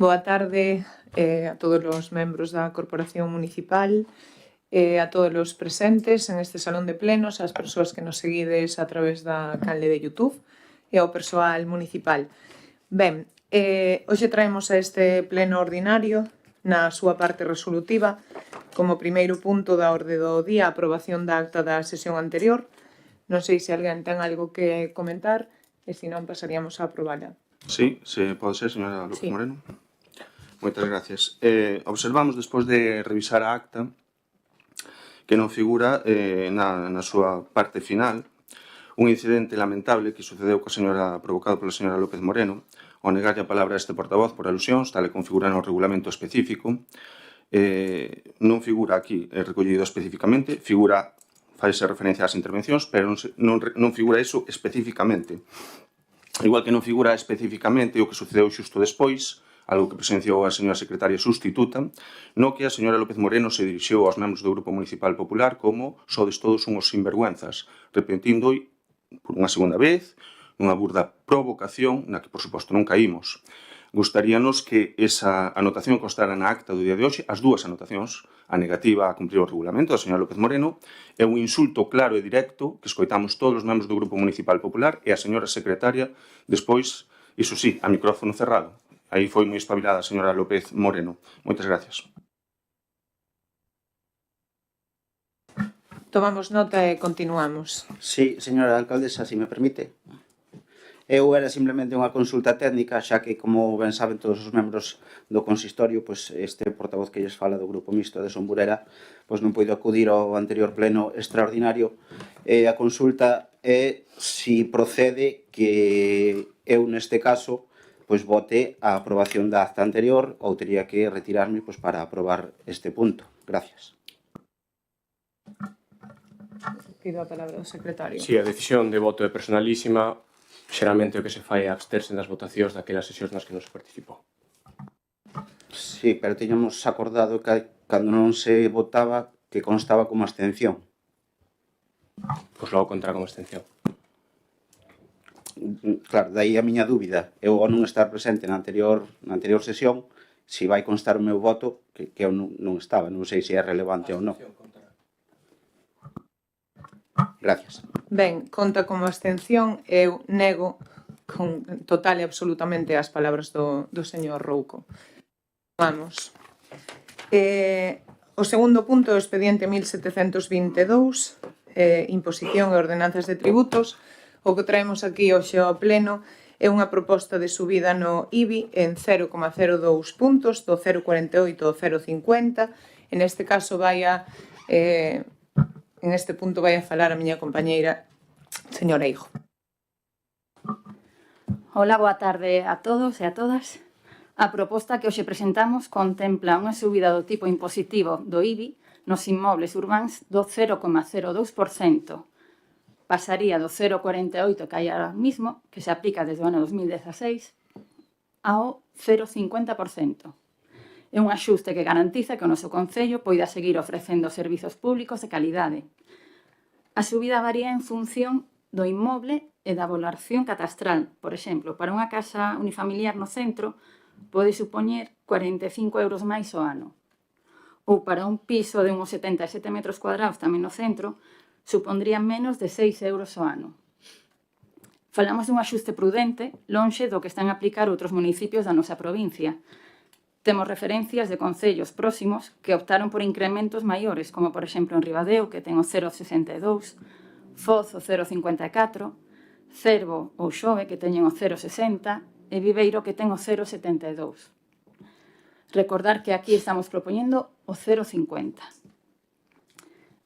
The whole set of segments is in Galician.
Boa tarde a todos os membros da Corporación Municipal, a todos os presentes en este salón de plenos, ás persoas que nos seguides a través da canle de YouTube e ao persoal municipal. Ben, hoxe traemos a este pleno ordinario na súa parte resolutiva como primeiro punto da orde do día a aprobación da acta da sesión anterior. Non sei se alguén ten algo que comentar e se non pasaríamos a aprobala. Sí, se pode ser, señora López Moreno. Moitas gracias. Observamos, despois de revisar a acta, que non figura na súa parte final un incidente lamentable que sucedeu provocado pola señora López Moreno ao negarlle a palabra a este portavoz por alusións, tal e configura no regulamento específico. Non figura aquí recollido especificamente, faise referencia ás intervencións, pero non figura iso especificamente. Igual que non figura especificamente o que sucedeu xusto despois, algo que presenciou a señora secretaria sustituta, no que a señora López Moreno se dirixiu aos membros do Grupo Municipal Popular como sodes todos unhos sinvergüenzas, repetindo por unha segunda vez, nunha burda provocación na que, por suposto, non caímos. Gustaríanos que esa anotación constara na acta do día de hoxe, as dúas anotacións, a negativa a cumprir o regulamento da señora López Moreno e un insulto claro e directo que escoitamos todos os membros do Grupo Municipal Popular e a señora secretaria despois, iso sí, a micrófono cerrado. Aí foi moi espabilada a señora López Moreno. Moitas gracias. Tomamos nota e continuamos. Sí, señora alcaldesa, se me permite. Eu era simplemente unha consulta técnica, xa que, como ben saben todos os membros do consistorio, pois este portavoz que lles fala do Grupo Mixto de Son Burela pois non puido acudir ao anterior pleno extraordinario. A consulta é si procede que eu, neste caso, pois vote a aprobación da acta anterior ou teria que retirarme pois para aprobar este punto. Gracias. Pido a palabra ao secretario. Si, a decisión de voto é personalísima. Xeralmente o que se fai é absterse das votacións daquelas sesións nas que non se participou. Sí, pero tiñamos acordado que cando non se votaba que constaba como abstención. Pois logo contará como abstención. Claro, daí a miña dúbida. Eu ao non estar presente na anterior sesión, se vai constar o meu voto, que eu non estaba, non sei se é relevante ou non. Gracias. Ben, conta como abstención, eu nego con total e absolutamente as palabras do señor Rouco. Vamos. O segundo punto é o expediente 1722, imposición e ordenanzas de tributos. O que traemos aquí hoxe ao pleno é unha proposta de subida no IBI en 0,02 puntos, do 0,48 ao 0,50. En este caso en este punto vai a falar a miña compañeira, señora Hijo. Hola, boa tarde a todos e a todas. A proposta que hoxe presentamos contempla unha subida do tipo impositivo do IBI nos inmobles urbáns do 0,02%. Pasaría do 0,48 que hai ahora mismo, que se aplica desde o ano 2016, ao 0,50%. É un axuste que garantiza que o noso concello poida seguir ofrecendo servizos públicos de calidade. A subida varía en función do inmoble e da valoración catastral. Por exemplo, para unha casa unifamiliar no centro pode supoñer 45 euros máis ao ano. Ou para un piso de uns 77 metros cuadrados tamén no centro, supondrían menos de 6 euros ao ano. Falamos dun axuste prudente, lonxe do que están a aplicar outros municipios da nosa provincia. Temos referencias de concellos próximos que optaron por incrementos maiores, como por exemplo en Ribadeo, que ten o 0,62, Foz o 0,54, Cervo ou Xove, que teñen o 0,60, e Viveiro, que ten o 0,72. Recordar que aquí estamos propoñendo o 0,50.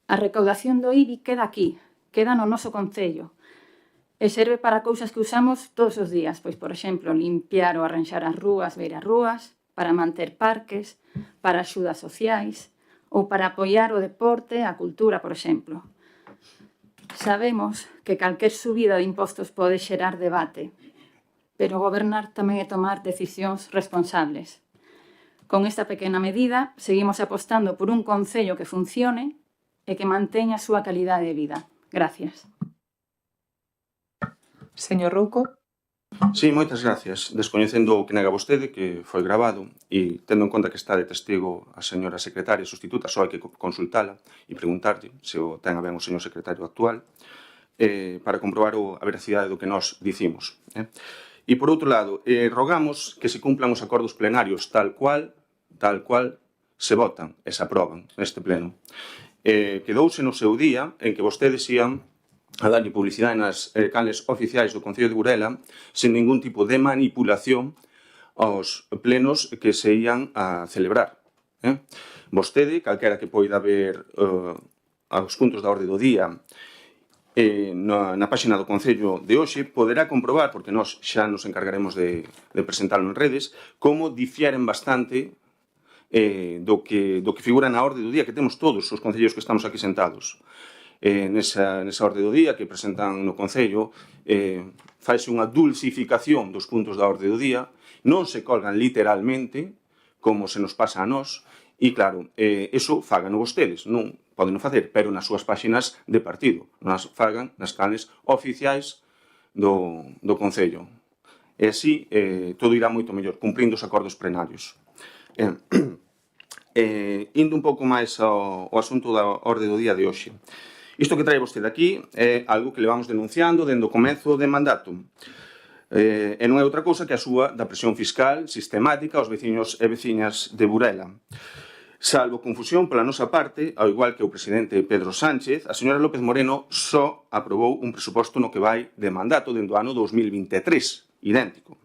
A recaudación do IBI queda aquí, queda no noso concello, e serve para cousas que usamos todos os días, pois, por exemplo, limpiar ou arranxar as rúas, beirarrúas, para manter parques, para axudas sociais ou para apoiar o deporte, a cultura, por exemplo. Sabemos que calquer subida de impostos pode xerar debate, pero gobernar tamén é tomar decisións responsables. Con esta pequena medida, seguimos apostando por un concello que funcione e que manteña a súa calidade de vida. Gracias. Señor Rouco. Sí, moitas gracias. Descoñecendo o que nega vostede, que foi grabado, e tendo en conta que está de testigo a señora secretaria sustituta, só hai que consultala e preguntarlle se o ten a ben o señor secretario actual, para comprobar a veracidade do que nós dicimos. E, por outro lado, rogamos que se cumplan os acordos plenarios tal cual se votan e se aproban neste pleno. Quedouse no seu día en que vostedes ian a darlle publicidade nas canles oficiais do Concello de Burela sen ningún tipo de manipulación aos plenos que se ian a celebrar. Vostede, calquera que poida ver aos puntos da orde do día na páxina do Concello de hoxe, poderá comprobar, porque nós xa nos encargaremos de presentarlo en redes, como difieren bastante do que figura na orde do día que temos todos os concellos que estamos aquí sentados. Nesa orde do día que presentan no Concello, faise unha dulcificación dos puntos da orde do día, non se colgan literalmente, como se nos pasa a nós, e claro, eso fágano vostedes, non poden facer, pero nas súas páxinas de partido, non as fagan nas canles oficiais do Concello. E así todo irá moito mellor, cumprindo os acordos plenarios. Indo un pouco máis ao asunto da orde do día de hoxe. Isto que trae vostede aquí é algo que levamos denunciando dende o comezo de mandato. E non é outra cousa que a súa da presión fiscal sistemática aos veciños e veciñas de Burela. Salvo confusión pola nosa parte, ao igual que o presidente Pedro Sánchez, a señora López Moreno só aprobou un presuposto no que vai de mandato dentro do ano 2023, idéntico.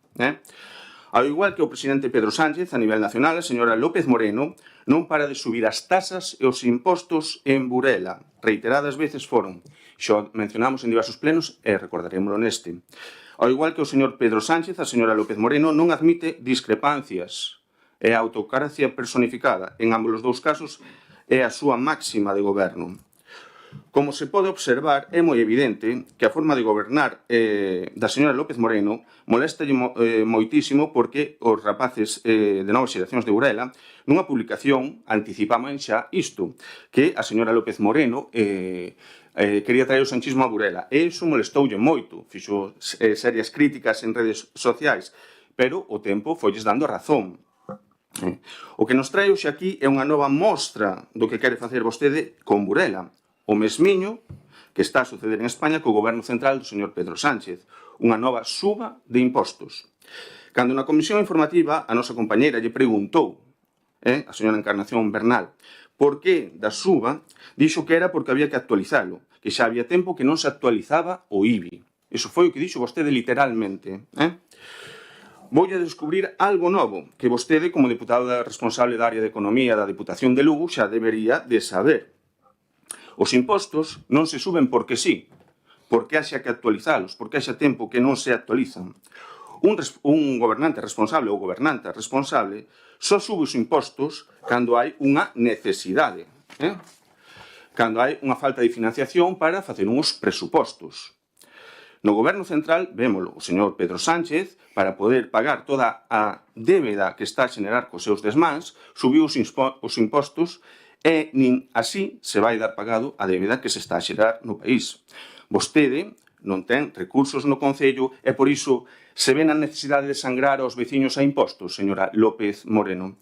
Ao igual que o presidente Pedro Sánchez, a nivel nacional, a señora López Moreno non para de subir as tasas e os impostos en Burela. Reiteradas veces foron. Xo mencionamos en diversos plenos e recordarémoslo neste. Ao igual que o señor Pedro Sánchez, a señora López Moreno non admite discrepancias. É a autocracia personificada. En ambos os dous casos é a súa máxima de goberno. Como se pode observar, é moi evidente que a forma de gobernar da señora López Moreno molesta moitísimo porque os rapaces de novas xeracións de Burela nunha publicación anticipaban xa isto, que a señora López Moreno quería traer o sanchismo a Burela. E iso molestoulle moito, fixo serias críticas en redes sociais, pero o tempo folles dando a razón. O que nos trae hoxe aquí é unha nova mostra do que quere facer vostede con Burela. O mesmiño que está a suceder en España co goberno central do señor Pedro Sánchez, unha nova suba de impostos. Cando na comisión informativa a nosa compañeira lle preguntou, a señora Encarnación Bernal, por que da suba, dixo que era porque había que actualizalo, que xa había tempo que non se actualizaba o IBI. Iso foi o que dixo vostede literalmente. Voulle descubrir algo novo que vostede, como deputada responsable da área de Economía da Deputación de Lugo, xa debería de saber. Os impostos non se suben porque sí, porque haxa que actualizalos, porque haxa tempo que non se actualizan. Un gobernante responsable ou gobernanta responsable só sube os impostos cando hai unha necesidade, cando hai unha falta de financiación para facer uns presupostos. No goberno central, vémolo, o señor Pedro Sánchez, para poder pagar toda a débeda que está a xenerar cos seus desmáns, subiu os impostos e nin así se vai dar pagado a débeda que se está a xerar no país. Vostede non ten recursos no Concello e por iso se ven a necesidade de sangrar aos veciños a impostos, señora López Moreno.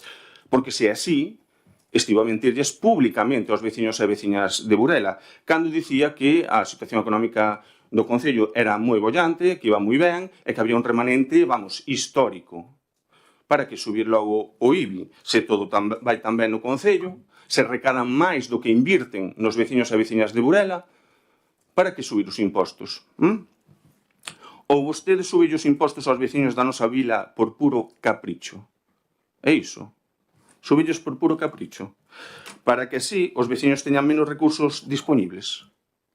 Porque se é así, estivo a mentirlles públicamente aos veciños e veciñas de Burela, cando dicía que a situación económica do Concello era moi bollante, que iba moi ben e que había un remanente, histórico. Para que subir logo o IBI, se todo vai tan ben no Concello, se recadan máis do que invirten nos veciños e veciñas de Burela, para que subir os impostos? Ou vostedes suben os impostos aos veciños da nosa vila por puro capricho? É iso? Subillos por puro capricho? Para que así os veciños teñan menos recursos disponibles?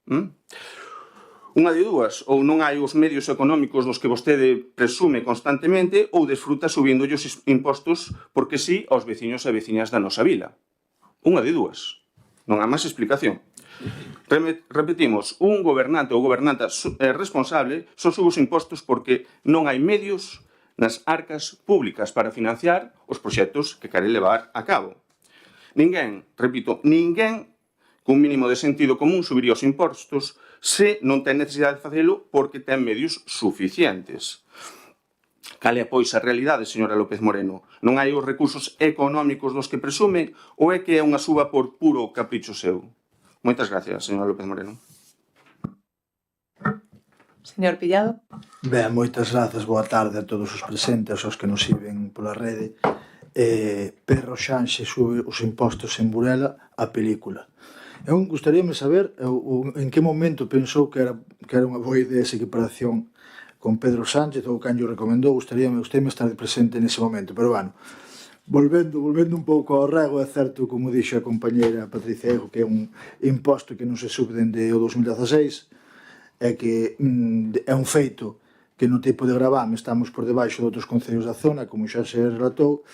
Unha de dúas, ou non hai os medios económicos dos que vostede presume constantemente ou desfruta subindo os impostos porque sí aos veciños e veciñas da nosa vila. Unha de dúas. Non há máis explicación. Repetimos, un gobernante ou gobernanta responsable só sube os impostos porque non hai medios nas arcas públicas para financiar os proxectos que quere levar a cabo. Ninguén, repito, ninguén cun mínimo de sentido común subiría os impostos se non ten necesidade de facelo porque ten medios suficientes. Cal é, pois, a realidade, señora López Moreno? Non hai os recursos económicos dos que presume ou é que é unha suba por puro capricho seu? Moitas gracias, señora López Moreno. Señor Pillado. Ben, moitas grazas, boa tarde a todos os presentes, aos que nos siguen pola rede. Pedro Xanxe sube os impostos en Burela a película. Eu gustaríame saber en que momento pensou que era unha boa idea esa equiparación con Pedro Sánchez ou quen lle recomendou, gustaríame estar presente nese momento, pero bueno, volvendo un pouco ao rego, é certo, como dixo a compañeira Patricia Ejo, que é un imposto que non se sube dende o 2016, é que é un feito que no tipo de gravame estamos por debaixo de outros concellos da zona, como xa se relatou,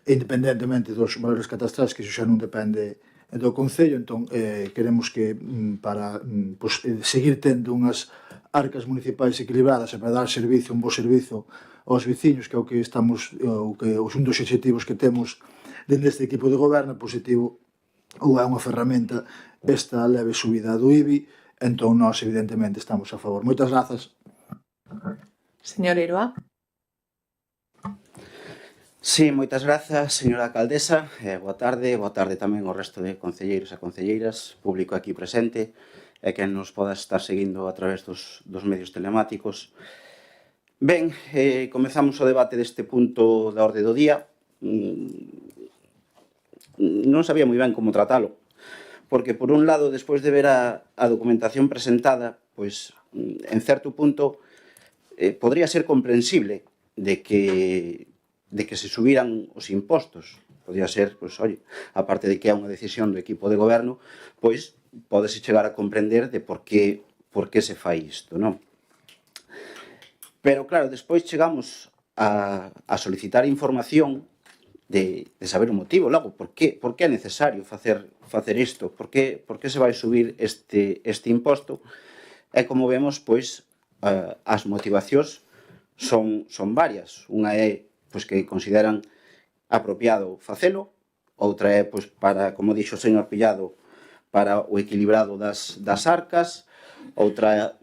independentemente dos valores catastrais, que iso xa non depende do concello, entón queremos que para seguir tendo unhas arcas municipais equilibradas e para dar servicio, un bo servizo aos veciños, que é o que estamos, os un dos obxectivos que temos dende este equipo de goberno, positivo ou é unha ferramenta esta leve subida do IBI, entón nós evidentemente estamos a favor. Moitas grazas. Señor Eroa. Sí, moitas grazas, señora alcaldesa. Boa tarde tamén ao resto de concelleiros e concelleiras, público aquí presente, e quen nos poda estar seguindo a través dos medios telemáticos. Ben, comezamos o debate deste punto da orde do día. Non sabía moi ben como tratalo, porque, por un lado, despois de ver a documentación presentada, pois, en certo punto, podría ser comprensible de que se subiran os impostos. Podría ser, pois, oi, aparte de que é unha decisión do equipo de goberno, pois, pódese chegar a comprender de por que se fai isto, non? Pero, claro, despois chegamos a solicitar información de saber o motivo, logo, por que é necesario facer isto, por que se vai subir este imposto, e como vemos, pois, as motivacións son varias. Unha é, pois, que consideran apropiado facelo, outra é, pois, para, como dixo o señor Pillado, para o equilibrado das arcas, outra,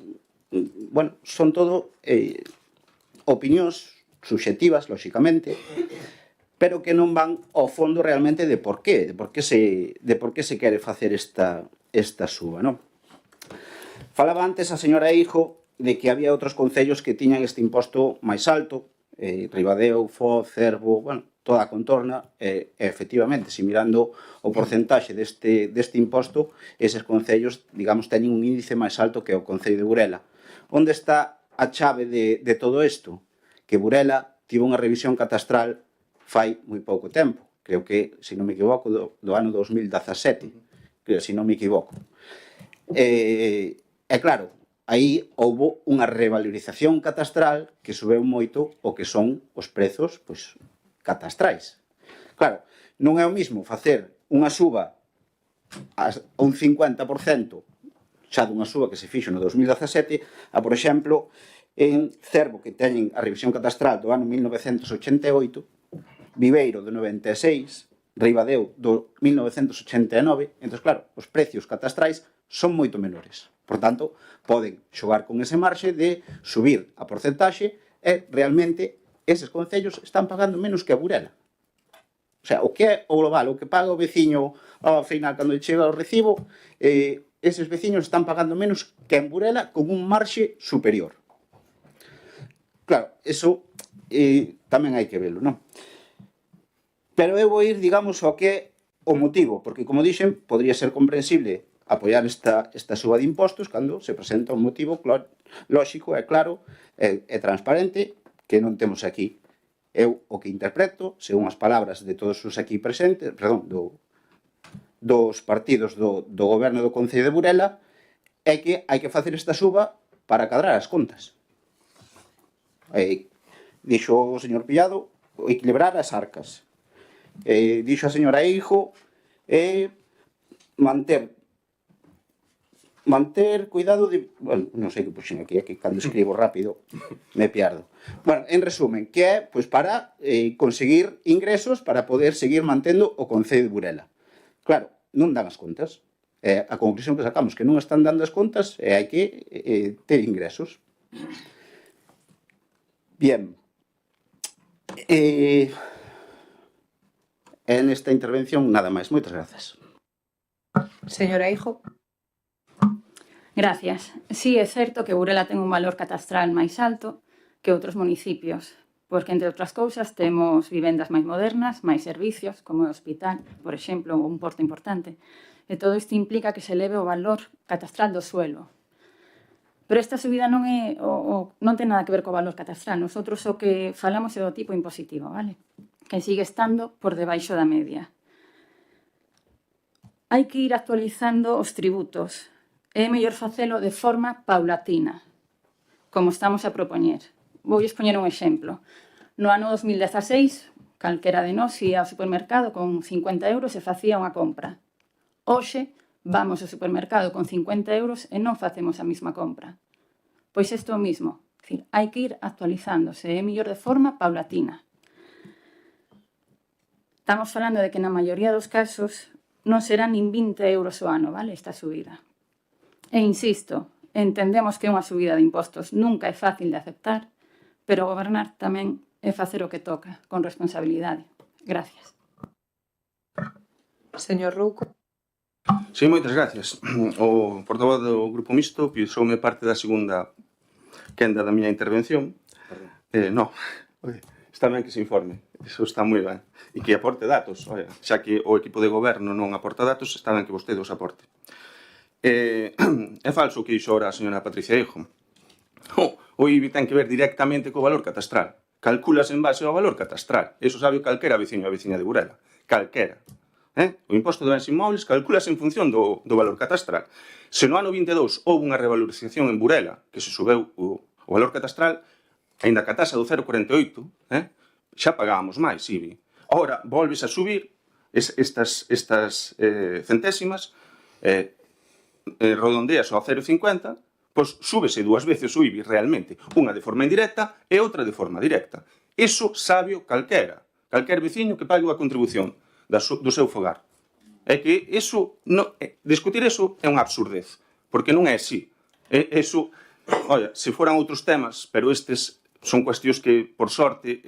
bueno, son todo opinións subxectivas, lóxicamente, pero que non van ao fondo realmente de por que se quere facer esta suba, non? Falaba antes a señora Eijo de que había outros concellos que tiñan este imposto máis alto, Ribadeo, Foz, Cervo, bueno, toda a contorna, e efectivamente, se mirando o porcentaxe deste imposto, eses concellos, digamos, teñen un índice máis alto que o concello de Burela. Onde está a chave de todo isto? Que Burela tivo unha revisión catastral fai moi pouco tempo, creo que, se non me equivoco, do ano 2017, creo, se non me equivoco. E claro, aí houbo unha revalorización catastral que subeu moito o que son os prezos, pois, catastrais. Claro, non é o mismo facer unha suba a un 50% xa dunha suba que se fixo no 2017 a, por exemplo, en Cervo, que teñen a revisión catastral do ano 1988, Viveiro do 96, Ribadeo do 1989, entón, claro, os precios catastrais son moito menores. Por tanto, poden xogar con ese marxe de subir a porcentaxe e realmente eses concellos están pagando menos que a Burela. O sea, o que é o global, o que paga o veciño ao final cando chega o recibo, eses veciños están pagando menos que en Burela con un marxe superior. Claro, eso tamén hai que velo, non? Pero eu vou ir, digamos, ao que é o motivo, porque, como dixen, podría ser comprensible apoiar esta suba de impostos cando se presenta un motivo lóxico, é claro, é transparente, que non temos aquí. Eu o que interpreto, según as palabras de todos os aquí presentes, perdón, dos partidos do goberno do Concello de Burela, é que hai que facer esta suba para cadrar as contas. Dixo o señor Pillado, equilibrar as arcas. Dixo a señora Eijo, manter cuidado de... Bueno, non sei que puxen aquí, que cando escribo rápido me pierdo. Bueno, en resumen, que é pois para conseguir ingresos para poder seguir mantendo o Concello de Burela. Claro, non dan as contas. A conclusión que sacamos que non están dando as contas e hai que ter ingresos. Bien, En esta intervención, nada máis. Moitas grazas. Señora Hijo. Gracias. Sí, é certo que Burela ten un valor catastral máis alto que outros municipios, porque, entre outras cousas, temos vivendas máis modernas, máis servicios, como o hospital, por exemplo, ou un porto importante. E todo isto implica que se eleve o valor catastral do suelo. Pero esta subida non ten nada que ver co valor catastral. Nosotros o que falamos é do tipo impositivo, vale? Que sigue estando por debaixo da media. Hai que ir actualizando os tributos. É mellor facelo de forma paulatina, como estamos a propoñer. Vou expoñer un exemplo. No ano 2016, calquera de nós ia ao supermercado con 50 euros e facía unha compra. Hoxe, vamos ao supermercado con 50 euros e non facemos a mesma compra. Pois isto é o mismo. Hai que ir actualizándose, é mellor de forma paulatina. Estamos falando de que na maioría dos casos non serán nin 20 euros o ano, vale, esta subida. E insisto, entendemos que unha subida de impostos nunca é fácil de aceptar, pero gobernar tamén é facer o que toca, con responsabilidade. Gracias. Señor Rouco. Sí, moitas gracias. O portavoz do Grupo Mixto pisoume parte da segunda quenda da miña intervención. No, está ben que se informe, iso está moi ben. E que aporte datos, xa que o equipo de goberno non aporta datos, está ben que vostede os aporte. É falso o que dixo ora a señora Patricia Hijo. O IBI ten que ver directamente co valor catastral. Calculas en base ao valor catastral. Eso sabe calquera veciño ou veciña de Burela. Calquera. O imposto de bens inmóviles calculas en función do valor catastral. Se no ano 22 houve unha revalorización en Burela, que se subeu o valor catastral, aínda que a taxa do 0,48, xa pagábamos máis IBI. Ora, volves a subir estas centésimas, redondeas ao 0,50, pois súbese dúas veces o IBI realmente, unha de forma indirecta e outra de forma directa. Iso sabe calquer veciño que pague unha contribución do seu fogar. É que discutir iso é unha absurdez, porque non é así. Se foran outros temas, pero estes son cuestións que, por sorte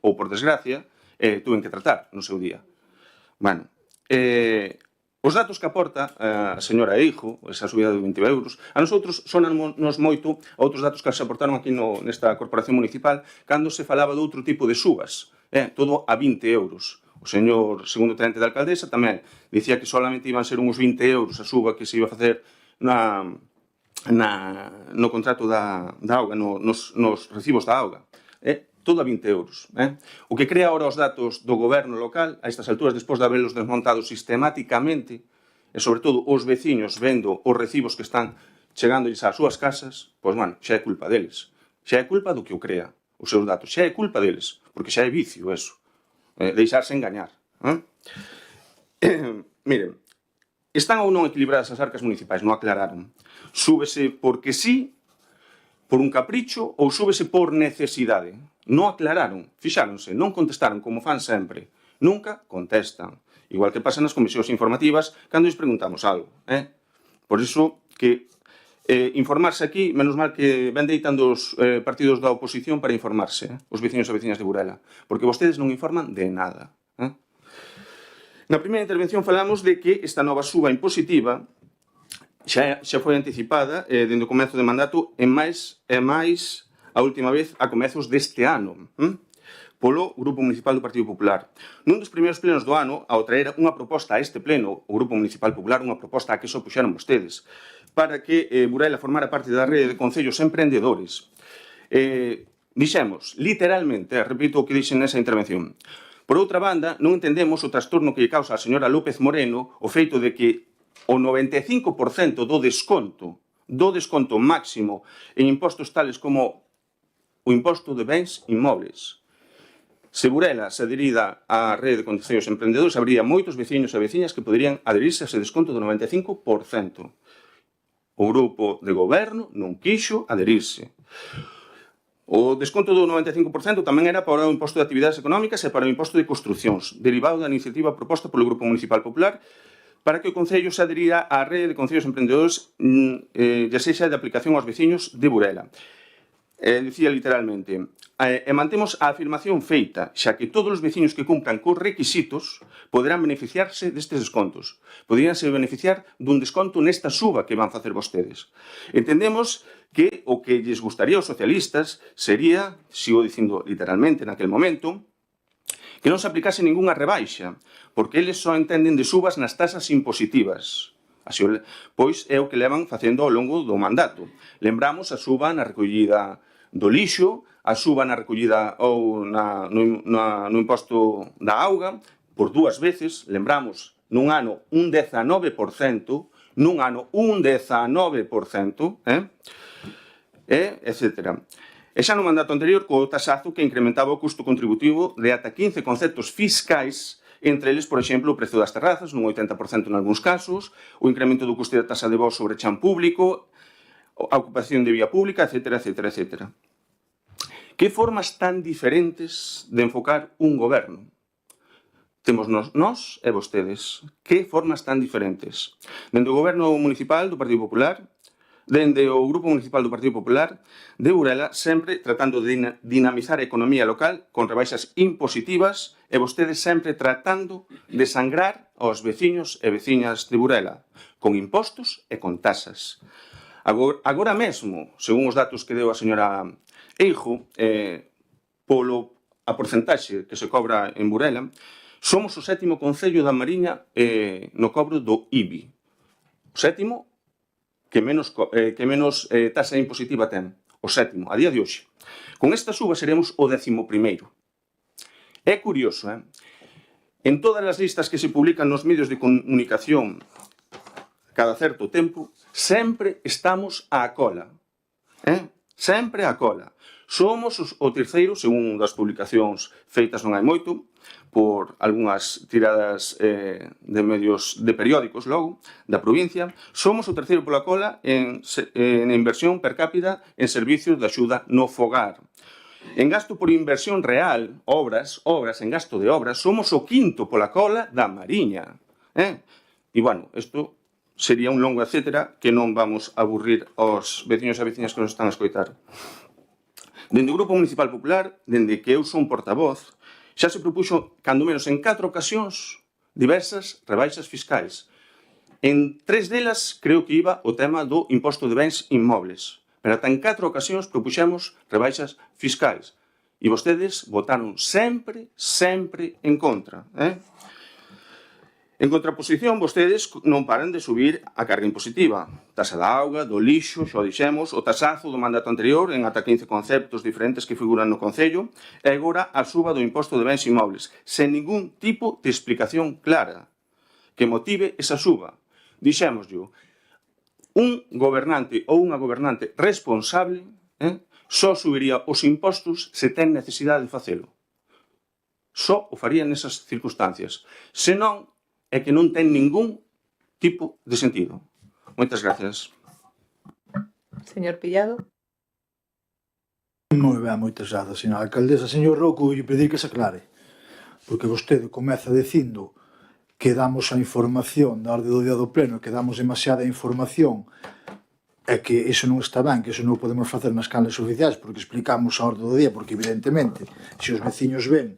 ou por desgracia, tuven que tratar no seu día. Bueno, os datos que aporta a señora Hijo, esa subida de 20 euros, a nosotros sonanos moito a outros datos que se aportaron aquí nesta corporación municipal cando se falaba de outro tipo de subas, todo a 20 euros. O señor segundo tenente da alcaldesa tamén dicía que solamente iban ser uns 20 euros a suba que se iba a facer no contrato da auga, nos recibos da auga. Todo a 20 euros. O que crea ahora os datos do goberno local, a estas alturas, despois de haberlos desmontado sistemáticamente, e sobre todo os veciños vendo os recibos que están chegándoles ás súas casas, pois, bueno, xa é culpa deles. Xa é culpa do que o crea, os seus datos. Xa é culpa deles, porque xa é vicio, eso. Deixarse engañar. Miren, están ou non equilibradas as arcas municipais? Non aclararon. Súbese porque sí, por un capricho, ou súbese por necesidade? Non aclararon, fixáronse, non contestaron como fan sempre. Nunca contestan. Igual que pasa nas comisións informativas cando lles preguntamos algo. Por iso que informarse aquí, menos mal que ven deitando os partidos da oposición para informarse, os veciños e veciñas de Burela, porque vostedes non informan de nada. Na primeira intervención falamos de que esta nova suba impositiva xa foi anticipada dende o comezo de mandato e máis a última vez a comezos deste ano polo Grupo Municipal do Partido Popular. Nun dos primeiros plenos do ano, ao traer unha proposta a este pleno, o Grupo Municipal Popular, unha proposta a que se opuxeron vostedes, para que Burela formara parte da rede de concellos emprendedores. Dixemos, literalmente, repito o que dixen nesa intervención, por outra banda, non entendemos o trastorno que lle causa a señora López Moreno o feito de que o 95% do desconto máximo en impostos tales como o imposto de bens inmóviles. Se Burela se adherida á rede de concellos emprendedores, habría moitos veciños e veciñas que poderían adherirse a ese desconto do 95%. O grupo de goberno non quixo adherirse. O desconto do 95% tamén era para o imposto de actividades económicas e para o imposto de construcións, derivado da iniciativa proposta polo Grupo Municipal Popular para que o Concello se adherira á rede de concellos emprendedores e sexa de aplicación aos veciños de Burela. Dicía literalmente, E mantemos a afirmación feita, xa que todos os veciños que cumpran cos requisitos poderán beneficiarse destes descontos. Poderíanse beneficiar dun desconto nesta suba que van facer vostedes. Entendemos que o que lles gustaría aos socialistas sería, sigo dicindo literalmente naquel momento, que non se aplicase ningunha rebaixa, porque eles só entenden de subas nas tasas impositivas. Así, pois é o que levan facendo ao longo do mandato. Lembramos a suba na recollida do lixo, a suba na recollida ou no imposto da auga, por dúas veces, lembramos, nun ano un 19%, nun ano un 19%, etc. E xa no mandato anterior, co tasazo que incrementaba o custo contributivo de ata 15 conceptos fiscais, entre eles, por exemplo, o prezo das terrazas, nun 80% en algúns casos, o incremento do custo da tasa de voz sobre chan público, a ocupación de vía pública, etc., etc., etc. Que formas tan diferentes de enfocar un goberno? Temos nós e vostedes. Que formas tan diferentes? Dende o goberno municipal do Partido Popular, dende o Grupo Municipal do Partido Popular de Burela, sempre tratando de dinamizar a economía local con rebaixas impositivas e vostedes sempre tratando de sangrar aos veciños e veciñas de Burela, con impostos e con tasas. Agora mesmo, según os datos que deu a señora Eijo, a porcentaxe que se cobra en Burela, somos o 7º concello da Mariña no cobro do IBI. O 7º que menos tasa impositiva ten. O 7º, a día de hoxe. Con esta suba seremos o 11º. É curioso, En todas as listas que se publican nos medios de comunicación cada certo tempo, sempre estamos á cola. Sempre á cola. Somos o terceiro, según das publicacións feitas non hai moito, por algunhas tiradas de medios de periódicos logo, da provincia, somos o terceiro pola cola en inversión per cápita en servicios de axuda no fogar. En gasto por inversión real, obras, en gasto de obras, somos o 5º pola cola da Mariña. E, bueno, isto sería un longo etcétera que non vamos a aburrir aos veciños e veciñas que nos están a escoitar. Dende o Grupo Municipal Popular, dende que eu son portavoz, xa se propuxo, cando menos en 4 ocasións, diversas rebaixas fiscais. En 3 delas, creo que iba o tema do imposto de bens inmobles. Pero ata en 4 ocasións propuxemos rebaixas fiscais. E vostedes votaron sempre en contra. En contraposición, vostedes non paran de subir a carga impositiva. Tasa da auga, do lixo, xa o dixemos, o tasazo do mandato anterior en ata 15 conceptos diferentes que figuran no Concello, e agora a suba do imposto de bens inmobles, sen ningún tipo de explicación clara que motive esa suba. Dixémoslle, un gobernante ou unha gobernante responsable só subiría os impostos se ten necesidade de facelo. Só o faría nesas circunstancias. Se non, é que non ten ningún tipo de sentido. Moitas gracias. Señor Pillado. Moi ben, moitas grazas, señora alcaldesa. Señor Rouco, vou pedir que se aclare, porque vostede comeza dicindo que damos a información da orde do día do pleno, que damos demasiada información, e que iso non está ben, que iso non o podemos facer nas canles oficiais, porque explicamos a orde do día, porque evidentemente, se os veciños ven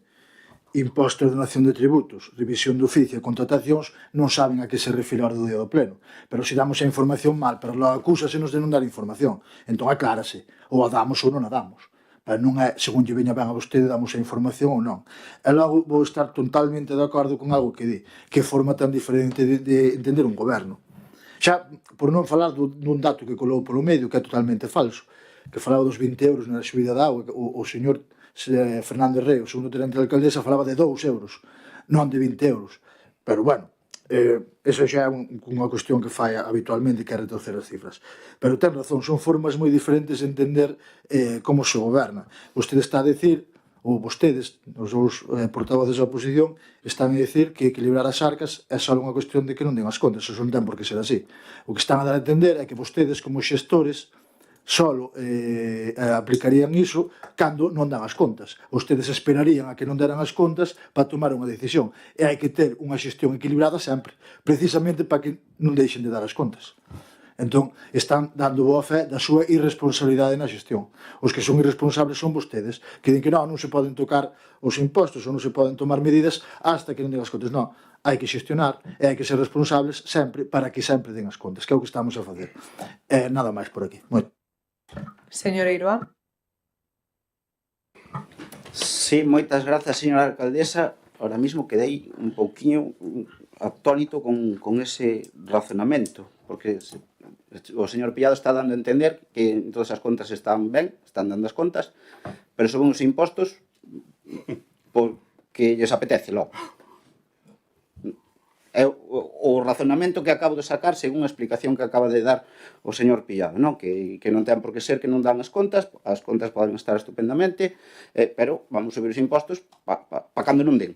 imposto de donación de tributos, revisión de oficio e contratacións, non saben a que se refire a orde do día do pleno. Pero se damos a información mal, pero logo acúsasenos de non dar información. Entón aclárase, ou a damos ou non a damos. Pero non é, según lle veña ben a vostede, damos a información ou non. E logo vou estar totalmente de acordo con algo que di, que forma tan diferente de entender un goberno. Xa, por non falar dun dato que colou polo medio, que é totalmente falso, que falaba dos 20 euros na subida da auga, o señor Fernández Rey, o segundo tenente da alcaldesa, falaba de 2 euros, non de 20 euros. Pero, bueno, esa xa é unha cuestión que fai habitualmente, que é retorcer as cifras. Pero ten razón, son formas moi diferentes de entender como se goberna. Vostede está a decir, ou vostedes, os dous portavoces da oposición, están a decir que equilibrar as arcas é só unha cuestión de que non den as contas, eso non ten por que ser así. O que están a dar a entender é que vostedes, como xestores, solo aplicarían iso cando non dan as contas. Vostedes esperarían a que non deran as contas para tomar unha decisión. E hai que ter unha xestión equilibrada sempre, precisamente para que non deixen de dar as contas. Entón, están dando boa fe da súa irresponsabilidade na xestión. Os que son irresponsables son vostedes, que din que non se poden tocar os impostos ou non se poden tomar medidas hasta que non den as contas. Non, hai que xestionar e hai que ser responsables sempre para que sempre den as contas, que é o que estamos a facer. Nada máis por aquí. Moito. Señora Iroa. Sí, moitas grazas, señora alcaldesa. Ahora mismo quedei un pouquiño atónito con ese razonamento, porque o señor Pillado está dando a entender que todas as contas están ben, están dando as contas, pero son uns impostos porque lles apetece logo. É o razonamento que acabo de sacar según a explicación que acaba de dar o señor Pillado, non? Que non ten por que ser que non dan as contas poden estar estupendamente, pero vamos subir os impostos pa cando non den.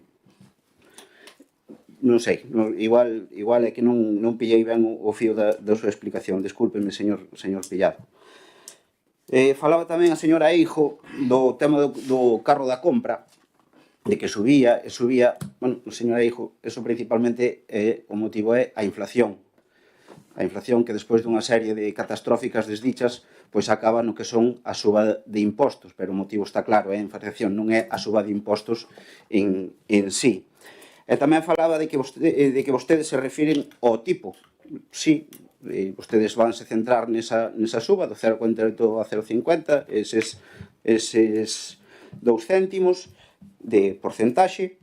Non sei, igual é que non pillei ben o fío da súa explicación, discúlpeme, señor Pillado. Falaba tamén a señora Eijo do tema do carro da compra, de que subía, bueno, señora Eijo, eso principalmente o motivo é a inflación. A inflación que despois dunha serie de catastróficas desdichas pois acaba no que son a suba de impostos, pero o motivo está claro, a inflación non é a suba de impostos en sí. E tamén falaba de que vostedes se refiren ao tipo. Sí, vostedes vanse centrar nesa suba do 0,48 a 0,50, eses 2 céntimos de porcentaxe,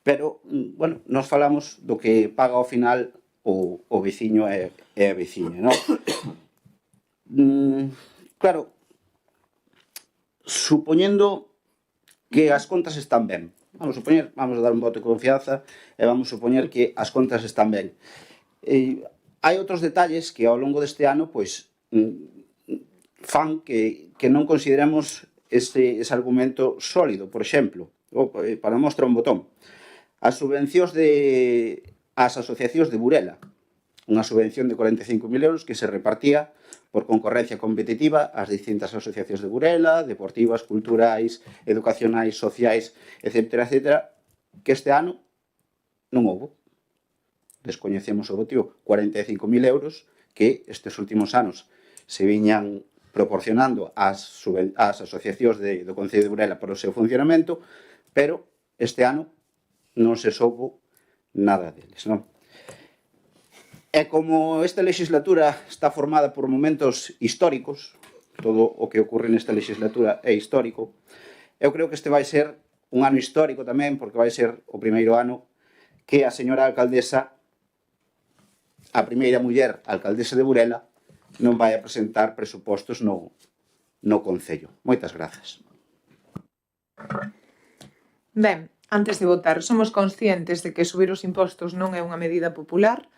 pero, bueno, nos falamos do que paga ao final o veciño e a veciña, non? Claro, supoñendo que as contas están ben, vamos a dar un voto de confianza e vamos a supoñer que as contas están ben. Hai outros detalles que ao longo deste ano pois fan que non consideremos ese argumento sólido. Por exemplo, para mostrar un botón, as subvencións ás asociacións de Burela, unha subvención de 45.000 euros que se repartía por concorrencia competitiva ás distintas asociacións de Burela, deportivas, culturais, educacionais, sociais, etc., que este ano non houbo. Descoñecemos o motivo, 45.000 euros que estes últimos anos se viñan proporcionando ás asociacións do Concello de Burela para o seu funcionamento, pero este ano non se soubo nada deles, non? E como esta legislatura está formada por momentos históricos, todo o que ocorre nesta legislatura é histórico, eu creo que este vai ser un ano histórico tamén, porque vai ser o primeiro ano que a señora alcaldesa, a primeira muller alcaldesa de Burela, non vai a presentar presupostos no Concello. Moitas grazas. Ben, antes de votar, somos conscientes de que subir os impostos non é unha medida popular.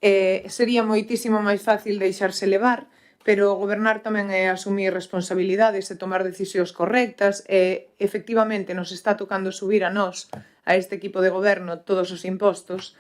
Sería moitísimo máis fácil deixarse levar, pero gobernar tamén é asumir responsabilidades e tomar decisións correctas e, efectivamente, nos está tocando subir a nós, a este equipo de goberno, todos os impostos,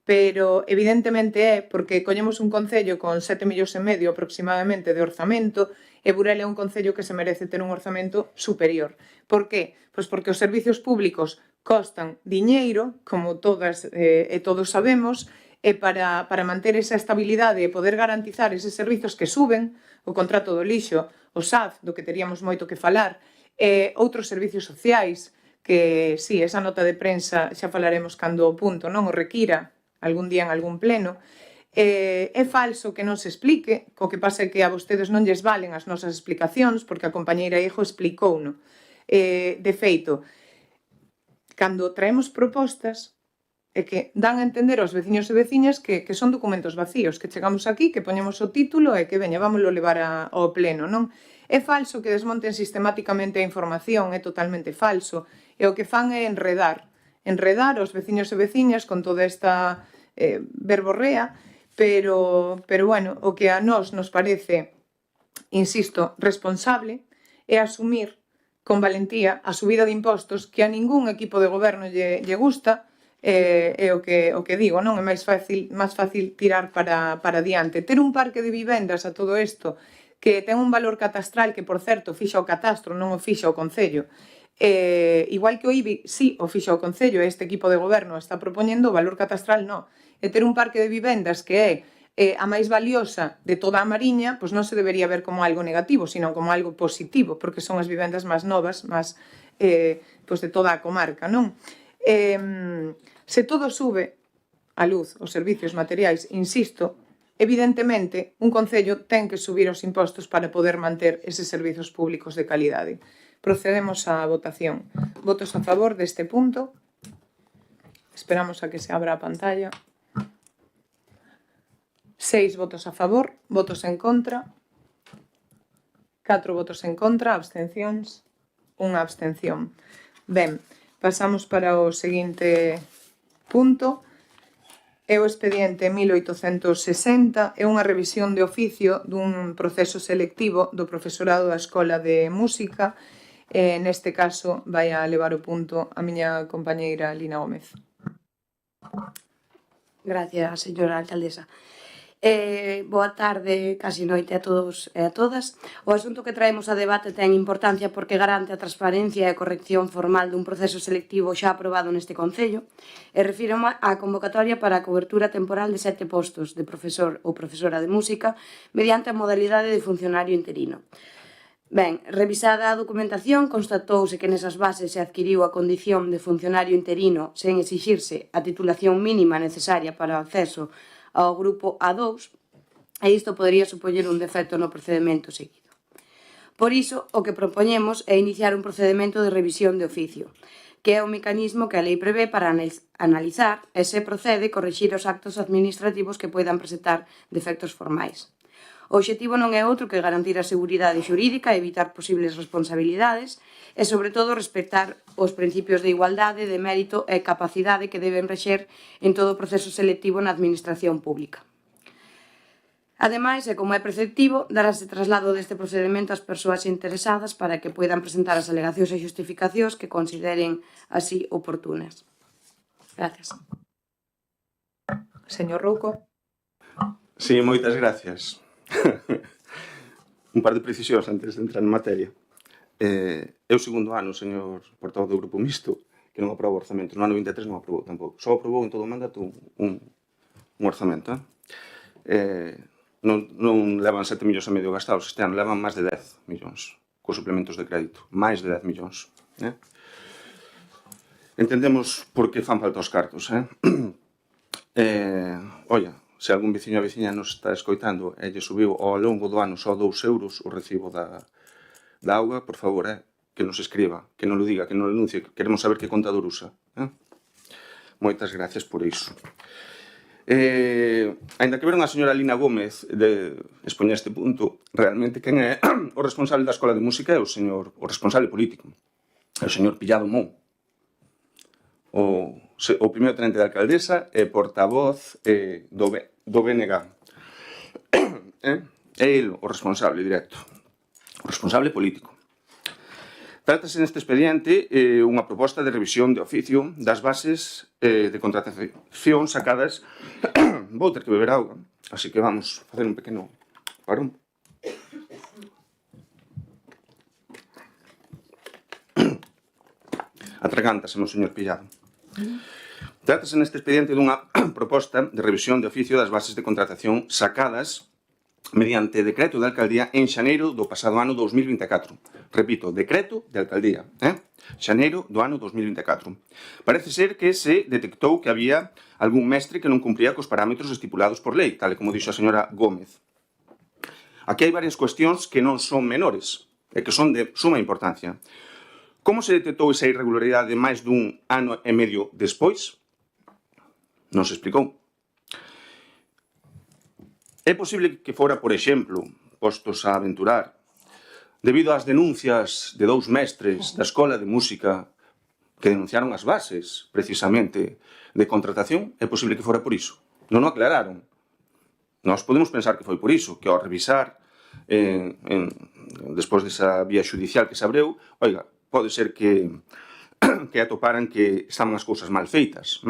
pero evidentemente é porque collemos un concello con 7,5 millóns aproximadamente de orzamento e Burela é un concello que se merece ter un orzamento superior. Por que? Pois porque os servizos públicos costan diñeiro, como todas e todos sabemos, e para manter esa estabilidade e poder garantizar eses servizos que suben, o contrato do lixo, o SAF, do que teríamos moito que falar, e outros servizos sociais, que, sí, esa nota de prensa xa falaremos cando o punto non o requira, algún día en algún pleno, é falso que non se explique, co que pasa é que a vostedes non lles valen as nosas explicacións, porque a compañeira Eijo explicouno. De feito, cando traemos propostas, é que dan a entender aos veciños e veciñas que son documentos vacíos, que chegamos aquí, que poñemos o título e que, veña, vámoslo levar ao pleno, non? É falso que desmonten sistemáticamente a información, é totalmente falso, e o que fan é enredar aos veciños e veciñas con toda esta verborrea, pero, bueno, o que a nós nos parece, insisto, responsable, é asumir con valentía a subida de impostos que a ningún equipo de goberno lle gusta, é o que digo, non é máis fácil tirar para diante. Ter un parque de vivendas a todo isto que ten un valor catastral que, por certo, fixa o catastro, non o fixa o Concello. Igual que o IBI, sí, o fixa o Concello, este equipo de goberno está propoñendo o valor catastral, non. E ter un parque de vivendas que é a máis valiosa de toda a Mariña, pois non se debería ver como algo negativo, sino como algo positivo, porque son as vivendas máis novas, máis pois de toda a comarca, non? Se todo sube, a luz, os servicios materiais, insisto, evidentemente, un concello ten que subir os impostos para poder manter eses servizos públicos de calidade. Procedemos á votación. Votos a favor deste punto. Esperamos a que se abra a pantalla. 6 votos a favor, votos en contra, 4 votos en contra, abstencións, unha abstención. Ben, pasamos para o seguinte punto. É o expediente 1860, é unha revisión de oficio dun proceso selectivo do profesorado da Escola de Música. Neste caso, vai a levar o punto a miña compañeira Lina Gómez. Gracias, señora alcaldesa. Boa tarde, casi noite a todos e a todas. O asunto que traemos a debate ten importancia porque garante a transparencia e a corrección formal dun proceso selectivo xa aprobado neste Concello e refírome á convocatoria para a cobertura temporal de 7 postos de profesor ou profesora de música mediante a modalidade de funcionario interino. Ben, revisada a documentación, constatouse que nesas bases se adquiriu a condición de funcionario interino sen exixirse a titulación mínima necesaria para o acceso ao grupo A2, e isto podería supoñer un defecto no procedimento seguido. Por iso, o que propoñemos é iniciar un procedimento de revisión de oficio, que é o mecanismo que a lei prevé para analizar e se procede corrixir os actos administrativos que poidan presentar defectos formais. O obxectivo non é outro que garantir a seguridade xurídica e evitar posibles responsabilidades e, sobre todo, respectar os principios de igualdade, de mérito e capacidade que deben rexer en todo o proceso selectivo na administración pública. Ademais, e como é preceptivo, darase traslado deste procedimento ás persoas interesadas para que poidan presentar as alegacións e justificacións que consideren así oportunas. Gracias. Señor Rouco. Sí, moitas gracias. Un par de precisións antes de entrar en materia. É o segundo ano, señor portavoz do Grupo Mixto, que non aproba o orzamento. No ano 23 non aprobou tampouco. Só aprobou en todo o mandato un orzamento. Non levan 7 millóns e medio gastados este ano, levan máis de 10 millóns cos suplementos de crédito. Máis de 10 millóns. Entendemos por que fan falta os cartos. Oia, se algún veciño ou veciña nos está escoitando e lle subiu ao longo do ano só 2 euros o recibo da auga, por favor, que nos escriba, que non lo diga, que non lo denuncie, que queremos saber que contador usa. Moitas gracias por iso. Ainda que veron a señora Lina Gómez de expoñer este punto, realmente quen é o responsable da Escola de Música é o responsable político, é o señor Pillado Mou. O primeiro tenente da alcaldesa é portavoz do BNG. É ele o responsable directo, o responsable político. Trátase neste expediente unha proposta de revisión de oficio das bases de contratación sacadas. Vou ter que beber auga, así que vamos a facer un pequeno parón. Atragántase, señor Pillado. Trátase neste expediente dunha proposta de revisión de oficio das bases de contratación sacadas mediante decreto de alcaldía en xaneiro do pasado ano 2024. Repito, decreto de alcaldía, xaneiro do ano 2024. Parece ser que se detectou que había algún mestre que non cumpría cos parámetros estipulados por lei, tal como dixo a señora Gómez. Aquí hai varias cuestións que non son menores e que son de suma importancia. Como se detectou esa irregularidade máis dun ano e medio despois? Non se explicou. É posible que fora, por exemplo, postos a aventurar, debido ás denuncias de 2 mestres da Escola de Música que denunciaron as bases, precisamente, de contratación, é posible que fora por iso. Non o aclararon. Nós podemos pensar que foi por iso, que ao revisar, despois desa vía judicial que se abreu, oiga, pode ser que atoparan que estaban as cousas mal feitas.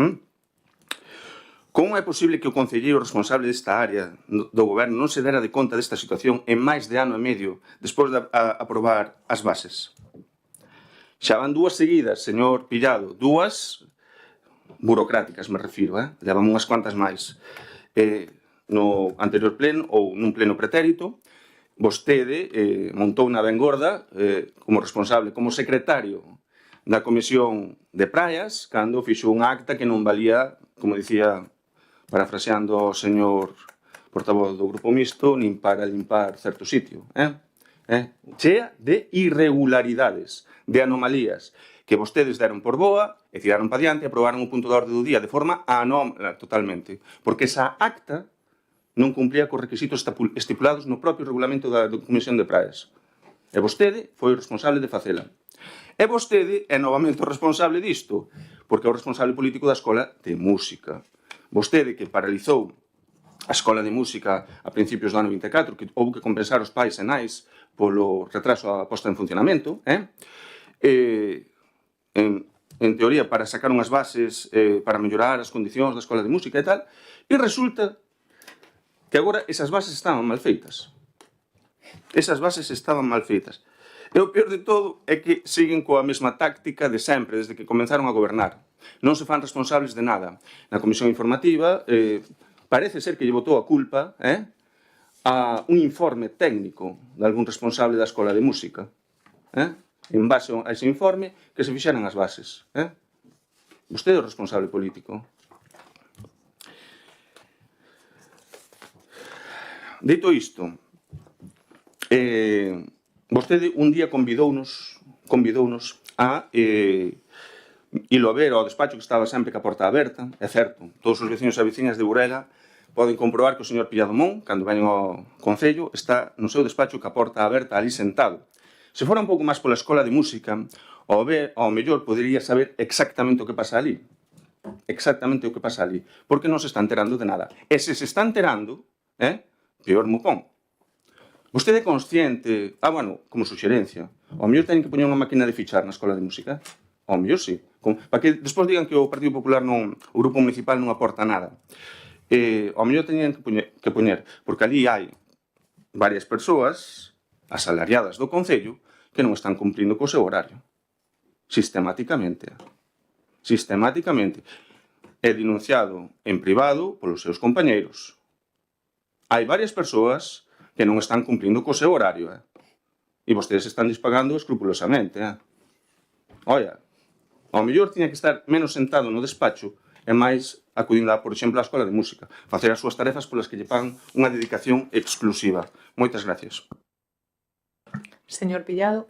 Como é posible que o concelleiro responsable desta área do goberno non se dera de conta desta situación en máis de ano e medio despois de aprobar as bases? Xa van 2 seguidas, señor Pillado, 2 burocráticas, me refiro, levan unhas cuantas máis. no anterior pleno ou nun pleno pretérito, vostede montou unha ben gorda como responsable, como secretario da Comisión de Praias, cando fixo un acta que non valía, como dicía, parafraseando o señor portavoz do Grupo Mixto, nin para limpar certo sitio. Chea de irregularidades, de anomalías, que vostedes deron por boa e tiraron para diante e aprobaron o punto de orde do día de forma anómala totalmente, porque esa acta non cumplía cos requisitos estipulados no propio regulamento da Comisión de Praias. E vostede foi o responsable de facela. E vostede é novamente o responsable disto, porque é o responsable político da Escola de Música. Vostede que paralizou a Escola de Música a principios do ano 24, que houve que compensar os pais e nais polo retraso a posta en funcionamento, en teoría para sacar unhas bases para mellorar as condicións da Escola de Música e tal, e resulta que agora esas bases estaban mal feitas. Esas bases estaban mal feitas. E o peor de todo é que siguen coa mesma táctica de sempre, desde que comenzaron a gobernar. Non se fan responsables de nada. Na Comisión Informativa parece ser que lle botou a culpa a un informe técnico de algún responsable da Escola de Música. En base a ese informe que se fixeran as bases. Vostede é o responsable político. Dito isto, vostede un día convidounos a ilo a ver ao despacho que estaba sempre ca porta aberta. É certo, todos os veciños e veciñas de Burela poden comprobar que o señor Pilladomón, cando veñen ao Concello, está no seu despacho ca porta aberta ali sentado. Se fora un pouco máis pola Escola de Música, ao mellor podería saber exactamente o que pasa ali. Exactamente o que pasa ali. Porque non se está enterando de nada. E se se está enterando, peor mo pon. Vostede é consciente, como suxerencia, ao mellor teñen que poñer unha máquina de fichar na Escola de Música. Ao mellor sí. Para que despois digan que o Partido Popular o Grupo Municipal non aporta nada. Ao mellor teñen que poñer, porque ali hai varias persoas asalariadas do Concello que non están cumplindo co seu horario. Sistemáticamente. Sistemáticamente. É denunciado en privado polos seus compañeiros. Hai varias persoas que non están cumplindo co seu horario. E vostedes están dispagando escrupulosamente. Oia, ao mellor tiña que estar menos sentado no despacho e máis acudindo, por exemplo, á Escola de Música, facer as súas tarefas polas que lle pagan unha dedicación exclusiva. Moitas gracias. Señor Pillado.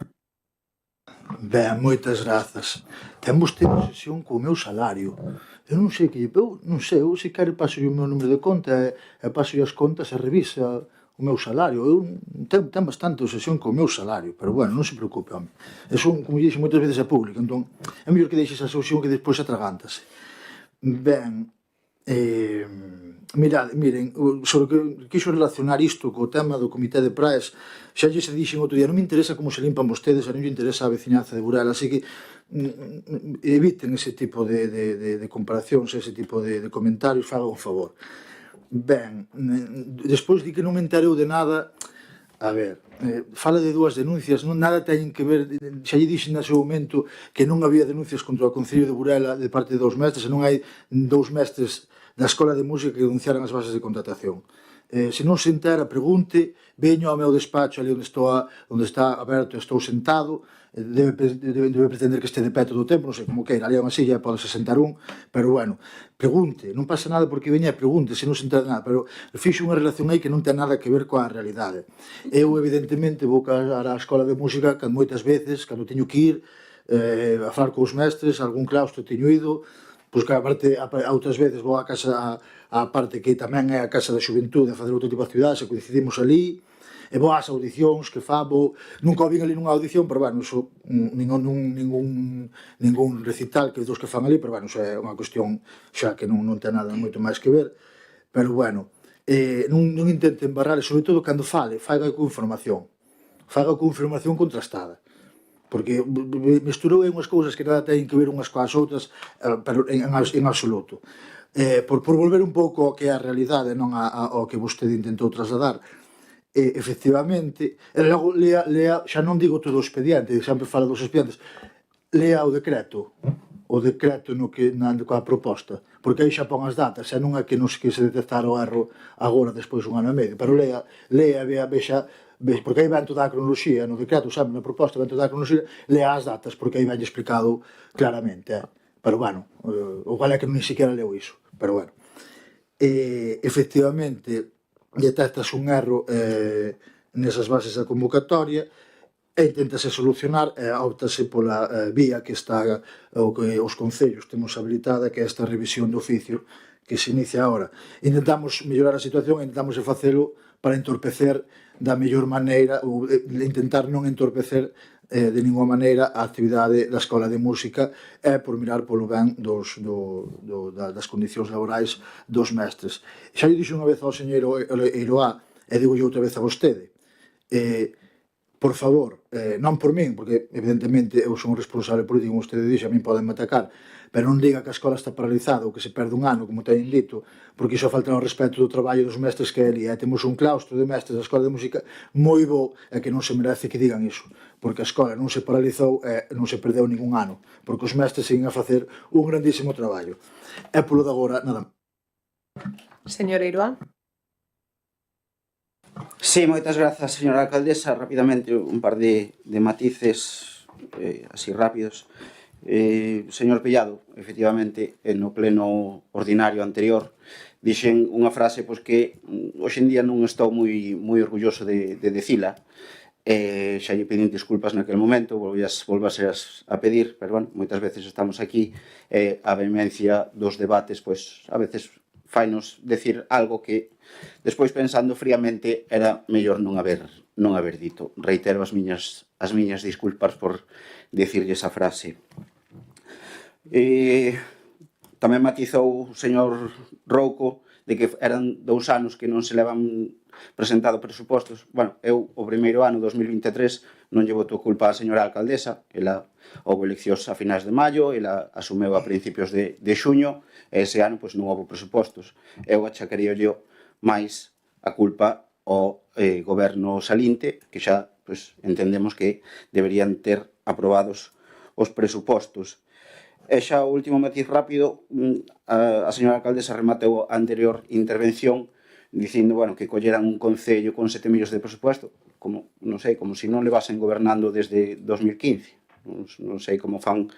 Ben, moitas grazas. Ten vostede obsesión co meu salario. Eu non sei que eu non sei, eu se quere paso o meu número de conta e paso as contas e revisa o meu salario. Eu ten bastante obsesión co meu salario, pero bueno, non se preocupe, home. Eso, como dixo, moitas veces é público, entón é mellor que deixe esa obsesión que despois atragántase. Ben, miren, sobre que quixo relacionar isto co tema do Comité de Praias, xa lle se dixen outro día, non me interesa como se limpan vostedes, non lle interesa a veciñanza de Burela, así que eviten ese tipo de comparacións, ese tipo de comentarios, fagan un favor. Ben, despois di que non me entereu de nada, a ver, fala de dúas denuncias, nada teñen que ver, xa lle dixen nese momento que non había denuncias contra o Concello de Burela de parte de 2 mestres, e non hai 2 mestres da Escola de Música que denunciaran as bases de contratación. Se non se entera, pregunte, veño ao meu despacho ali onde está aberto e estou sentado, debe pretender que este de pé todo o tempo, non sei como queira, ali a unha silla pode se sentar pero bueno, pregunte, non pasa nada porque veña e pregunte, se non se entera nada, pero fixo unha relación aí que non ten nada que ver coa realidade. Eu, evidentemente, vou á Escola de Música moitas veces, cando teño que ir a falar cos mestres, algún claustro teño ido, pois que aparte, outras veces vou á casa, á parte que tamén é a Casa da Xuventude, a facer outro tipo de actividades, e coincidimos ali, e vou ás audicións que fabo, nunca o vin ali nunha audición, pero bueno, iso, ningún recital que dos que fan ali, pero bueno, iso é unha cuestión xa que non ten nada moito máis que ver, pero bueno, non intente embarrar, sobre todo cando fale, faiga con información contrastada, porque mesturou unhas cousas que nada teñen que ver unhas coas outras, pero en absoluto. Por volver un pouco ao que é a realidade, non ao que vostede intentou trasladar, efectivamente, logo lea, xa non digo todo o expediente, sempre fala dos expedientes, lea o decreto, o decreto coa proposta, porque aí xa pon as datas, e non é que non se quise detectar o erro agora, despois un ano e medio, pero lea, vexa, porque aí ven toda a cronoloxía, no decreto, sabe, na proposta, ven toda a cronoloxía, lea as datas, porque aí ven explicado claramente, pero bueno, o cual é que non siquiera leo iso, pero bueno. Efectivamente, detectas un erro nesas bases da convocatoria, e intentase solucionar, optase pola vía que está o que os concellos temos habilitada, que é esta revisión do oficio que se inicia agora. Intentamos mellorar a situación, intentamos facelo para entorpecer da mellor maneira, ou intentar non entorpecer de ninguna maneira a actividade da Escola de Música é por mirar polo ben das condicións laborais dos mestres. Xa lle dixo unha vez ao señor Eiroá, e digo outra vez a vostede, por favor, non por min, porque evidentemente eu son responsable político, como vostede dixe, a min poden atacar, pero non diga que a escola está paralizada ou que se perde un ano, como teñen dito, porque iso falta no respeto do traballo dos mestres que é ali. Temos un claustro de mestres da Escola de Música moi bo, e que non se merece que digan iso, porque a escola non se paralizou e non se perdeu ningún ano, porque os mestres siguen a facer un grandísimo traballo. E polo de agora, nada. Señor Eiroá. Sí, moitas grazas, señora alcaldesa. Rapidamente, un par de matices así rápidos. Señor Pellado, efectivamente, no pleno ordinario anterior, dixen unha frase pois, que hoxe en día non estou moi orgulloso de decila. Xa lle pedín desculpas naquele momento, volvase a pedir, pero bueno, moitas veces estamos aquí, a vehemencia dos debates, pois a veces fainos decir algo que despois pensando fríamente era mellor non haber dito. Reitero as miñas disculpas por decirlle esa frase. Tamén matizou o señor Rouco de que eran 2 anos que non se levan presentado presupostos. Bueno, eu o primeiro ano, 2023, non lle boto culpa á señora alcaldesa. Ela houve eleccións a finais de maio, ela asumeu a principios de xuño, e ese ano pois, non houve presupostos. Eu achacaríollo máis a culpa ao goberno saliente, que xa pois, entendemos que deberían ter aprobados os presupostos. E xa o último matiz rápido, a señora alcaldesa rematou a anterior intervención dicindo, bueno, que colleran un concello con 7 millóns de presupuesto, como, non sei, como se non levasen gobernando desde 2015. Non sei como fan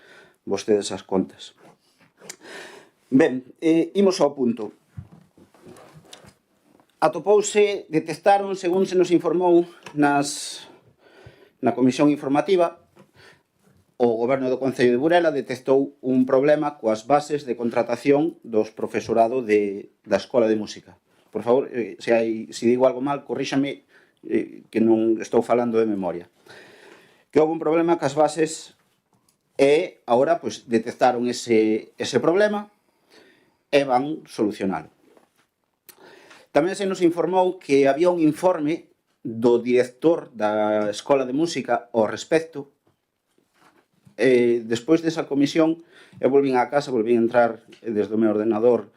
vostedes as contas. Ben, imos ao punto. Atopouse, detectaron, según se nos informou na comisión informativa, o goberno do Concello de Burela detectou un problema coas bases de contratación dos profesorado da Escola de Música. Por favor, se digo algo mal, corríxame, que non estou falando de memoria. Que houve un problema cas bases e agora pois, detectaron ese problema e van solucionalo. Tamén se nos informou que había un informe do director da Escola de Música ao respecto. Despois desa comisión, eu volvín á casa, volvín a entrar desde o meu ordenador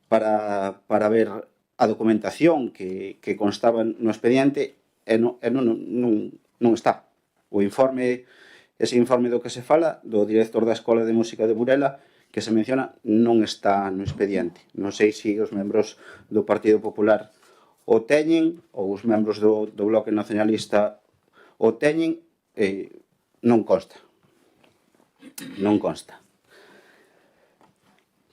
para ver a documentación que constaba no expediente e non está. O informe, ese informe do que se fala, do director da Escola de Música de Burela, que se menciona, non está no expediente. Non sei se os membros do Partido Popular o teñen, ou os membros do Bloque Nacionalista o teñen, non consta. Non consta.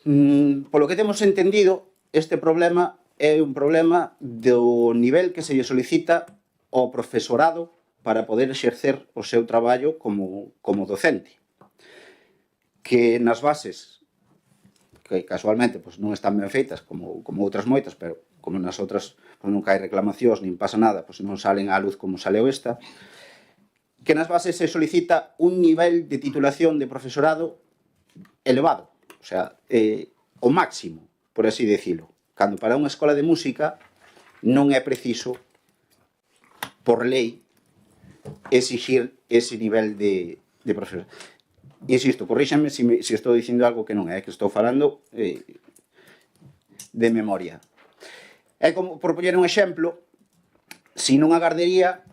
Polo que temos entendido, este problema é un problema do nivel que se lle solicita ao profesorado para poder exercer o seu traballo como docente. Que nas bases, que casualmente non están ben feitas como outras moitas, pero como nas outras nunca hai reclamacións, nin pasa nada, non salen á luz como saleu esta, que nas bases se solicita un nivel de titulación de profesorado elevado, o sea, o máximo, por así decirlo. Cando para unha escola de música non é preciso, por lei, exigir ese nivel de profesorado. Insisto, corríxame se estou dicindo algo que non é, que estou falando de memoria. É como, por poñer un exemplo, se nunha gardería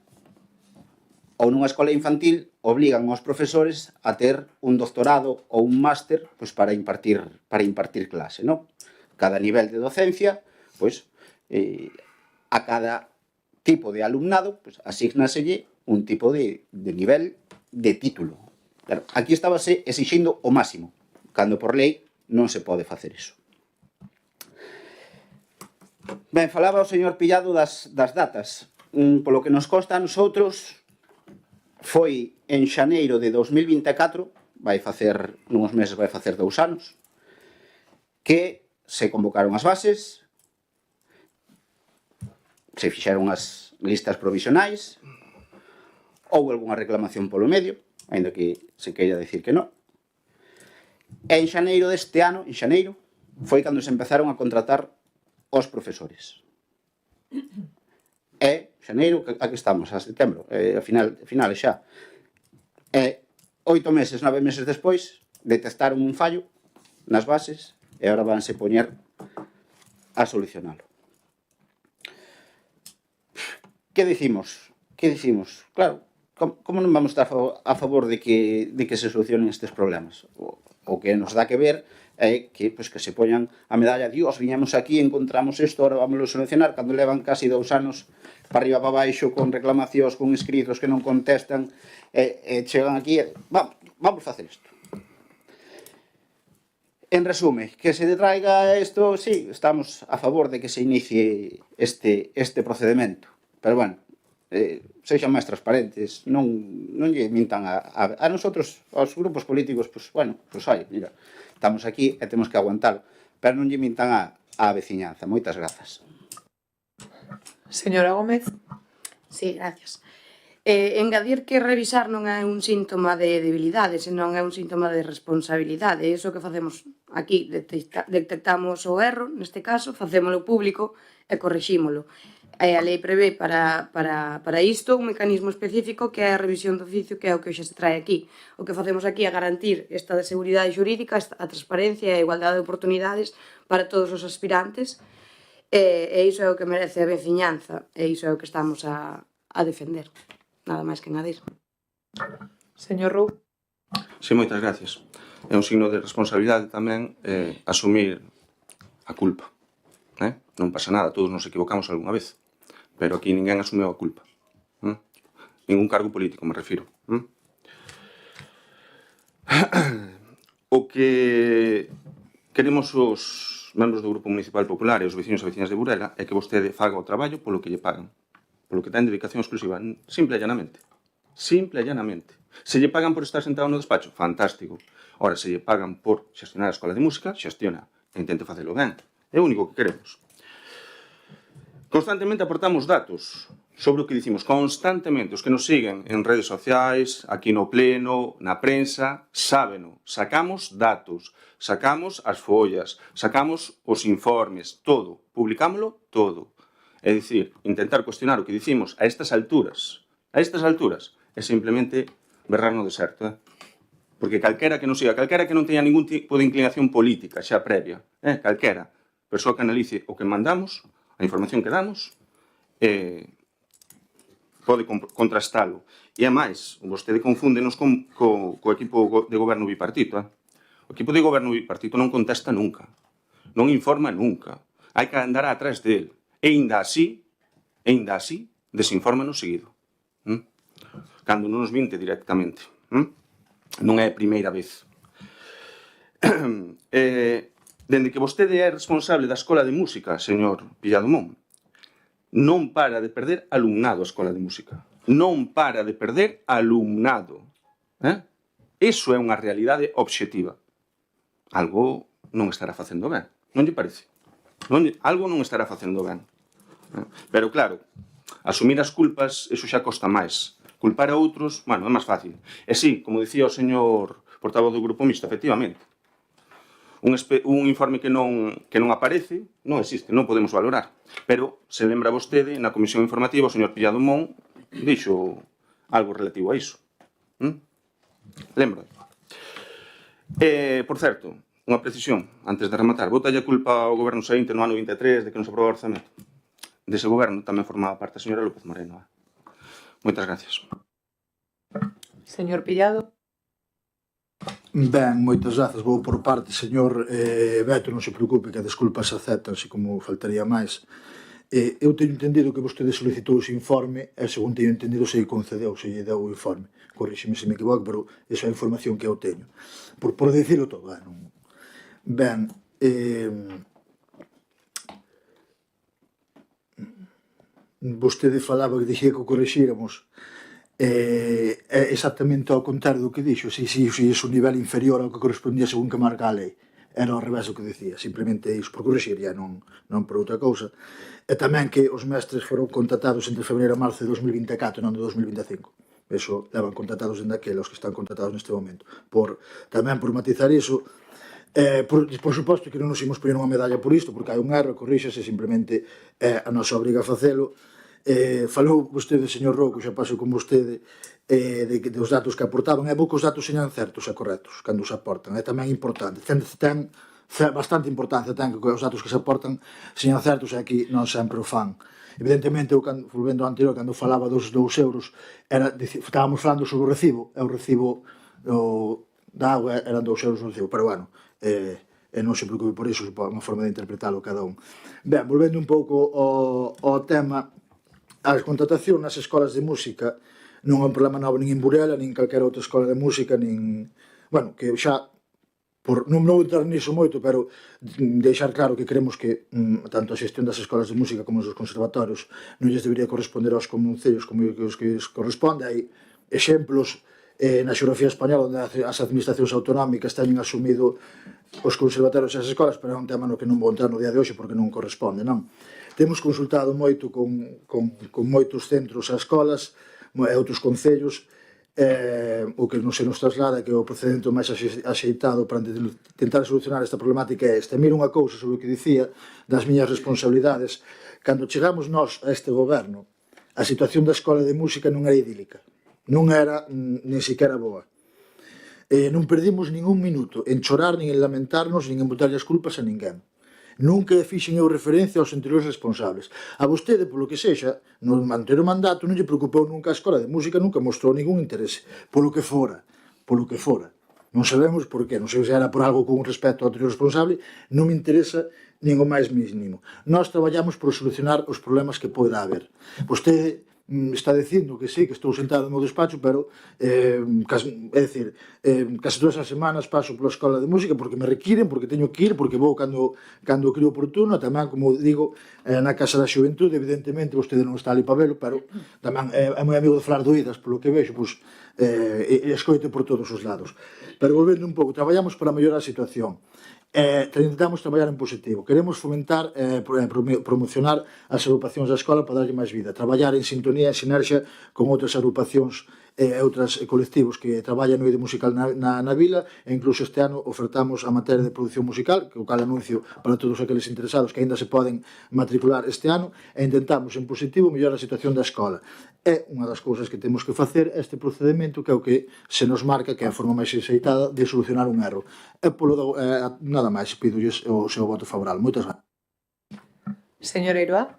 ou nunha escola infantil obligan aos profesores a ter un doctorado ou un máster pois, para impartir clase, non? Cada nivel de docencia, pois, a cada tipo de alumnado, pois, asignaselle un tipo de nivel de título. Claro, aquí estábase exixindo o máximo, cando por lei non se pode facer iso. Ben, falaba o señor Pillado das datas. Polo que nos consta a nosotros, foi en xaneiro de 2024, nuns meses vai facer 2 anos, que se convocaron as bases, se fixeron as listas provisionais, houve algunha reclamación polo medio, aínda que se queira decir que non. E en xaneiro deste ano, foi cando se empezaron a contratar os profesores. E xaneiro, aquí estamos, a setembro, a finales xa. 8 meses, 9 meses despois, detectaron un fallo nas bases e agora vanse poñer a solucionalo. Que dicimos? Claro, como non vamos estar a favor de que se solucionen estes problemas? O que nos dá que ver é que se poñan a medalla, Dios, viñamos aquí, encontramos isto, ahora vamos a solucionar, cando levan casi 2 anos para arriba para baixo, con reclamacións, con escritos que non contestan, e chegan aquí, vamos facer isto. En resume, que se detraiga isto, sí, estamos a favor de que se inicie este procedimento, pero bueno, sexan máis transparentes, non lle mintan a nosotros, aos grupos políticos, mira, estamos aquí e temos que aguantalo, pero non lle mintan a veciñanza. Moitas grazas. Señora Gómez. Sí, gracias. Engadir que revisar non é un síntoma de debilidade, senón é un síntoma de responsabilidade. Iso que facemos aquí, detectamos o erro, neste caso, facémolo público e corrixímolo. A lei prevé para isto un mecanismo específico que é a revisión do oficio, que é o que hoxe se trae aquí. O que facemos aquí é garantir esta seguridade xurídica, a transparencia e a igualdade de oportunidades para todos os aspirantes, e iso é o que merece a veciñanza, e iso é o que estamos a defender. Nada máis que engadir. Señor Rou. Sí, moitas gracias. É un signo de responsabilidade tamén asumir a culpa. Non pasa nada, todos nos equivocamos algunha vez, pero aquí ninguén asumeu a culpa. Ningún cargo político, me refiro. O que queremos os membros do Grupo Municipal Popular e os veciños e veciñas de Burela é que vostede faga o traballo polo que lle pagan, polo que ten dedicación exclusiva, simple e llanamente. Simple e llanamente. Se lle pagan por estar sentado no despacho, fantástico. Ora, se lle pagan por xestionar a escola de música, xestiona e intente facelo ben. É o único que queremos. Constantemente aportamos datos sobre o que dicimos, constantemente. Os que nos siguen en redes sociais, aquí no pleno, na prensa, sábeno. Sacamos datos, sacamos as follas, sacamos os informes, todo. Publicámoslo todo. É dicir, intentar cuestionar o que dicimos a estas alturas, é simplemente berrar no deserto. Porque calquera que non siga, calquera que non teña ningún tipo de inclinación política xa previa, calquera, persoa que analice o que mandamos, a información que damos, pode contrastalo. E, ademais, vostede confúndenos co equipo de goberno bipartito. O equipo de goberno bipartito non contesta nunca, non informa nunca. Hai que andar atrás del. E ainda así, desinforma no seguido. Cando non nos vinte directamente. Non é a primeira vez. Dende que vostede é responsable da Escola de Música, señor Pilladomón, non para de perder alumnado a Escola de Música. Non para de perder alumnado. Iso é unha realidade obxectiva. Algo non estará facendo ben. Non lle parece? Algo non estará facendo ben. Pero claro, asumir as culpas, iso xa costa máis. Culpar a outros, é máis fácil. E sí, como dicía o señor portavoz do Grupo Mixto, efectivamente, un informe que non aparece, non existe, non podemos valorar. Pero, se lembra vostede, na comisión informativa, o señor Pilladomón dixo algo relativo a iso. Lembro. Por certo, unha precisión, antes de rematar, botalle a culpa ao goberno saínte no ano 23 de que non se aprobou o orzamento. Dese goberno tamén formaba parte a señora López Moreno. Moitas gracias. Señor Pillado. Ben, moitas grazas, vou por parte, señor Beto, non se preocupe que as desculpas se aceptan, así como faltaría máis. Eu teño entendido que vostede solicitou ese informe e, según teño entendido, se lle concedeu, se lle deu o informe. Corríxeme se me equivoco, pero esa é a información que eu teño. Por dicirlo todo, non... Ben, vostede falaba que dixía que o corrixíramos, é exactamente ao contrario do que dixo. Se é un nivel inferior ao que correspondía según que marca a lei, era ao revés do que dicía, simplemente iso, por corrixir, non por outra cousa. E tamén que os mestres foron contratados entre febreiro e marzo de 2024, non de 2025. Eso levan contratados dende aqueles, os que están contratados neste momento. Tamén por matizar iso, por suposto que non nos imos poñer unha medalla por isto, porque hai un erro, corríxase, simplemente é a nosa obriga facelo. Falou vostede, señor Rouco, xa paso con vostede, dos datos que aportaban. É bo que os datos señan certos e correctos cando se aportan, é tamén importante. Ten bastante importancia ten que os datos que se aportan señan certos, e aquí non sempre o fan. Evidentemente, volvendo ao anterior, cando falaba dos 2 euros, estábamos falando sobre o recibo, e o recibo da agua eran 2 euros o recibo, pero bueno, non se preocupe por iso, é unha forma de interpretarlo cada un. Ben, volvendo un pouco ao tema, a contratación nas escolas de música non é un problema novo nin en Burela, nin en calquera outra escola de música, nin... Bueno, que xa, non vou entrar niso moito, pero deixar claro que creemos que tanto a xestión das escolas de música como dos conservatorios non lles debería corresponder aos concellos como os que corresponde. Hai exemplos na xeografía española onde as administracións autonómicas teñen asumido os conservatorios e as escolas, pero é un tema no que non vou entrar no día de hoxe porque non corresponde, non? Temos consultado moito con moitos centros e escolas e outros concellos, o que non se nos traslada que o procedimento máis axeitado para tentar solucionar esta problemática é este. Mira unha cousa sobre o que dicía das miñas responsabilidades. Cando chegamos nós a este goberno, a situación da escola de música non era idílica, non era nin siquiera boa. Non perdimos ningún minuto en chorar, nin en lamentarnos, nin en botarlle as culpas a ninguén. Nunca fixen eu referencia aos anteriores responsables. A vostede, polo que sexa, no anterior mandato non lle preocupou nunca a escola de música, nunca mostrou ningún interese. Polo que fora. Non sabemos por qué, non sei se era por algo con respecto ao anterior responsable, non me interesa nin o máis mínimo. Nós traballamos por solucionar os problemas que poida haber. Vostede está dicindo que sí, que estou sentado no meu despacho, pero casi todas as semanas paso pola escola de música porque me requiren, porque teño que ir, porque vou cando creo oportuno. Tamén, como digo, na Casa da Xuventude, evidentemente, vostede non está ali para velo, pero tamén é moi amigo de falar de oídas, polo que vexo, e escoite por todos os lados. Pero volvendo un pouco, traballamos para mellorar a situación. Intentamos traballar en positivo. Queremos fomentar e promocionar as agrupacións da escola para darlle máis vida. Traballar en sintonía e sinerxia con outras agrupacións e outros colectivos que traballan no eido musical na vila, e incluso este ano ofertamos a materia de produción musical, que o cal anuncio para todos aqueles interesados que ainda se poden matricular este ano, e intentamos en positivo mellorar a situación da escola. É unha das cousas que temos que facer este procedimento, que é o que se nos marca que é a forma máis axeitada de solucionar un erro. E nada máis, pidolles o seu voto favorável. Moitas grazas. Señor Eiroa.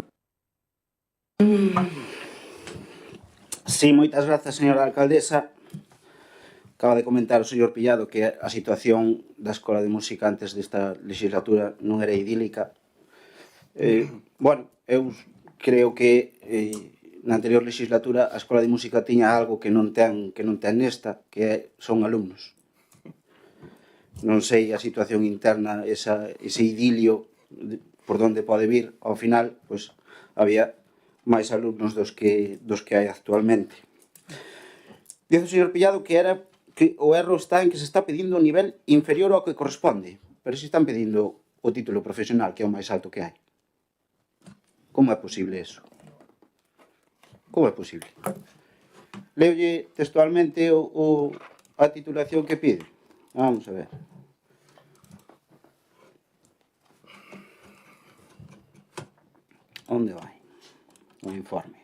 Sí, moitas grazas, señora alcaldesa. Acaba de comentar o señor Pillado que a situación da Escola de Música antes desta legislatura non era idílica. Bueno, eu creo que na anterior legislatura a Escola de Música tiña algo que non ten nesta, que son alumnos. Non sei a situación interna, ese idilio por onde pode vir. Ao final, pois, había máis alumnos dos que hai actualmente. Dice o señor Pillado que o erro está en que se está pedindo un nivel inferior ao que corresponde, pero se están pedindo o título profesional, que é o máis alto que hai. Como é posible eso? Como é posible? Leolle textualmente a titulación que pide. Vamos a ver. Onde vai? O informe.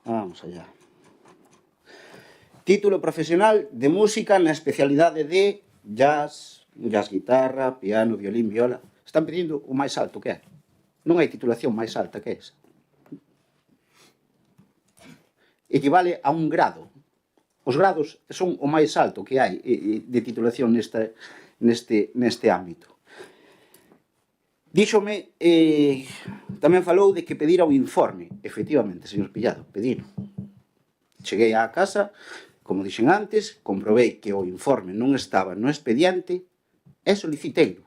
Vamos allá. Título profesional de música na especialidade de jazz, guitarra, piano, violín, viola. Están pedindo o máis alto que é. Non hai titulación máis alta que esa. equivale a un grado. Os grados son o máis alto que hai de titulación neste ámbito. Díxome, tamén falou de que pedira un informe. Efectivamente, señor Pillado, pedino. Cheguei á casa, como dixen antes, comprobei que o informe non estaba no expediente e soliciteiro.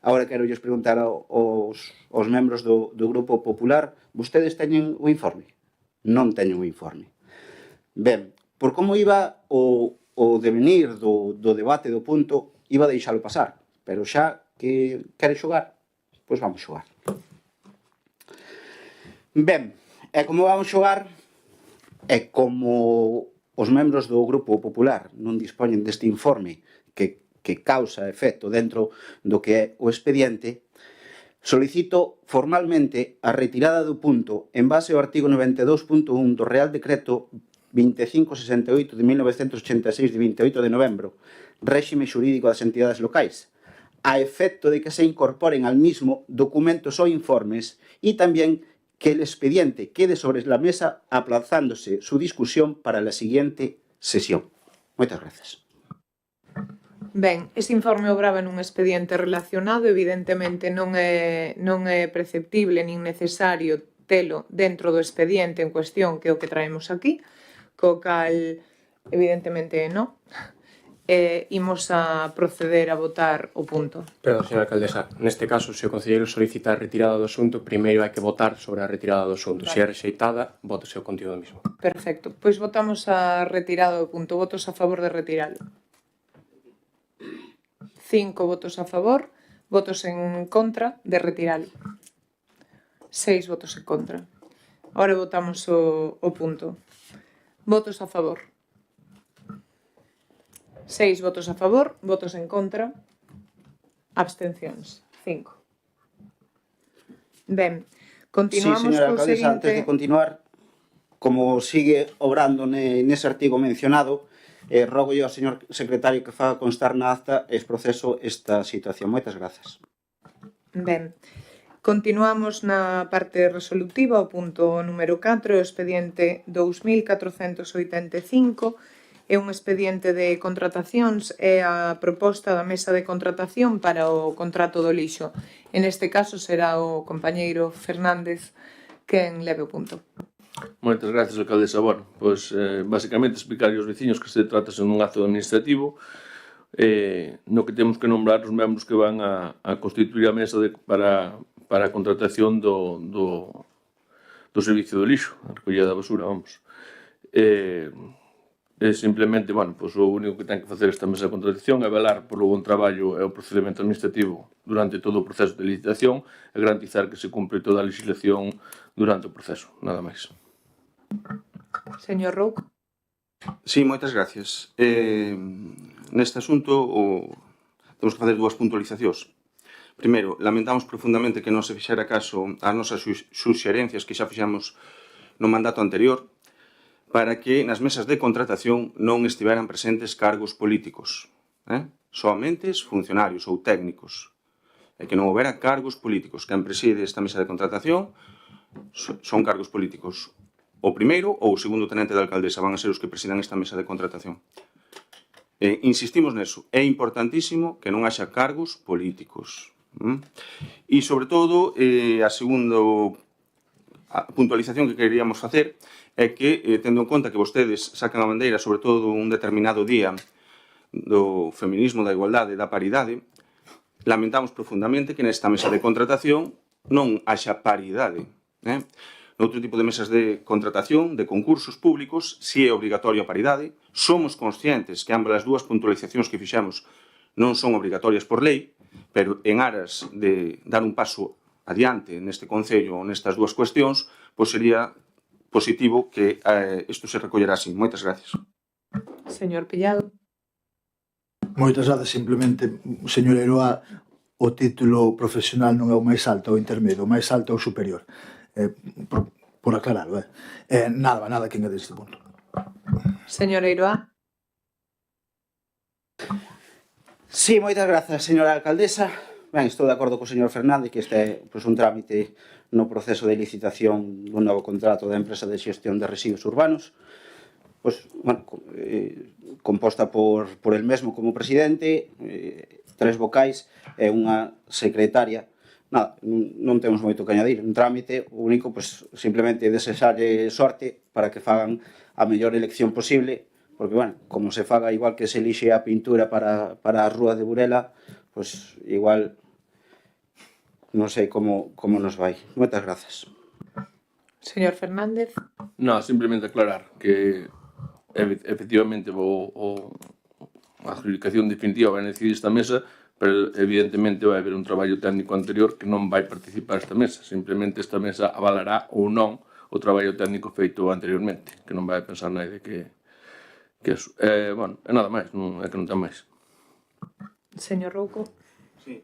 Agora quero lles preguntar aos membros do Grupo Popular, vostedes teñen o informe? Non teñen o informe. Ben, por como iba o devenir do debate do punto, iba a deixalo pasar, pero xa que quere xogar, pois vamos xogar. Ben, e como vamos xogar, e como os membros do Grupo Popular non dispoñen deste informe que causa efecto dentro do que é o expediente, solicito formalmente a retirada do punto en base ao artigo 92.1 do Real Decreto 2568 de 1986 de 28 de novembro, réxime xurídico das entidades locais, a efecto de que se incorporen al mismo documentos ou informes e tamén que el expediente quede sobre la mesa aplazándose su discusión para la siguiente sesión. Moitas gracias. Ben, ese informe obraba nun expediente relacionado, evidentemente non é preceptible nin necesario telo dentro do expediente en cuestión que é o que traemos aquí, co cal, evidentemente, non. Imos a proceder a votar o punto. Perdón, señora alcaldesa, neste caso, se o concelleiro solicita a retirada do asunto, primeiro hai que votar sobre a retirada do asunto. Vale. Se é rexeitada, vótese o contido do mismo. Perfecto, pois votamos a retirada do punto. Votos a favor de retiralo. 5 votos a favor, votos en contra de retiralo. 6 votos en contra. Ahora votamos o punto. Votos a favor. 6 votos a favor, votos en contra, abstencións. 5. Ben, continuamos señora co alcaldesa, antes de seguinte... continuar, como sigue obrando nese artigo mencionado, rogo ao señor secretario que faga constar na acta e proceso esta situación. Moitas grazas. Ben, continuamos na parte resolutiva, o punto número 4, o expediente 2485, é un expediente de contratacións e a proposta da mesa de contratación para o contrato do lixo. En este caso será o compañeiro Fernández quen leve o punto. Moitas gracias, alcaldesa. Bueno, pois, basicamente, explicar aos veciños que se tratase dun acto administrativo no que temos que nombrar os membros que van a constituir a mesa para a contratación do servicio do lixo, a recollida da basura, vamos. Simplemente, bueno, pois o único que ten que facer esta mesa de contratación é velar polo bon traballo e o procedimento administrativo durante todo o proceso de licitación e garantizar que se cumpre toda a legislación durante o proceso, nada máis. Señor Rouco. Sí, moitas gracias. Neste asunto temos que facer dúas puntualizacións. Primeiro, lamentamos profundamente que non se fixera caso ás nosas suxerencias que xa fixamos no mandato anterior para que nas mesas de contratación non estiveran presentes cargos políticos, soamente funcionarios ou técnicos, e que non houbera cargos políticos. Quen preside esta mesa de contratación son cargos políticos. O primeiro ou o segundo tenente da alcaldesa van a ser os que presidan esta mesa de contratación. Insistimos neso, é importantísimo que non haxa cargos políticos. E, sobre todo, a segunda puntualización que queríamos facer é que, tendo en conta que vostedes sacan a bandeira sobre todo un determinado día do feminismo, da igualdade e da paridade, lamentamos profundamente que nesta mesa de contratación non haxa paridade. Noutro tipo de mesas de contratación, de concursos públicos, si é obrigatoria a paridade. Somos conscientes que ambas as dúas puntualizacións que fixamos non son obrigatorias por lei, pero en aras de dar un paso adiante neste Concello ou nestas dúas cuestións, pois sería positivo que isto se recollera así. Moitas gracias. Señor Pillado. Moitas gracias. Simplemente, señor Eroa, o título profesional non é o máis alto ou intermedio, o máis alto ou superior. Por aclararlo, nada que engade este punto. Señor Eiroa. Sí, moitas grazas, señora alcaldesa. Ben, estou de acordo co señor Fernández que este é pois, un trámite no proceso de licitación dun novo contrato da empresa de xestión de residuos urbanos, pois, bueno, composta por el mesmo como presidente, 3 vocais e unha secretaria. Nada, non temos moito que añadir, un trámite único, pois, simplemente desexarlle sorte para que fagan a mellor elección posible, porque, bueno, como se faga igual que se elixe a pintura para a rúa de Burela, pois igual non sei como nos vai. Moitas grazas. Señor Fernández. No, simplemente aclarar que efectivamente a adjudicación definitiva vai decidir esta mesa, pero evidentemente vai haber un traballo técnico anterior que non vai participar esta mesa. Simplemente esta mesa avalará ou non o traballo técnico feito anteriormente, que non vai pensar naide que eso. Bueno, é nada máis, non é que non ten máis. Señor Rouco. Sí.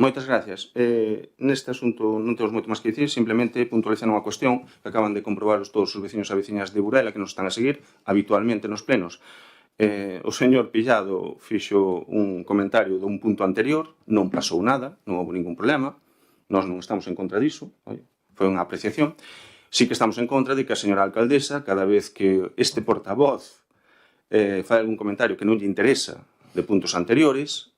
Moitas gracias. Neste asunto non temos moito máis que dicir, simplemente puntualizar unha cuestión que acaban de comprobar todos os veciños e veciñas de Burela que nos están a seguir habitualmente nos plenos. O señor Pillado fixo un comentario dun punto anterior, non pasou nada, non houve ningún problema, nós non estamos en contra diso, foi unha apreciación. Sí que estamos en contra de que a señora alcaldesa, cada vez que este portavoz fai algún comentario que non lle interesa de puntos anteriores,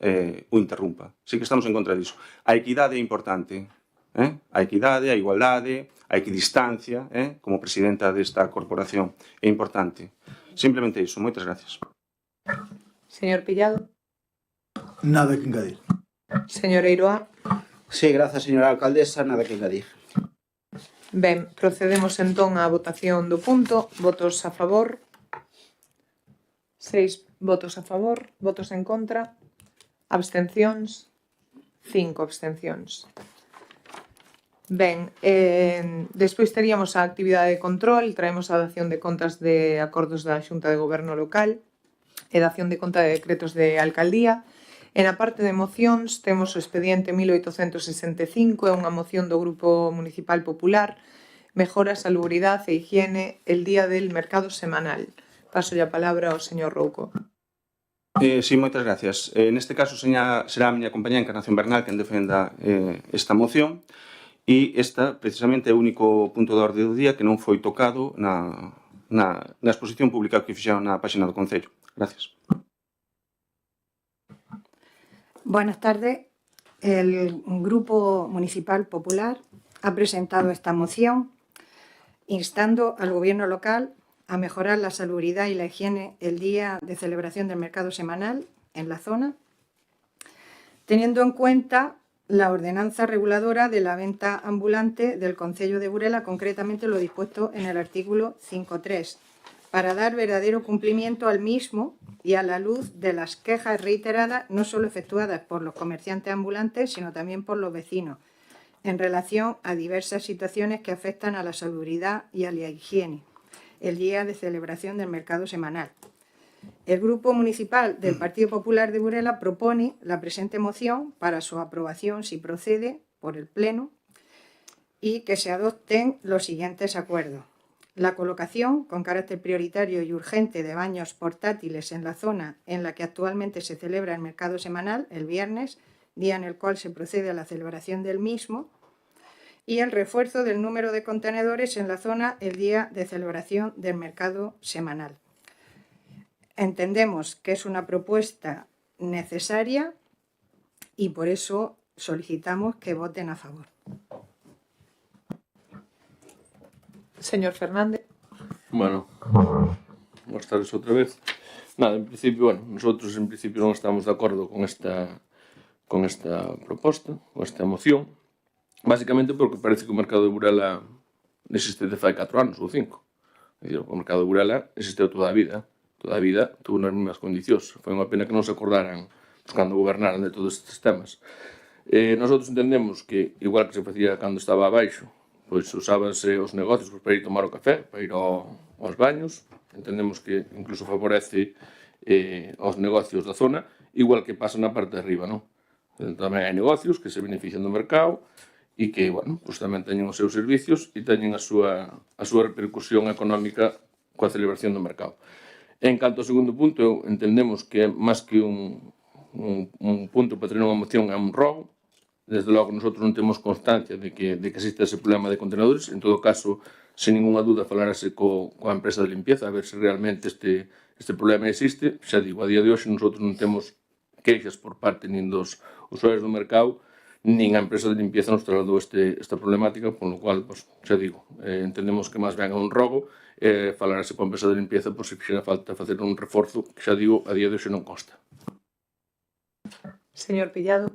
o interrumpa. Sí que estamos en contra diso. A equidade é importante, a equidade, a igualdade, a equidistancia, como presidenta desta corporación, é importante. Simplemente iso. Moitas gracias. Señor Pillado. Nada que engadir. Señor Eiroa. Sí, grazas, señora alcaldesa, nada que engadir. Ben, procedemos entón á votación do punto. Votos a favor. 6 votos a favor, votos en contra, abstencións, 5 abstencións. Ben, despois teríamos a actividade de control, traemos a dación de contas de acordos da Xunta de Goberno Local e dación de conta de decretos de alcaldía. En a parte de mocións temos o expediente 1865, é unha moción do Grupo Municipal Popular, mejora a salubridade e higiene el día del mercado semanal. Paso a palabra ao señor Rouco. Sí, moitas gracias. Neste caso será a miña compañía Encarnación Bernal quen defenda esta moción e esta precisamente é o único punto de orde do día que non foi tocado na exposición pública que fixeron na página do Concello. Gracias. Buenas tardes. El Grupo Municipal Popular ha presentado esta moción instando al Gobierno local a mejorar la salubridad y la higiene el día de celebración del mercado semanal en la zona, teniendo en cuenta la ordenanza reguladora de la venta ambulante del Concello de Burela, concretamente lo dispuesto en el artículo 5.3, para dar verdadero cumplimiento al mismo y a la luz de las quejas reiteradas, no solo efectuadas por los comerciantes ambulantes, sino también por los vecinos, en relación a diversas situaciones que afectan a la salubridad y a la higiene el día de celebración del mercado semanal. El Grupo Municipal del Partido Popular de Burela propone la presente moción para su aprobación, si procede, por el Pleno, y que se adopten los siguientes acuerdos. La colocación, con carácter prioritario y urgente, de baños portátiles en la zona en la que actualmente se celebra el mercado semanal, el viernes, día en el cual se procede a la celebración del mismo, y el refuerzo del número de contenedores en la zona el día de celebración del mercado semanal. Entendemos que es una propuesta necesaria y por eso solicitamos que voten a favor. Señor Fernández. Bueno, buenas tardes outra vez. Nada, en principio, nosotros en principio non estamos de acordo con esta proposta, con esta moción, básicamente porque parece que o mercado de Burela existe de fai 4 anos ou 5. É dicir, o mercado de Burela existeu toda a vida tuvo nas mesmas condicións. Foi unha pena que non se acordaran cando gobernaran de todos estes temas. Nosotros entendemos que, igual que se facía cando estaba abaixo, pois usábanse os negocios para ir tomar o café, para ir aos baños. Entendemos que incluso favorece aos negocios da zona, igual que pasa na parte de arriba, non? Tamén hai negocios que se benefician do mercado e que, pues tamén teñen os seus servicios e teñen a súa repercusión económica coa celebración do mercado. En canto ao segundo punto, entendemos que máis que un punto para ter unha moción é un robo, Desde logo, nosotros non temos constancia de que existe ese problema de contenedores. En todo caso, sen ninguna duda, falarase coa empresa de limpieza a ver se realmente este problema existe. Xa digo, a día de hoxe nosotros non temos queixas por parte nin dos usuarios do mercado, nin a empresa de limpieza nos trasladou esta problemática, por lo cual, pues, xa digo, entendemos que máis ben é un rogo, falarase coa empresa de limpieza por se fixera falta facer un reforzo, que xa digo, a día de hoxe non consta. Señor Pillado.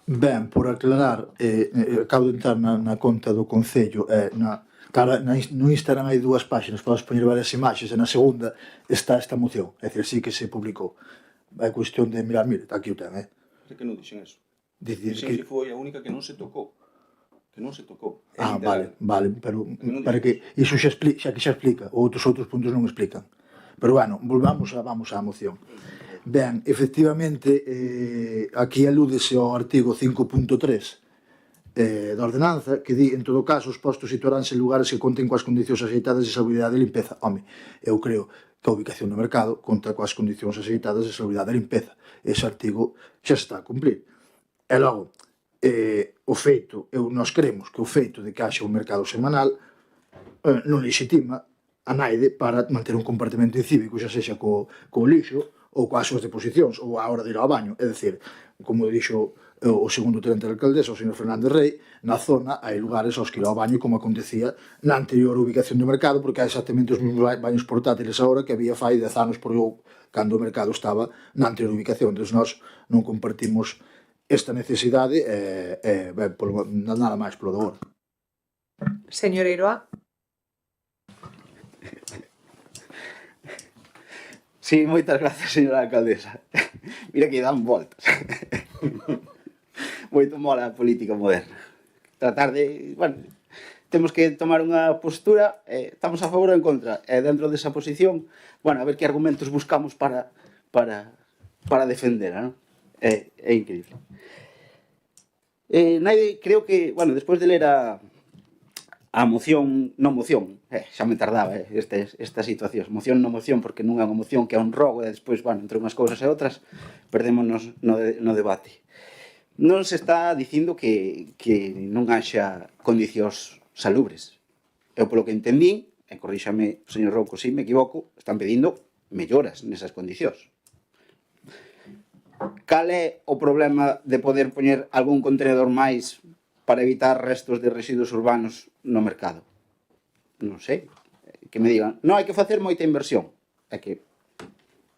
Ben, por aclarar, acabo de entrar na conta do Concello, no Instagram hai dúas páxinas, podes poñer varias imaxes, e na segunda está esta moción, é dicir, sí que se publicou. É cuestión de mirar, mire, aquí o ten, Que non dixen eso. Dicir Dixen que foi a única que non se tocou. Que non se tocou. vale, pero que iso xa explica, outros puntos non explican. Pero bueno, vamos á moción. Ben, efectivamente, aquí alúdese ao artigo 5.3 da ordenanza, que di, en todo caso, os postos situaránse en lugares que conten coas condicións axeitadas de salubridade e limpeza. Home, eu creo que a ubicación no mercado conta coas condicións axeitadas de salubridade e limpeza. Ese artigo xa se está a cumplir. E logo, nós creemos que o feito de que haxa un mercado semanal non legitima a naide para manter un comportamento incívico, xa sexa co lixo ou coas súas deposicións, ou a hora de ir ao baño. É dicir, como dixo o segundo tenente da alcaldesa, o señor Fernández Rey, na zona hai lugares aos que ir ao baño, como acontecía na anterior ubicación do mercado, porque hai exactamente os mesmos baños portátiles agora que había fai 10 anos cando o mercado estaba na anterior ubicación. Entón, nós non compartimos esta necesidade nada máis polo de agora. Señor Eiroa. Sí, moitas gracias, señora alcaldesa. Mira que dan voltas. Moito mola a política moderna. Tratar de... Bueno, temos que tomar unha postura, estamos a favor ou en contra, e dentro desa posición, bueno, a ver que argumentos buscamos para defendera, non? É increíble. Creo que, bueno, despois de ler a moción, non moción, xa me tardaba esta situación, moción non moción, porque non é unha moción que é un rogo, e despois, bueno, entre unhas cousas e outras, perdémonos no debate. Non se está dicindo que non haxa condicións salubres. Eu, polo que entendín, e corríxame, señor Rouco, se me equivoco, están pedindo melloras nesas condicións. Cal é o problema de poder poñer algún contenedor máis para evitar restos de residuos urbanos no mercado? Non sei, que me digan, non hai que facer moita inversión. É que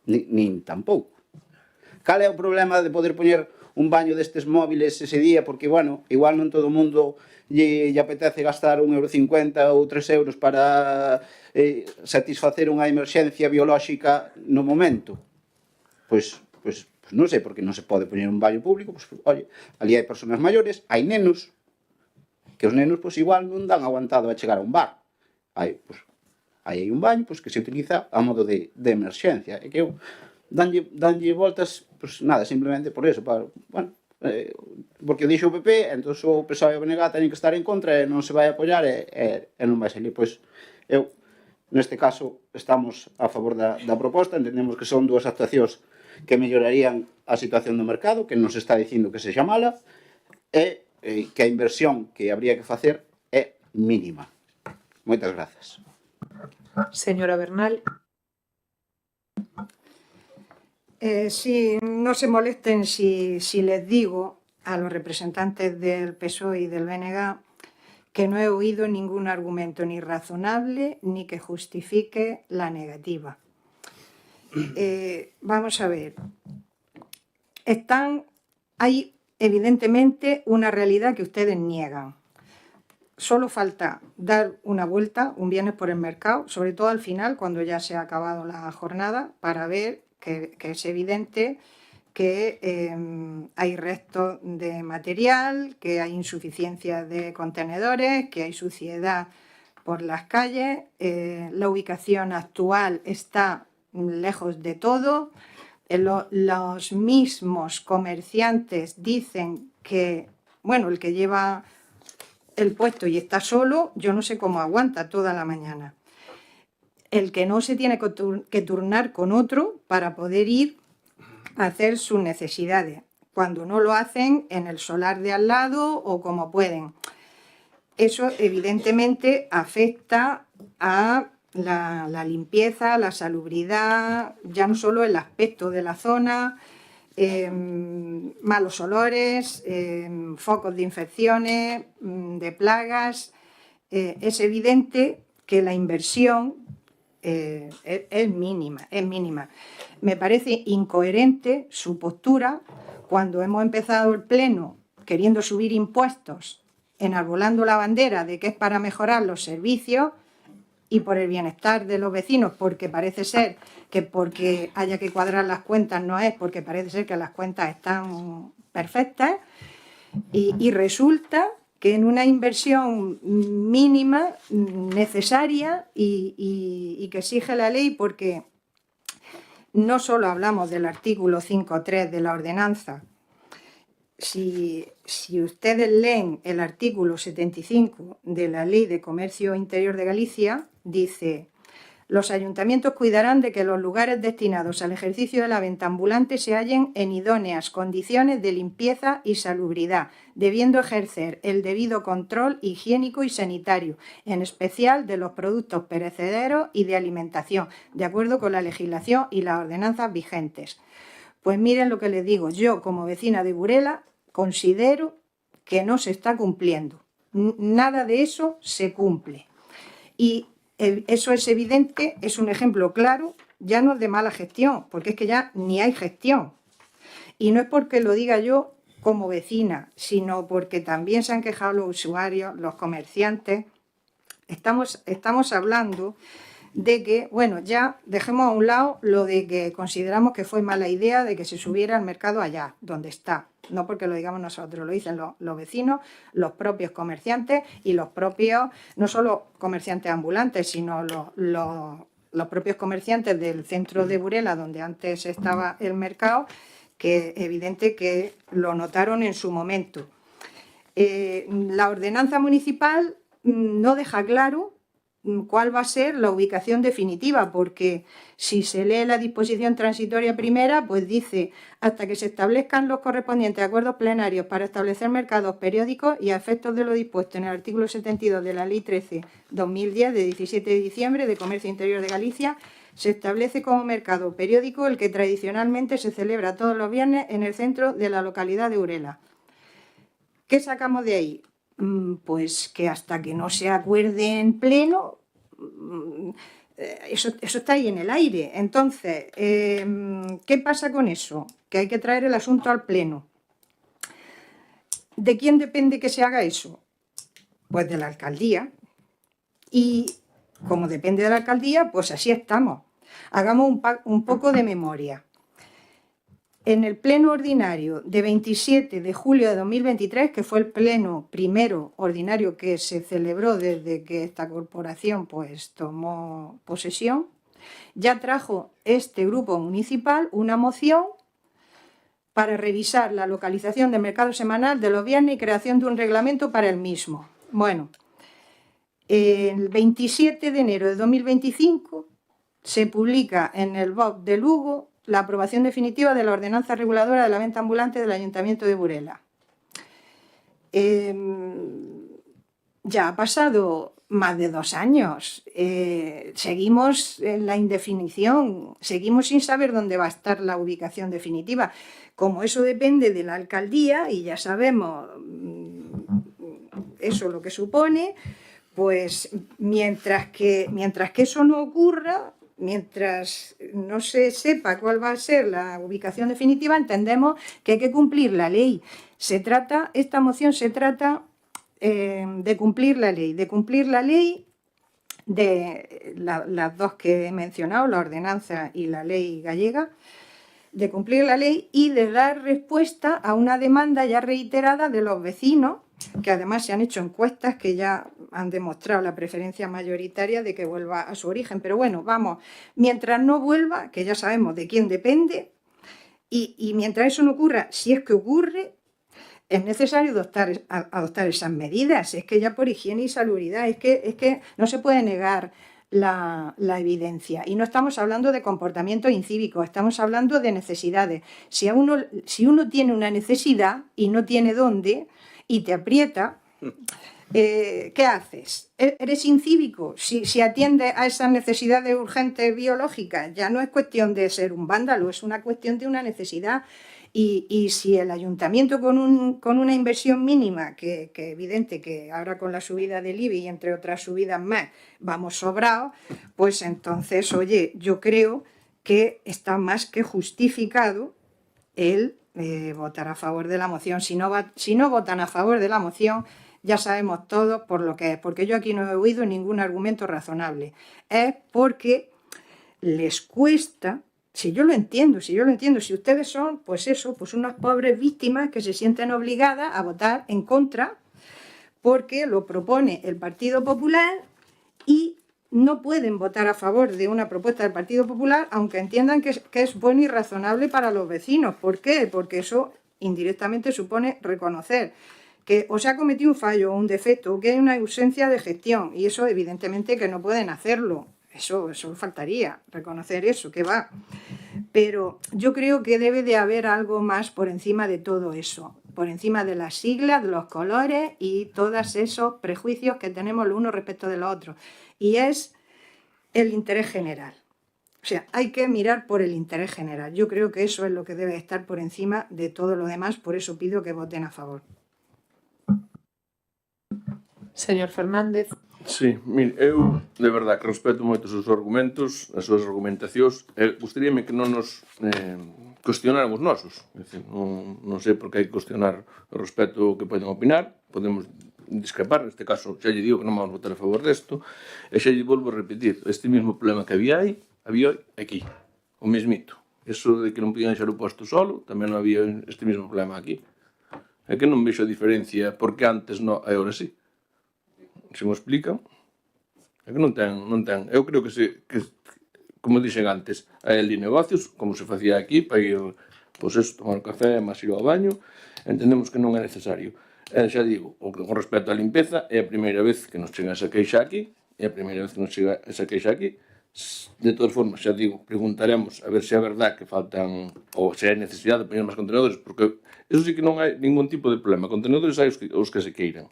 nin tampouco. Cal é o problema de poder poñer un baño destes móviles ese día, porque, bueno, igual non todo o mundo lle apetece gastar 1,50 € ou 3 € para satisfacer unha emerxencia biolóxica no momento? Pois non sei, porque non se pode poñer un baño público, pois, oye, ali hai persoas maiores, hai nenos, que os nenos, pois, igual non dan aguantado a chegar a un bar. Aí hai un baño, pois, que se utiliza a modo de emerxencia. E que eu danlle voltas, pois, nada, simplemente por eso, bueno, porque o dixo o PP, entón o PSOE e o BNG teñen que estar en contra e non se vai apoiar e non vai salir. Pois, eu, neste caso, estamos a favor da proposta, entendemos que son dúas actuacións que mellorarían a situación do mercado, que non se está dicindo que sexa mala, e que a inversión que habría que facer é mínima. Moitas grazas. Señora Bernal. Si no se molesten si les digo a los representantes del PSOE y del BNG que no he oído ningún argumento ni razonable ni que justifique la negativa. Vamos a ver. Hay evidentemente una realidad que ustedes niegan. Solo falta dar una vuelta un viernes por el mercado, sobre todo al final, cuando ya se ha acabado la jornada, para ver que es evidente que hay restos de material, que hay insuficiencia de contenedores, que hay suciedad por las calles, la ubicación actual está lejos de todo. Los mismos comerciantes dicen que, bueno, el que lleva el puesto y está solo, yo no sé cómo aguanta toda la mañana. El que no se tiene que turnar con otro para poder ir a hacer sus necesidades. cuando no lo hacen en el solar de al lado o como pueden. Eso evidentemente afecta a la limpieza, la salubridad, ya no solo el aspecto de la zona, malos olores, focos de infecciones, de plagas. Es evidente que la inversión es mínima, es mínima. Me parece incoherente su postura cuando hemos empezado el pleno queriendo subir impuestos, enarbolando la bandera de que es para mejorar los servicios y por el bienestar de los vecinos, porque parece ser que porque haya que cuadrar las cuentas no es, porque parece ser que las cuentas están perfectas, y resulta que en una inversión mínima, necesaria y que exige la ley, porque no solo hablamos del artículo 5.3 de la ordenanza. Si ustedes leen el artículo 75 de la Ley de Comercio Interior de Galicia, dice: los ayuntamientos cuidarán de que los lugares destinados al ejercicio de la venta ambulante se hallen en idóneas condiciones de limpieza y salubridad, debiendo ejercer el debido control higiénico y sanitario, en especial de los productos perecederos y de alimentación, de acuerdo con la legislación y las ordenanzas vigentes. Pues miren lo que les digo, yo como vecina de Burela considero que no se está cumpliendo. Nada de eso se cumple. Y eso es evidente, es un ejemplo claro, ya no es de mala gestión, porque es que ya ni hay gestión. Y no es porque lo diga yo como vecina, sino porque también se han quejado los usuarios, los comerciantes. Estamos hablando de que, bueno, ya dejemos a un lado lo de que consideramos que fue mala idea de que se subiera al mercado allá, donde está. No porque lo digamos nosotros, lo dicen los vecinos, los propios comerciantes y los propios, no solo comerciantes ambulantes, sino los propios comerciantes del centro de Burela, donde antes estaba el mercado, que evidente que lo notaron en su momento. La ordenanza municipal no deja claro cuál va a ser la ubicación definitiva, porque si se lee la disposición transitoria primera, pues dice: hasta que se establezcan los correspondientes acuerdos plenarios para establecer mercados periódicos y a efectos de lo dispuesto en el artículo 72 de la Ley 13/2010 de 17 de diciembre de Comercio Interior de Galicia, se establece como mercado periódico el que tradicionalmente se celebra todos los viernes en el centro de la localidad de Burela. ¿Qué sacamos de ahí? Pues que hasta que no se acuerde en pleno, eso está ahí en el aire. Entonces, ¿qué pasa con eso? Que hay que traer el asunto al pleno. ¿De quién depende que se haga eso? Pues de la alcaldía. Y como depende de la alcaldía, pues así estamos. Hagamos un poco de memoria. En el pleno ordinario de 27 de julio de 2023, que fue el pleno primero ordinario que se celebró desde que esta corporación pues tomó posesión, ya trajo este grupo municipal una moción para revisar la localización del mercado semanal de los viernes y creación de un reglamento para el mismo. Bueno, el 27 de enero de 2025 se publica en el BOC de Lugo la aprobación definitiva de la ordenanza reguladora de la venta ambulante del Ayuntamiento de Burela. Ya ha pasado más de 2 años, seguimos en la indefinición, seguimos sin saber dónde va a estar la ubicación definitiva. Como eso depende de la alcaldía y ya sabemos eso lo que supone, pues mientras que eso no ocurra, mientras no se sepa cuál va a ser la ubicación definitiva, entendemos que hay que cumplir la ley. Esta moción se trata de cumplir la ley, de las dos que he mencionado, la ordenanza y la ley gallega, de cumplir la ley y de dar respuesta a una demanda ya reiterada de los vecinos, que además se han hecho encuestas que ya han demostrado la preferencia mayoritaria de que vuelva a su origen. Pero bueno, vamos, mientras no vuelva, que ya sabemos de quién depende, y mientras eso no ocurra, si es que ocurre, es necesario adoptar esas medidas. Es que ya por higiene y salubridad, es que no se puede negar la evidencia. Y no estamos hablando de comportamiento incívico, estamos hablando de necesidades. Si uno tiene una necesidad y no tiene dónde y te aprieta, ¿qué haces? ¿Eres incívico? Si atiendes a esas necesidades urgentes biológicas, ya no es cuestión de ser un vándalo, es una cuestión de una necesidad. Y si el ayuntamiento con una inversión mínima, que evidente que ahora con la subida del IBI y entre otras subidas más vamos sobrados, pues entonces, oye, yo creo que está más que justificado el votar a favor de la moción. Si no votan a favor de la moción, ya sabemos todos por lo que es, porque yo aquí no he oído ningún argumento razonable. Es porque les cuesta. Si yo lo entiendo, si ustedes son, pues eso, pues unas pobres víctimas que se sienten obligadas a votar en contra porque lo propone el Partido Popular y no pueden votar a favor de una propuesta del Partido Popular aunque entiendan que es bueno y razonable para los vecinos. ¿Por qué? Porque eso indirectamente supone reconocer que o se ha cometido un fallo o un defecto o que hay una ausencia de gestión y eso evidentemente que no pueden hacerlo. Eso faltaría, reconocer eso, que va. Pero yo creo que debe de haber algo más por encima de todo eso, por encima de las siglas, de los colores y todos esos prejuicios que tenemos los unos respecto de los otros. Y es el interés general. O sea, hay que mirar por el interés general. Yo creo que eso es lo que debe estar por encima de todo lo demás, por eso pido que voten a favor. Señor Fernández. Sí, mire, eu de verdad que respeto moito os seus argumentos, as súas argumentacións, e gustaríame que non nos cuestionáramos nosos. É dicir, non sei por que hai que cuestionar o respeto que poden opinar, podemos discrepar, neste caso xa lle digo que non vamos votar a favor desto, e xa lle volvo a repetir, este mismo problema que había aquí, o mesmito. Eso de que non podían deixar o posto solo, tamén non había este mismo problema aquí. É que non vexo a diferencia porque antes non e agora sí. Se me explican, é que non ten. Eu creo que como dixen antes, hai ali negocios, como se facía aquí, para ir, pois eso, tomar o café, máis ir ao baño, entendemos que non é necesario. E xa digo, con respecto á limpeza, é a primeira vez que nos chega esa queixa aquí, de todas formas, xa digo, preguntaremos a ver se é verdad que faltan, ou se hai necesidade de poñer máis contenedores, porque eso sí que non hai ningún tipo de problema, contenedores hai os que se queiran.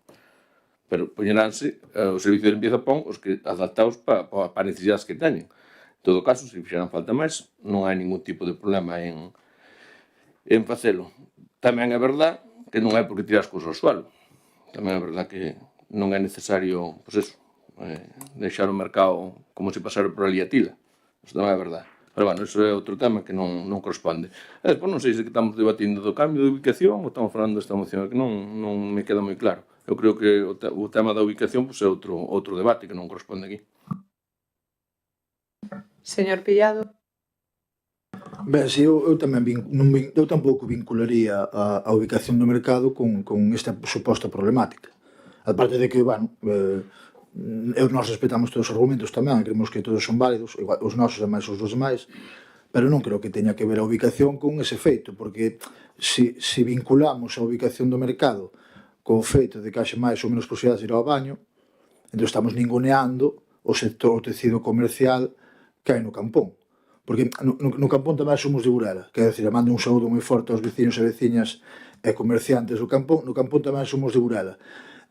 Pero poñeránse, o servicio de limpieza pon os que adaptados para necesidades que teñen. En todo caso, se fixeran falta máis, non hai ningún tipo de problema en facelo. Tamén é verdad que non é porque tirar as cousas ao suelo. Tamén é verdad que non é necesario, pois eso, deixar o mercado como se pasara por ali a tila. Eso tamén é verdad. Pero, bueno, eso é outro tema que non corresponde. E despois non sei se que estamos debatindo do cambio de ubicación ou estamos falando desta moción, que non me queda moi claro. Eu creo que o tema da ubicación pois, é outro debate que non corresponde aquí. Señor Pillado. Ben, si, eu tampouco vincularía a ubicación do mercado con esta suposta problemática. A parte de que, bueno, nós respetamos todos os argumentos tamén, creemos que todos son válidos, igual, os nosos e máis os dos demais, pero non creo que teña que ver a ubicación con ese feito, porque se vinculamos a ubicación do mercado co feito de que haxe máis ou menos posibilidades de ir ao baño, entón estamos ninguneando o sector, o tecido comercial que hai no Campón. Porque no Campón tamén somos de Burela, quero dicir, mando un saúdo moi forte aos veciños e veciñas e comerciantes do Campón, no Campón tamén somos de Burela.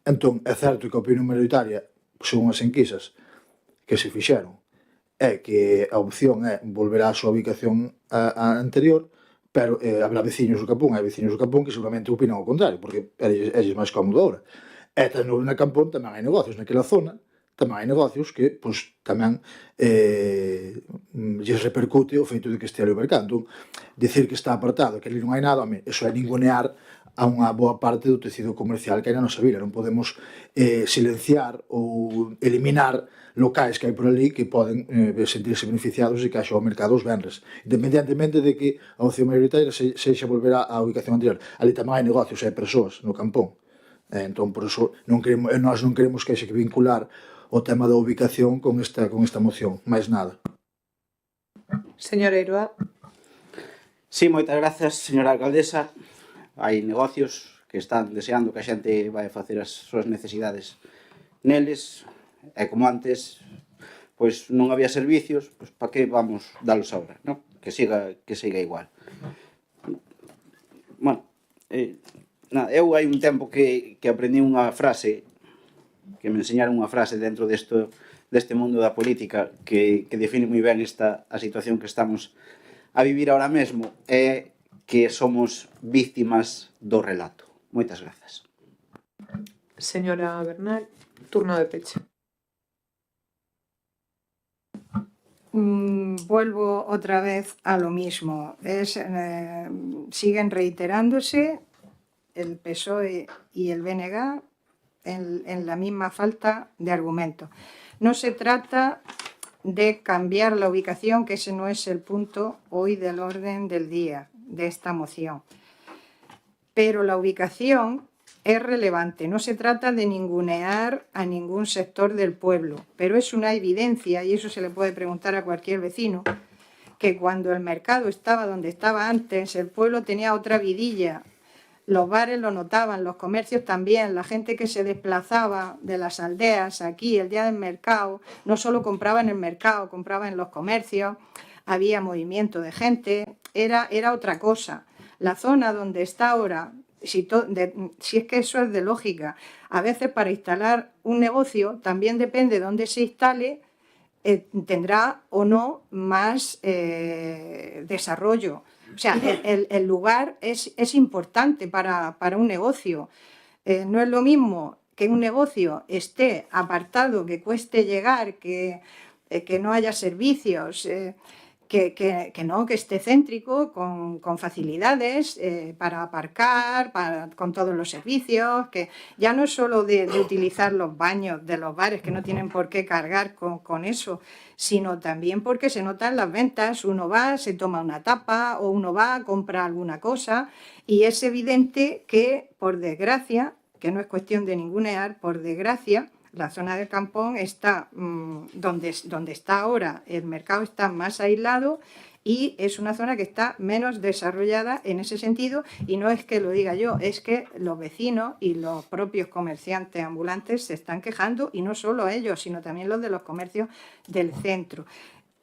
Entón, é certo que a opinión mayoritaria, según as enquisas que se fixeron, é que a opción é volver á súa ubicación anterior, pero habrá veciños do Campón, hai veciños do Campón que seguramente opinan ao contrario, porque é máis cómodo agora. E tamén na Campón tamén hai negocios naquela zona, tamén hai negocios que pois, tamén lles repercute o feito de que este ali o mercado. Entón, dicir que está apartado, que ali non hai nada, eso é ningunear a unha boa parte do tecido comercial que hai na nosa vila. Non podemos silenciar ou eliminar locais que hai por ali que poden sentirse beneficiados e que haxa o mercado os venres, independentemente de que a opción mayoritaria sexa volver á ubicación anterior. Ali tamén hai negocios e hai persoas no Campón. Entón, por iso, nós non queremos que haxe que vincular o tema da ubicación con esta moción, máis nada. Señor Eiroa. Sí, moitas grazas, señora alcaldesa. Hai negocios que están deseando que a xente vai a facer as súas necesidades neles, e como antes, pois non había servicios, pois para que vamos dalos agora, non? Que siga igual. Bueno, eu hai un tempo que aprendí unha frase, que me enseñaron unha frase dentro deste mundo da política que define moi ben a situación que estamos a vivir ahora mesmo, é que somos víctimas do relato. Moitas grazas. Señora Bernal, turno de peche. Vuelvo otra vez a lo mismo. Siguen reiterándose el PSOE y el BNG en la misma falta de argumento. No se trata de cambiar la ubicación, que ese no es el punto hoy del orden del día de esta moción. Pero la ubicación es relevante, no se trata de ningunear a ningún sector del pueblo, pero es una evidencia, y eso se le puede preguntar a cualquier vecino, que cuando el mercado estaba donde estaba antes, el pueblo tenía otra vidilla. Los bares lo notaban, los comercios también, la gente que se desplazaba de las aldeas aquí el día del mercado, no solo compraba en el mercado, compraba en los comercios, había movimiento de gente, era otra cosa. La zona donde está ahora, si es que eso es de lógica, a veces para instalar un negocio también depende de dónde se instale, tendrá o no más desarrollo. O sea, el lugar es importante para un negocio. No es lo mismo que un negocio esté apartado, que cueste llegar, que no haya servicios, que esté céntrico, con facilidades para aparcar, con todos los servicios, que ya no es solo de utilizar los baños de los bares, que no tienen por qué cargar con eso, sino también porque se notan las ventas. Uno va, se toma una tapa, o uno va, compra alguna cosa, y es evidente que, por desgracia, que no es cuestión de ningunear, por desgracia, la zona del Campón está donde está ahora, el mercado está más aislado y es una zona que está menos desarrollada en ese sentido, y no es que lo diga yo, es que los vecinos y los propios comerciantes ambulantes se están quejando, y no solo ellos, sino también los de los comercios del centro.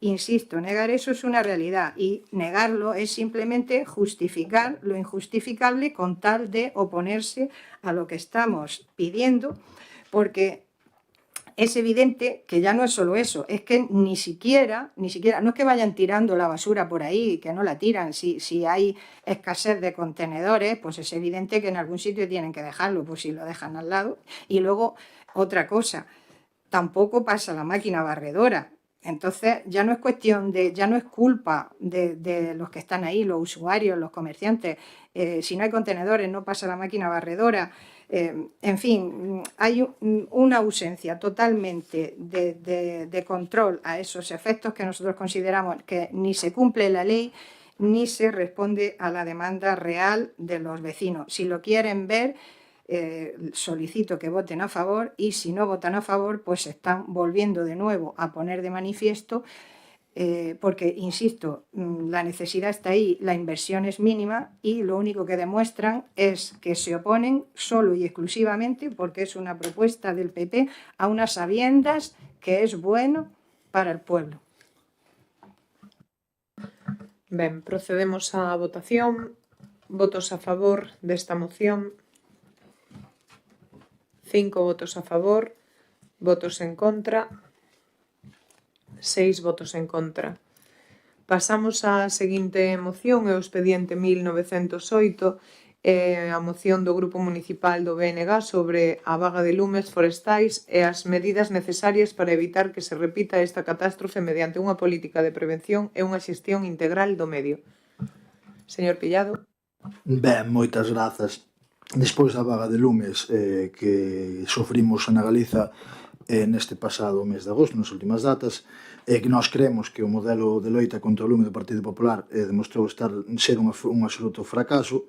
Insisto, negar eso es una realidad, y negarlo es simplemente justificar lo injustificable con tal de oponerse a lo que estamos pidiendo, porque es evidente que ya no es solo eso, es que ni siquiera, no es que vayan tirando la basura por ahí, que no la tiran. Si hay escasez de contenedores, pues es evidente que en algún sitio tienen que dejarlo, pues si lo dejan al lado. Y luego, otra cosa, tampoco pasa la máquina barredora. Entonces ya no es cuestión ya no es culpa de los que están ahí, los usuarios, los comerciantes. Si no hay contenedores, no pasa la máquina barredora. En fin, hay una ausencia totalmente de control a esos efectos, que nosotros consideramos que ni se cumple la ley ni se responde a la demanda real de los vecinos. Si lo quieren ver, solicito que voten a favor, y si no votan a favor, pues están volviendo de nuevo a poner de manifiesto, porque, insisto, la necesidad está ahí, la inversión es mínima, y lo único que demuestran es que se oponen solo y exclusivamente porque es una propuesta del PP, a unas sabiendas que es bueno para el pueblo. Ben, procedemos á votación. Votos a favor desta moción. 5 votos a favor, votos en contra, 6 votos en contra. Pasamos á seguinte moción, é o expediente 1908, a moción do Grupo Municipal do BNG sobre a vaga de lumes forestais e as medidas necesarias para evitar que se repita esta catástrofe mediante unha política de prevención e unha xestión integral do medio. Señor Pillado. Ben, moitas grazas. Despois da vaga de lumes que sofrimos na Galiza neste pasado mes de agosto, nas últimas datas, que nós creemos que o modelo de loita contra o lume do Partido Popular demostrou ser un absoluto fracaso.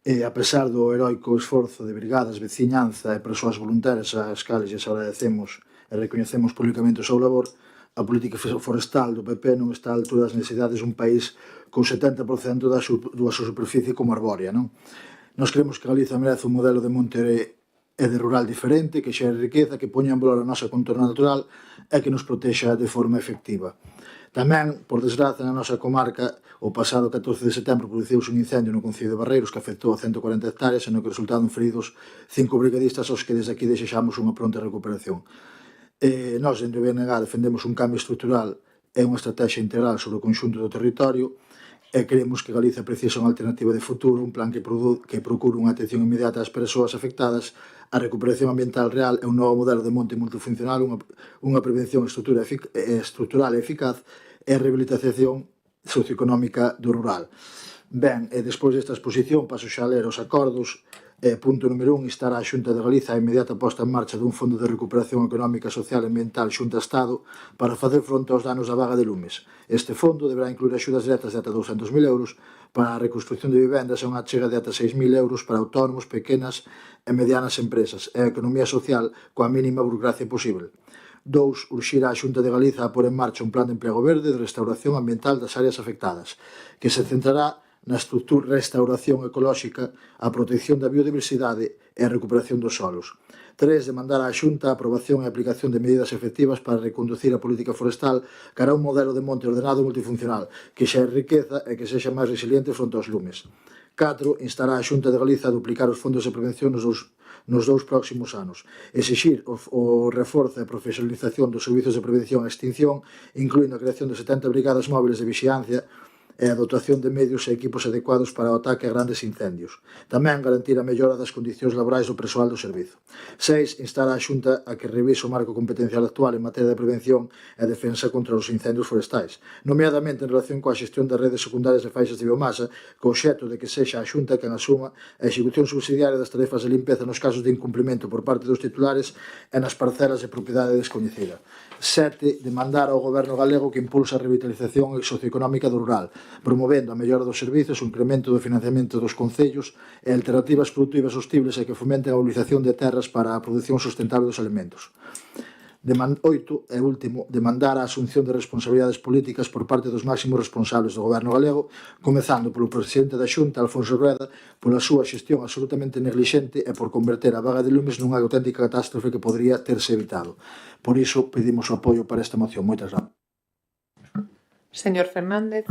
A pesar do heroico esforzo de brigadas, veciñanza e persoas voluntarias ás cales lles agradecemos e recoñecemos públicamente o seu labor, a política forestal do PP non está á altura das necesidades dun país con 70% da súa superficie como arbórea, non? Nós creemos que Galiza merece un modelo de monte e de rural diferente, que xere riqueza, que poña en valor a nosa contorna natural e que nos protexa de forma efectiva. Tamén, por desgraza, na nosa comarca, o pasado 14 de setembro produciuse un incendio no Concello de Barreiros que afectou a 140 hectáreas e no que resultaron feridos 5 brigadistas aos que desde aquí desexamos unha pronta recuperación. Nós, dentro do BNG, defendemos un cambio estrutural e unha estrategia integral sobre o conxunto do territorio e creemos que Galiza precisa unha alternativa de futuro, un plan que procure unha atención inmediata ás persoas afectadas, a recuperación ambiental real e un novo modelo de monte multifuncional, unha prevención estrutural e eficaz e a rehabilitación socioeconómica do rural. Ben, e despois desta exposición paso xa a ler os acordos. Punto número 1, instar a Xunta de Galiza a inmediata posta en marcha dun fondo de recuperación económica, social e ambiental xunta Estado para facer fronte aos danos da vaga de lumes. Este fondo deberá incluir axudas directas de ata 200.000 euros para a reconstrucción de vivendas e unha achega de ata 6.000 euros para autónomos, pequenas e medianas empresas e a economía social coa mínima burocracia posible. 2. Urxir a Xunta de Galiza a pôr en marcha un plan de emprego verde de restauración ambiental das áreas afectadas, que se centrará na restauración ecolóxica, a protección da biodiversidade e a recuperación dos solos. 3. Demandar á Xunta a aprobación e aplicación de medidas efectivas para reconducir a política forestal cara a un modelo de monte ordenado multifuncional que xere riqueza e que sexa máis resiliente fronte aos lumes. 4. Instar a Xunta de Galiza a duplicar os fondos de prevención nos dous próximos anos. Exixir o reforzo e a profesionalización dos servizos de prevención e extinción, incluindo a creación de 70 brigadas móviles de vixiancia e a dotación de medios e equipos adecuados para o ataque a grandes incendios. Tamén garantir a mellora das condicións laborais do persoal do servizo. 6. Instar a Xunta a que revise o marco competencial actual en materia de prevención e defensa contra os incendios forestais, nomeadamente en relación coa xestión das redes secundarias de faixas de biomasa, co obxecto de que sexa a Xunta quen asuma a execución subsidiaria das tarefas de limpeza nos casos de incumprimento por parte dos titulares e nas parcelas de propiedade descoñecida. 7. Demandar ao Goberno galego que impulse a revitalización socioeconómica do rural, promovendo a mellora dos servizos, o incremento do financiamento dos concellos e alternativas produtivas sostibles e que fomenten a utilización de terras para a produción sustentable dos alimentos. 8. E último, demandar a asunción de responsabilidades políticas por parte dos máximos responsables do Goberno galego, comezando polo presidente da Xunta, Alfonso Rueda, pola súa xestión absolutamente neglixente e por converter a vaga de lumes nunha auténtica catástrofe que podría terse evitado. Por iso, pedimos o apoio para esta moción. Moitas gracias. Señor Fernández.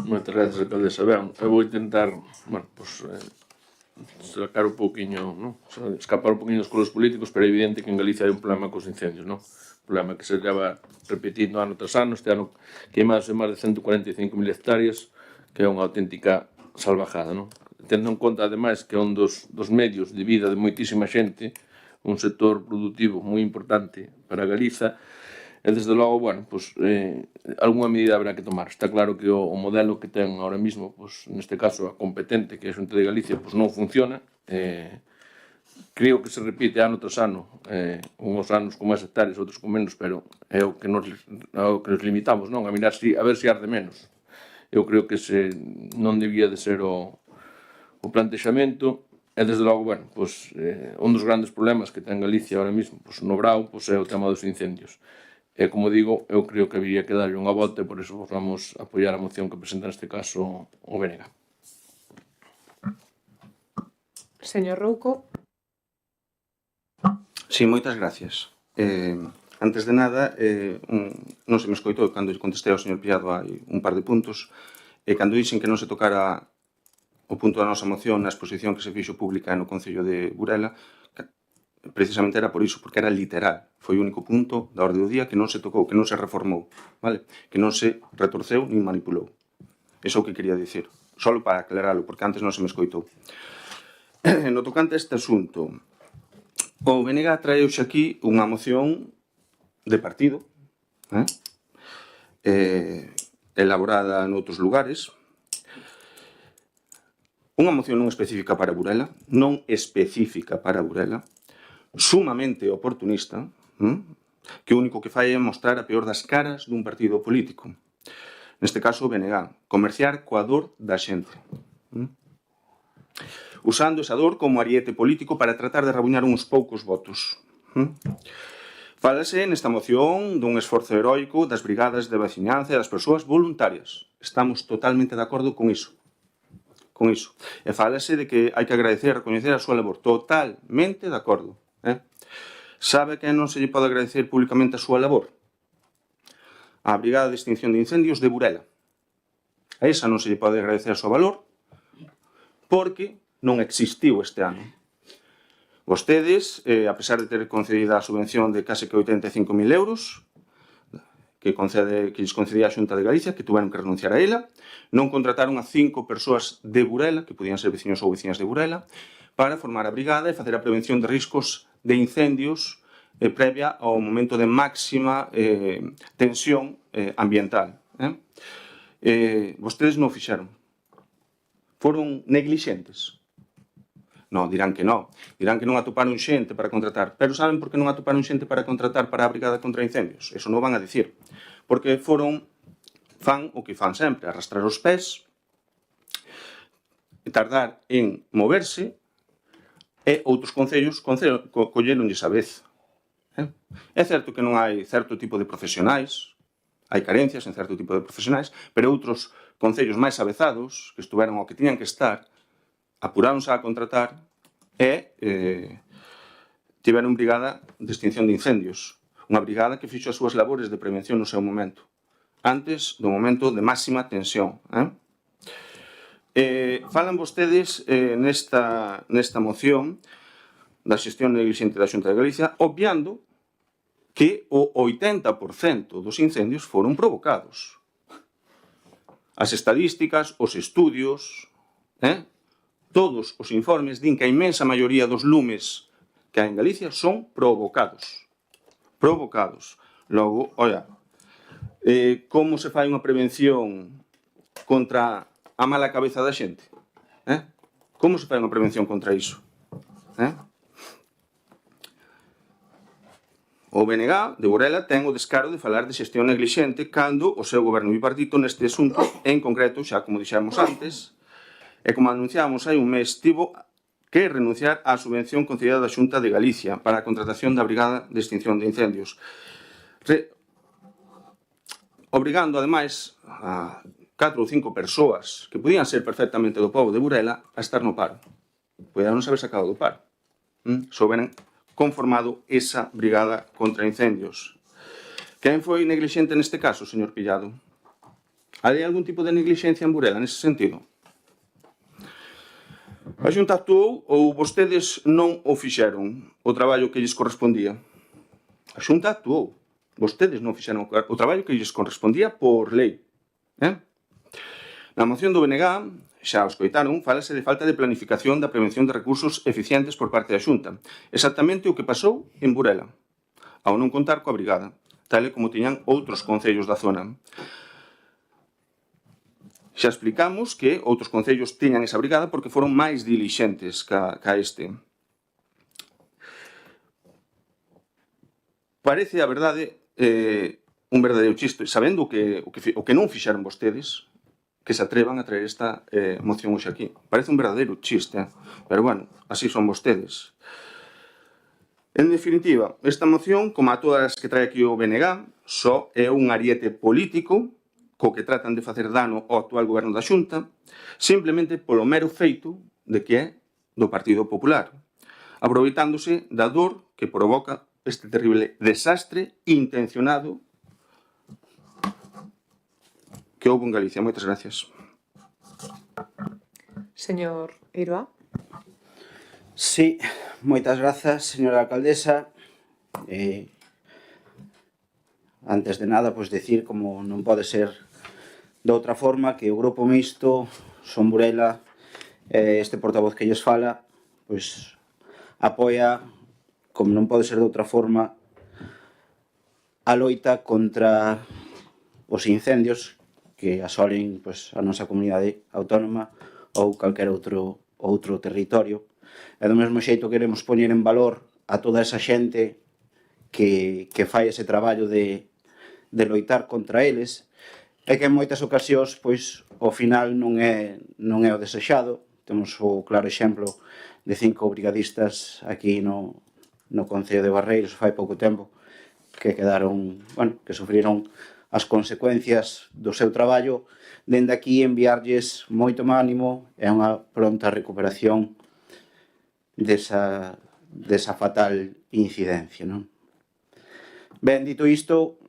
Moitas gracias, alcaldesa. Ben, eu vou intentar, sacar un pouquiño, escapar un pouquiño dos colos políticos, pero é evidente que en Galicia hai un problema cos incendios, un problema que se leva repetindo ano tras ano. Este ano queimados en máis de 145.000 hectáreas, que é unha auténtica salvajada, tendo en conta, ademais, que é un dos medios de vida de moitísima xente, un sector productivo moi importante para Galiza, e desde logo, algunha medida habrá que tomar. Está claro que o modelo que ten ahora mismo, neste caso a competente, que é a Xunta de Galicia, non funciona. Creo que se repite ano tras ano, uns anos con máis hectáreas, outros con menos, pero é o que nos limitamos, a mirar a ver se arde menos. Eu creo que non debía de ser o plantexamento, e desde logo, un dos grandes problemas que ten Galicia ahora mismo no Brao é o tema dos incendios. E, como digo, eu creo que habería que darlle unha volta e por iso vamos apoiar a moción que presenta neste caso o BNG. Señor Rouco. Sí, moitas gracias. Antes de nada, non se me escoitou cando contestei ao señor Piado hai un par de puntos, e cando dixen que non se tocara o punto da nosa moción na exposición que se fixo pública no Concello de Burela, precisamente era por iso, porque era literal. Foi o único punto da orde do día que non se tocou, que non se reformou, que non se retorceu nin manipulou. Iso é o que quería dicir, só para aclararlo, porque antes non se me escoitou. No tocante a este asunto, o BNG traeuxe aquí unha moción de partido, elaborada noutros lugares, unha moción non específica para Burela, sumamente oportunista, que o único que fai é mostrar a peor das caras dun partido político. Neste caso, o BNG, comerciar coa dor da xente. Usando esa dor como ariete político para tratar de rabuñar uns poucos votos. Fálase nesta moción dun esforzo heroico das brigadas de veciñanza e das persoas voluntarias. Estamos totalmente de acordo con iso. E fálase de que hai que agradecer e recoñecer a súa labor. Totalmente de acordo. Sabe que non se lle pode agradecer públicamente a súa labor? A Brigada de Extinción de Incendios de Burela. A esa non se lle pode agradecer o seu valor porque non existiu este ano. Vostedes, a pesar de ter concedida a subvención de case que 85.000 euros que lles concedía a Xunta de Galicia, que tuveron que renunciar a ela, non contrataron a 5 persoas de Burela, que podían ser veciños ou veciñas de Burela, para formar a brigada e facer a prevención de riscos de incendios previa ao momento de máxima tensión ambiental. Vostedes non o fixeron. Foron neglixentes. Non, dirán que non. Dirán que non atoparon xente para contratar. Pero saben por que non atoparon xente para contratar para a Brigada contra Incendios? Eso non van a dicir. Porque fan o que fan sempre, arrastrar os pés, tardar en moverse, e outros concellos colleronlles a vez. É certo que non hai certo tipo de profesionais, hai carencias en certo tipo de profesionais, pero outros concellos máis avezados, que estuveron ao que tiñan que estar, apuráronse a contratar e tiveron brigada de extinción de incendios. Unha brigada que fixo as súas labores de prevención no seu momento, antes do momento de máxima tensión. Falan vostedes nesta moción da xestión neglixente da Xunta de Galicia, obviando que o 80% dos incendios foron provocados. As estadísticas, os estudios, todos os informes din que a inmensa maioría dos lumes que hai en Galicia son provocados. Provocados. Logo, oia, como se fai unha prevención contra a mala cabeza da xente? Como se fai unha prevención contra iso? O BNG de Burela ten o descaro de falar de xestión neglixente cando o seu goberno bipartito neste asunto, en concreto, xa como dixemos antes, e como anunciamos hai un mes, tivo que renunciar á subvención concedida da Xunta de Galicia para a contratación da Brigada de Extinción de Incendios, obrigando, ademais, a 4 ou 5 persoas que podían ser perfectamente do povo de Burela a estar no paro. Podían non saber sacado do paro. Souben conformado esa brigada contra incendios. Quen foi neglixente neste caso, señor Pillado? Hai algún tipo de neglixencia en Burela nese sentido? A Xunta actuou ou vostedes non o fixeron o traballo que lles correspondía? A Xunta actuou. Vostedes non fixeron o traballo que lles correspondía por lei. Na moción do BNG, xa os coitaron, fálase de falta de planificación da prevención de recursos eficientes por parte da Xunta. Exactamente o que pasou en Burela, ao non contar coa brigada, tal e como tiñan outros concellos da zona. Xa explicamos que outros concellos tiñan esa brigada porque foron máis dilixentes ca este. Parece, a verdade, un verdadeiro chiste, sabendo o que non fixeron vostedes, que se atrevan a traer esta moción hoxe aquí. Parece un verdadeiro chiste, pero bueno, así son vostedes. En definitiva, esta moción, como a todas as que trae aquí o BNG, só é un ariete político co que tratan de facer dano ao actual goberno da Xunta, simplemente polo mero feito de que é do Partido Popular, aproveitándose da dor que provoca este terrible desastre intencionado que houve en Galicia. Moitas gracias. Señor Iroa. Sí, moitas grazas, señora alcaldesa. Antes de nada, pois decir, como non pode ser de outra forma, que o Grupo Mixto, Son Burela, este portavoz que lles fala, pois apoia, como non pode ser de outra forma, a loita contra os incendios que asolen a nosa comunidade autónoma ou calquer outro territorio. E do mesmo xeito queremos poñer en valor a toda esa xente que fai ese traballo de loitar contra eles e que en moitas ocasións ao final non é o desexado. Temos o claro exemplo de 5 brigadistas aquí no Concello de Barreiros fai pouco tempo que que sufriron as consecuencias do seu traballo. Dende aquí enviarlles moito ánimo e unha pronta recuperación desa desa fatal incidencia, non? Ben, dito isto,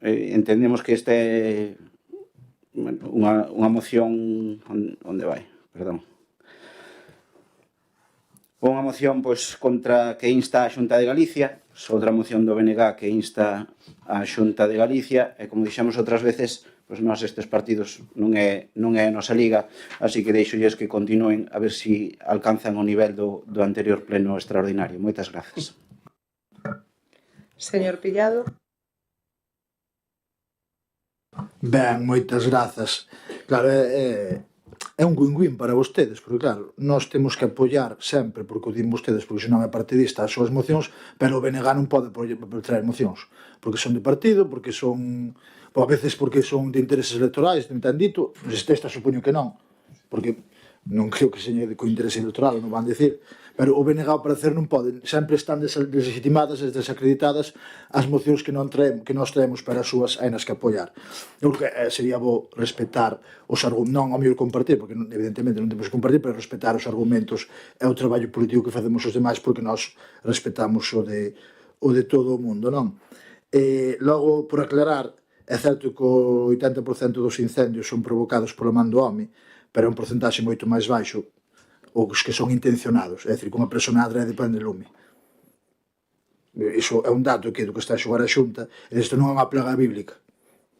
entendemos que este é unha moción... Onde vai? Perdón. Unha moción contra que insta a Xunta de Galicia, outra moción do BNG que insta a Xunta de Galicia, e como dixemos outras veces, nós estes partidos non é a nosa liga, así que deixolles que continúen a ver se alcanzan o nivel do anterior pleno extraordinario. Moitas grazas. Señor Pillado. Ben, moitas grazas. Claro, é un win-win para vostedes, porque claro, nós temos que apoiar sempre, porque o din vostedes, porque senón é partidista as súas mocións, pero o BNG non pode traer mocións, porque son de partido, porque son... a veces porque son de intereses electorais, ten dito, esta supoño que non, porque non creo que seña co interese electoral, non van dicir, pero o BNG ao parecer non pode, sempre están deslegitimadas e desacreditadas as mocións que nós traemos para as súas ainas que apoiar. Eu creo que sería bo respetar os argumentos, non ao mellor compartir, porque evidentemente non temos que compartir, pero respetar os argumentos e o traballo político que facemos os demais, porque nós respetamos o de todo o mundo, non? Logo, por aclarar, é certo que o 80% dos incendios son provocados polo man do home, pero é un porcentaxe moito máis baixo os que son intencionados, é dicir, que unha persona adrede prende lume. Iso é un dato que do que está a xogar a Xunta, e isto non é unha plaga bíblica.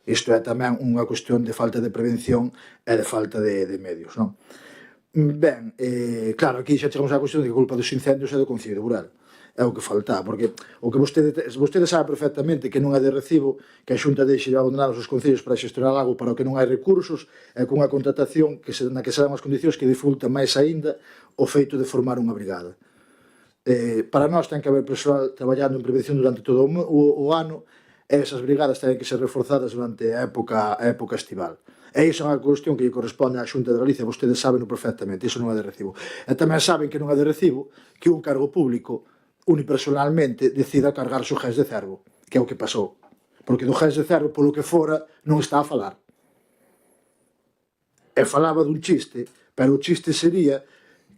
Isto é tamén unha cuestión de falta de prevención e de falta de medios, non? Ben, claro, aquí xa chegamos á cuestión de que a culpa dos incendios é do Concello de Burela. É o que falta, porque o que vostede sabe perfectamente que non é de recibo que a Xunta deixe de abandonar os concellos para xestionar algo para o que non hai recursos e cunha contratación na que se dan as condicións que dificulta máis aínda o feito de formar unha brigada. Para nós ten que haber persoal traballando en prevención durante todo o ano e esas brigadas ten que ser reforzadas durante a época estival. E iso é unha cuestión que lle corresponde á Xunta de Galicia, vostedes saben perfectamente, iso non é de recibo. E tamén saben que non é de recibo que un cargo público unipersonalmente decida cargarse o GES de Cervo, que é o que pasou. Porque do GES de Cervo, polo que fora, non está a falar. E falaba dun chiste, pero o chiste sería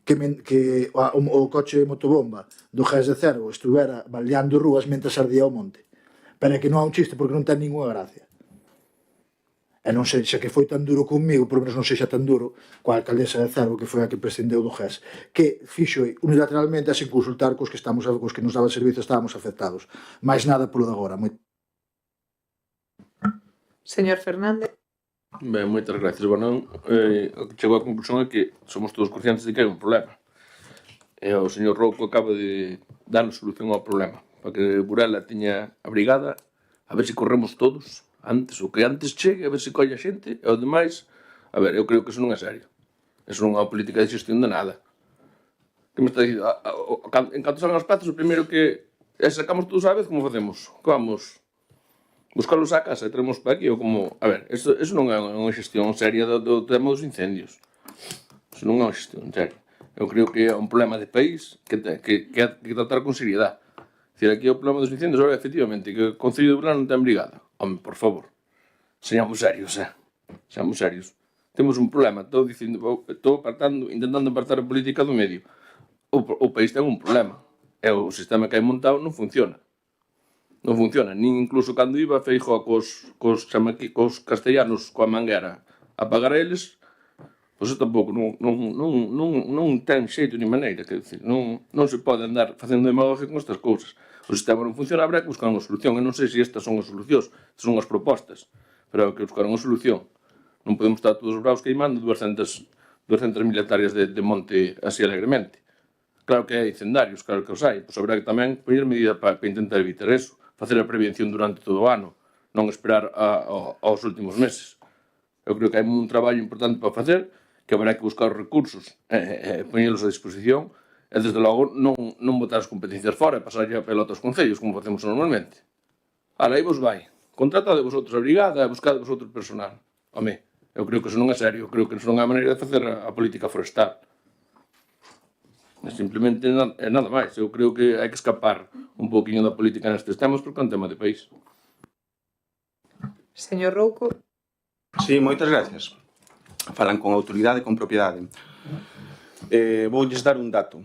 que o coche de motobomba do GES de Cervo estuvera baleando rúas mentre ardía o monte. Pero é que non é un chiste porque non ten ninguna gracia. E non sei, xa que foi tan duro comigo, por menos non sexa tan duro coa alcaldesa de Cervo, que foi a que prescindeu do GES, que fixo unilateralmente sin consultar cos que nos daban servizo estábamos afectados. Mais nada polo de agora. Señor Fernández. Ben, moitas gracias. Bueno, chego á conclusión é que somos todos conscientes de que hai un problema. E o señor Rouco acaba de darnos solución ao problema. Para que Burela tiña a brigada, a ver se corremos todos antes, o que antes chegue, a ver se colle a xente, e o demais, a ver, eu creo que eso non é serio. Eso non é unha política de xestión de nada. Que me está dicindo? En canto salgan as pezas, o primeiro que sacamos todos a vez, como facemos? Que vamos buscarlos á casa e traemos para aquí, ou como... A ver, eso non é unha xestión seria do tema dos incendios. Eso non é unha xestión seria. Eu creo que é un problema de país que hai que tratar con seriedade. Dicir, aquí é o problema dos incendios, ahora, efectivamente, que o Concello de Burela non ten brigada. Home, por favor, seamos serios, seamos serios. Temos un problema, estou intentando apartar a política do medio. O país ten un problema, e o sistema que hai montado non funciona. Non funciona, nin incluso cando iba Feijóo cos castellanos coa manguera a pagar a eles, pois tampouco non ten xeito ni maneira, quer dizer, non se pode andar facendo demagogia con estas cousas. O sistema non funciona, habrá que buscar unha solución. Eu non sei se estas son as solucións, estas son as propostas, pero hai que buscar unha solución. Non podemos estar todos os bravos queimando 200.000 hectáreas de monte así alegremente. Claro que hai incendarios, claro que os hai, pois habrá que tamén poñer medidas para intentar evitar eso, facer a prevención durante todo o ano, non esperar aos últimos meses. Eu creo que hai un traballo importante para facer, que habrá que buscar os recursos e poñelos a disposición, e desde logo non botar as competencias fora e pasar a pelota aos concellos, como facemos normalmente. Ahora, aí vos vai. Contratade vosotros a brigada e buscade vosotros personal. Home, eu creo que eso non é serio, eu creo que eso non é a maneira de facer a política forestal. Simplemente é nada máis. Eu creo que hai que escapar un poquinho da política nestes temas porque é un tema de país. Señor Rouco. Sí, moitas gracias. Falan con autoridade e con propiedade. Voulles dar un dato.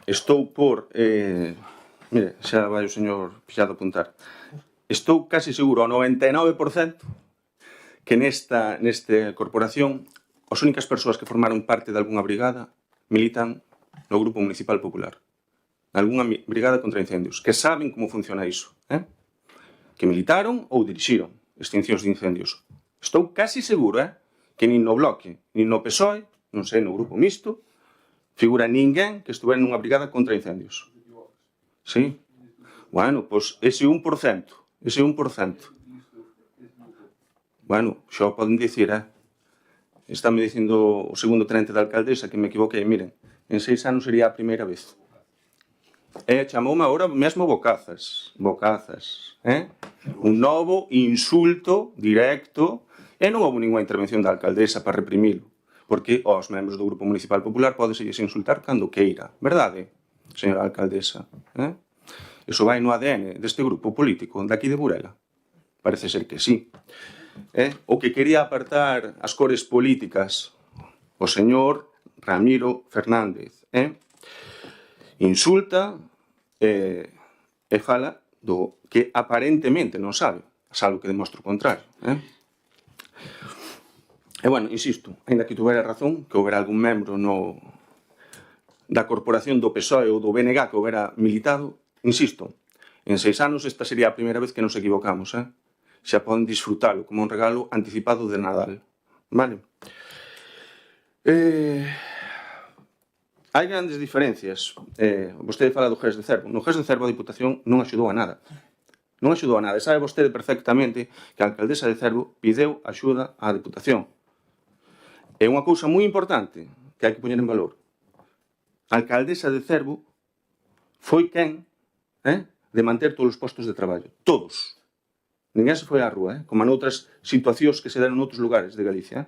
estou por... mire, xa vai o señor Pillado apuntar. Estou casi seguro, ao 99%, que nesta corporación as únicas persoas que formaron parte de algunha brigada militan no Grupo Municipal Popular. Algunha brigada contra incendios, que saben como funciona iso, que militaron ou dirixiron extincións de incendios. Estou casi seguro, que nin no Bloque, nin no PSOE, non sei, no Grupo Mixto, figura ninguén que estuvera nunha brigada contra incendios. Sí? Bueno, pois ese 1%, ese 1%. Bueno, xa o poden dicir, Estáme dicindo o segundo tenente da alcaldesa que me equivoquei. Miren, en 6 anos sería a primeira vez. Chamoume agora mesmo bocazas. Bocazas. Un novo insulto directo. E non houve ninguna intervención da alcaldesa para reprimilo. Porque aos membros do Grupo Municipal Popular podeselles insultar cando queira. Verdade, señora alcaldesa? Iso vai no ADN deste grupo político daqui de Burela. Parece ser que sí. O que quería apartar as cores políticas o señor Ramiro Fernández insulta e fala do que aparentemente non sabe, salvo que demostra o contrario. E bueno, insisto, ainda que tuvera razón, que houbera algún membro da corporación do PSOE ou do BNG que houbera militado, insisto, en 6 anos esta sería a primeira vez que nos equivocamos, xa poden disfrutalo como un regalo anticipado de Nadal. Vale? Hai grandes diferencias. Vostede fala do GES de Cervo. No GES de Cervo a Diputación non axudou a nada. Non axudou a nada. E sabe vostede perfectamente que a alcaldesa de Cervo pideu axuda á Diputación. É unha cousa moi importante que hai que poñer en valor. A alcaldesa de Cervo foi quen de manter todos os postos de traballo. Todos. Ninguén se foi á rúa, como noutras situacións que se deron noutros lugares de Galicia.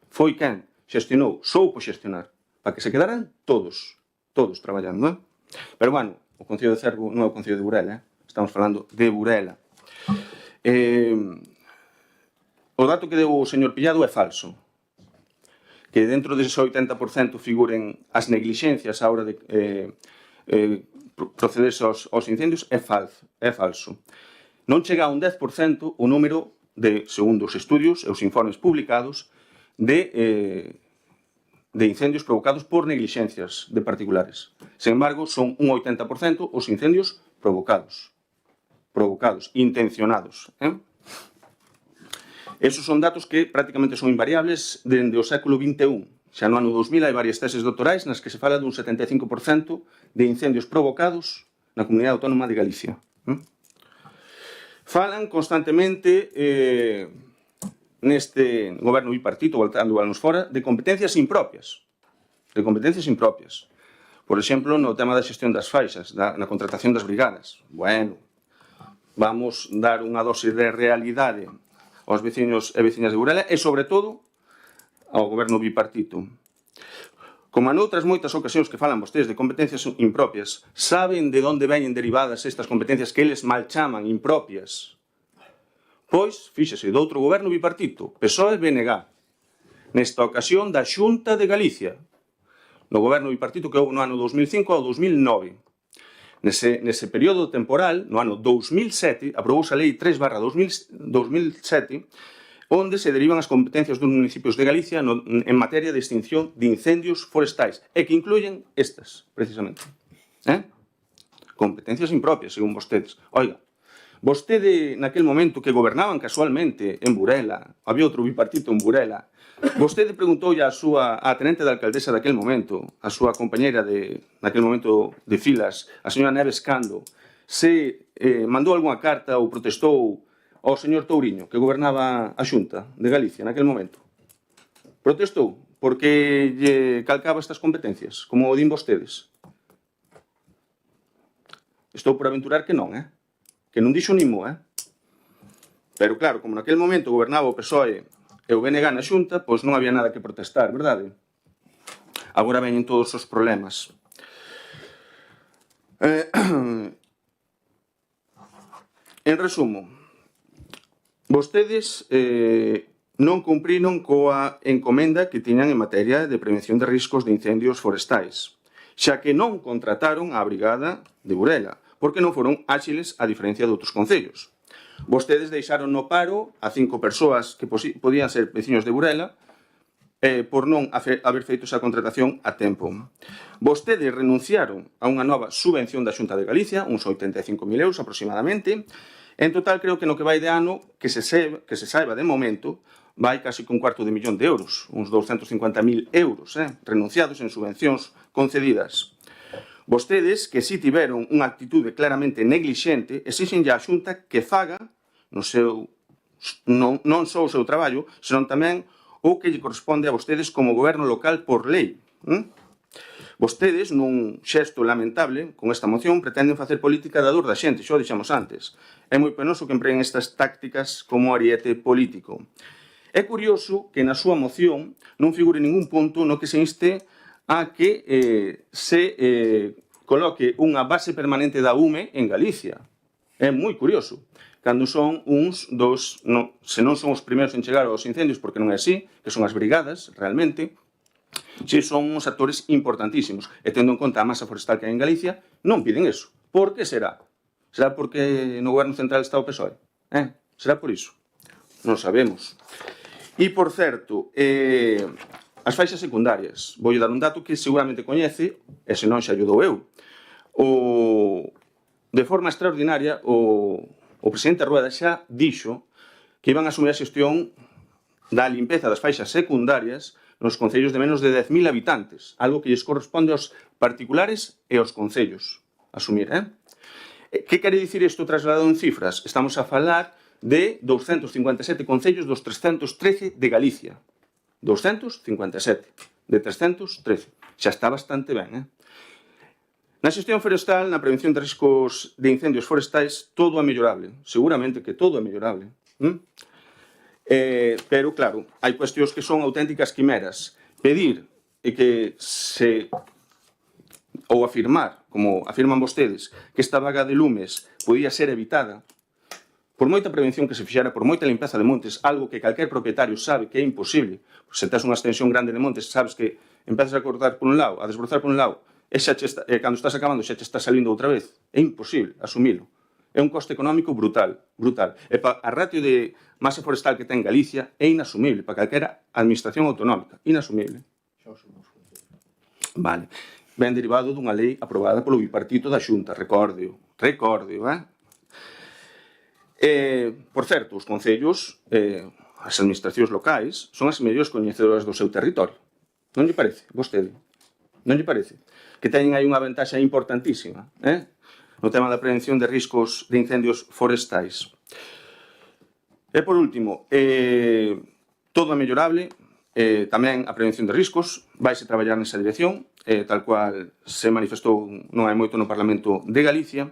Foi quen xestionou, soupo xestionar, para que se quedaran todos traballando. Pero, bueno, o Concello de Cervo non é o Concello de Burela, estamos falando de Burela. O dato que deu o señor Pillado é falso. Que dentro dese 80% figuren as neglixencias á hora de procederse aos incendios é falso. Non chega a un 10% o número de, segundo os estudios e os informes publicados, de incendios provocados por neglixencias de particulares. Sen embargo, son un 80% os incendios provocados, intencionados. Esos son datos que prácticamente son invariables dende o século XXI. Xa no ano 2000 hai varias teses doctorais nas que se fala dun 75% de incendios provocados na Comunidade Autónoma de Galicia. Falan constantemente neste goberno bipartito, voltando anos fora, de competencias impropias. Por exemplo, no tema da xestión das faixas, na contratación das brigadas. Bueno, vamos dar unha dose de realidade aos veciños e veciñas de Burela e, sobre todo, ao goberno bipartito. Como noutras moitas ocasións que falan vostedes de competencias impropias, saben de onde veñen derivadas estas competencias que eles mal chaman impropias? Pois, fíxese, do outro goberno bipartito, PSOE-BNG, nesta ocasión da Xunta de Galicia, no goberno bipartito que houve no ano 2005 ao 2009. Nese período temporal, no ano 2007, aprobouse a Lei 3/2007, onde se derivan as competencias dos municipios de Galicia en materia de extinción de incendios forestais, e que incluyen estas, precisamente. Competencias impropias, según vostedes. Oiga, vostede, naquel momento que gobernaban casualmente en Burela, había outro bipartito en Burela, vostede preguntoulle a tenente da alcaldesa daquel momento, a súa compañeira naquel momento de filas, a señora Neves Cando, se mandou algunha carta ou protestou ao señor Touriño, que gobernaba a Xunta de Galicia naquel momento. Protestou porque lle calcaba estas competencias, como o din vostedes. Estou por aventurar que non, que non dixo nin mo, Pero claro, como naquel momento gobernaba o PSOE e o BNG na Xunta, pois non había nada que protestar, verdade? Agora veñen todos os problemas. En resumo, vostedes non cumpriron coa encomenda que tiñan en materia de prevención de riscos de incendios forestais. xa que non contrataron a brigada de Burela, porque non foron áxiles a diferencia de outros concellos. Vostedes deixaron no paro a 5 persoas que podían ser veciños de Burela por non haber feito esa contratación a tempo. Vostedes renunciaron a unha nova subvención da Xunta de Galicia, uns 85.000 euros aproximadamente. En total, creo que no que vai de ano, que se saiba de momento, vai casi con $250.000 de euros, uns 250.000 euros, renunciados en subvencións concedidas. Vostedes, que si tiveron unha actitude claramente neglixente, exixenlle á Xunta que faga non só o seu traballo, senón tamén o que lle corresponde a vostedes como goberno local por lei. Vostedes, nun xesto lamentable, con esta moción, pretenden facer política da dor da xente, xo dixemos antes. É moi penoso que empreguen estas tácticas como ariete político. É curioso que na súa moción non figure ningún punto no que se inste a que se coloque unha base permanente da UME en Galicia. É moi curioso. Cando son se non son os primeiros en chegar aos incendios, porque non é así, que son as brigadas, realmente, se son uns actores importantísimos. E tendo en conta a masa forestal que hai en Galicia, non piden eso. Por que será? Será porque no goberno central está o PSOE? Será por iso? Non sabemos. E, por certo, as faixas secundarias. Vou dar un dato que seguramente coñece, e senón xa ayudou eu. De forma extraordinaria, o presidente Rueda xa dixo que iban a asumir a xestión da limpeza das faixas secundarias nos concellos de menos de 10.000 habitantes, algo que lles corresponde aos particulares e aos concellos asumir. Que quere dicir isto trasladado en cifras? Estamos a falar de 257 concellos dos 313 de Galicia. 257 de 313. Xa está bastante ben, Na xestión forestal, na prevención de riscos de incendios forestais, todo é mellorable. Seguramente que todo é mellorable. Pero, claro, hai cuestións que son auténticas quimeras. Pedir que ou afirmar, como afirman vostedes, que esta vaga de lumes podía ser evitada por moita prevención que se fixera, por moita limpeza de montes, algo que calquer propietario sabe que é imposible. Se tes unha extensión grande de montes, sabes que empezas a cortar por un lado, a desbrozar por un lado, e cando estás acabando xa te está salindo outra vez. É imposible asumilo. É un coste económico brutal. E a ratio de masa forestal que ten Galicia é inasumible para calquera administración autonómica. Inasumible. Vale. Ben derivado dunha lei aprobada polo bipartito da Xunta. Recórdeo. Por certo, os concellos, as administracións locais, son as mellores coñecedoras do seu territorio. Non lle parece? Vostede? Non lle parece? Que teñen aí unha ventaxa importantísima, no tema da prevención de riscos de incendios forestais. E, por último, todo é mellorable, tamén a prevención de riscos, vaise traballar nesa dirección, tal cual se manifestou non hai moito no Parlamento de Galicia,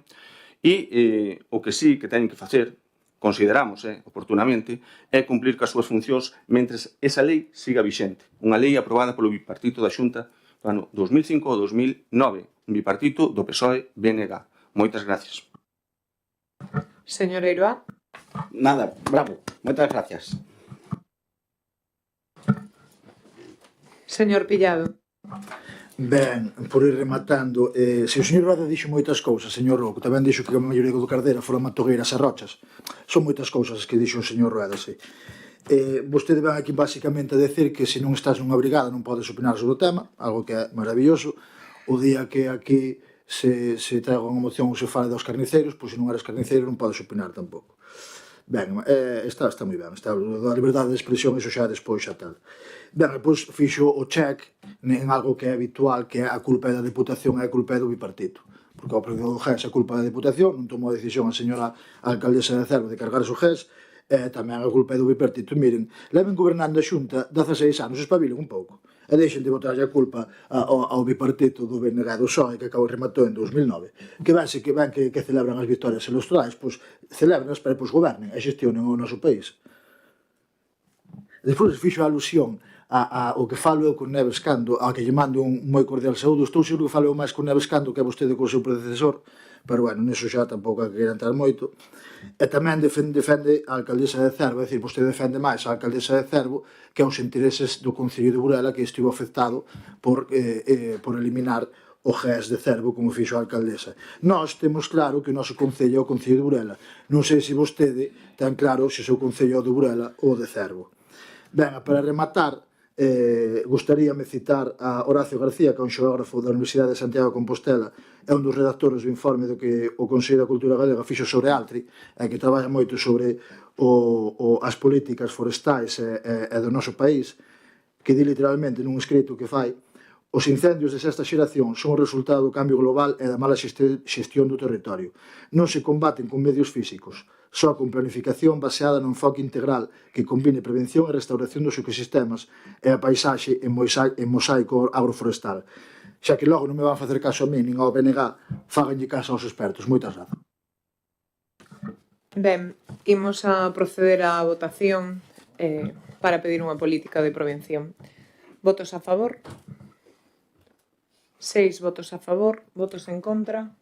e o que sí que teñen que facer, consideramos oportunamente, é cumplir cas súas funcións mentres esa lei siga vixente. Unha lei aprobada polo bipartito da Xunta no ano 2005 ou 2009, un bipartito do PSOE-BNG. Moitas gracias. Señor Eiroa. Nada, bravo. Moitas gracias. Señor Pillado. Ben, por ir rematando, se o señor Roda dixo moitas cousas, señor Rouco, tamén dixo que a maioría do Cardera foron matogueiras e rochas. Son moitas cousas que dixo o señor Rueda, sí. Vostede ven aquí basicamente a decir que se non estás nunha brigada non podes opinar sobre o tema, algo que é maravilloso. O día que aquí se traga unha moción ou se fala dos carniceiros, pois se non eres carniceiro non podes opinar tampouco. Ben, está moi ben, está a liberdade de expresión, iso xa despois xa tal. Ben, depois fixo o check en algo que é habitual, que é a culpa da Deputación e a culpa do bipartito. Porque ao partido do GES a culpa da Deputación, non tomou a decisión a señora alcaldesa de Cervo de cargarse o GES, tamén a culpa é do bipartito. Miren, leven gobernando a Xunta 16 anos, espabilen un pouco e deixen de botar a culpa ao bipartito do BNG do PSOE que acabou rematou en 2009, que ven que celebran as victorias electorais, pois celebran, pero pois gobernen e xestionen o noso país. Despois fixo a alusión ao que falo eu con Neves Cando, a que lle mando un moi cordial saúdo. Estou seguro que falo eu máis con Neves Cando que vostede co seu predecesor, pero bueno, neso xa tampouco que queira entrar moito. E tamén defende a alcaldesa de Cervo, é dicir, vostede defende máis a alcaldesa de Cervo que aos intereses do Concello de Burela, que estivo afectado por eliminar o GES de Cervo, como fixo a alcaldesa. Nós temos claro que o noso concello é o Concello de Burela. Non sei se vostede ten claro se o seu concello é o de Burela ou o de Cervo. Ben, para rematar, gustaríame citar a Horacio García, que é un xeógrafo da Universidade de Santiago de Compostela, é un dos redactores do informe do que o Consello da Cultura Galega fixo sobre Altri, e que traballa moito sobre as políticas forestais e do noso país, que di literalmente nun escrito que fai: os incendios de sexta xeración son o resultado do cambio global e da mala xestión do territorio. Non se combaten con medios físicos, só con planificación baseada no enfoque integral que combine prevención e restauración dos ecosistemas e a paisaxe en mosaico agroforestal. Xa que logo non me van facer caso a mí nin ao BNG, fáganlle caso aos expertos. Moitas grazas. Ben, imos a proceder á votación para pedir unha política de prevención. Votos a favor? 6 votos a favor, votos en contra,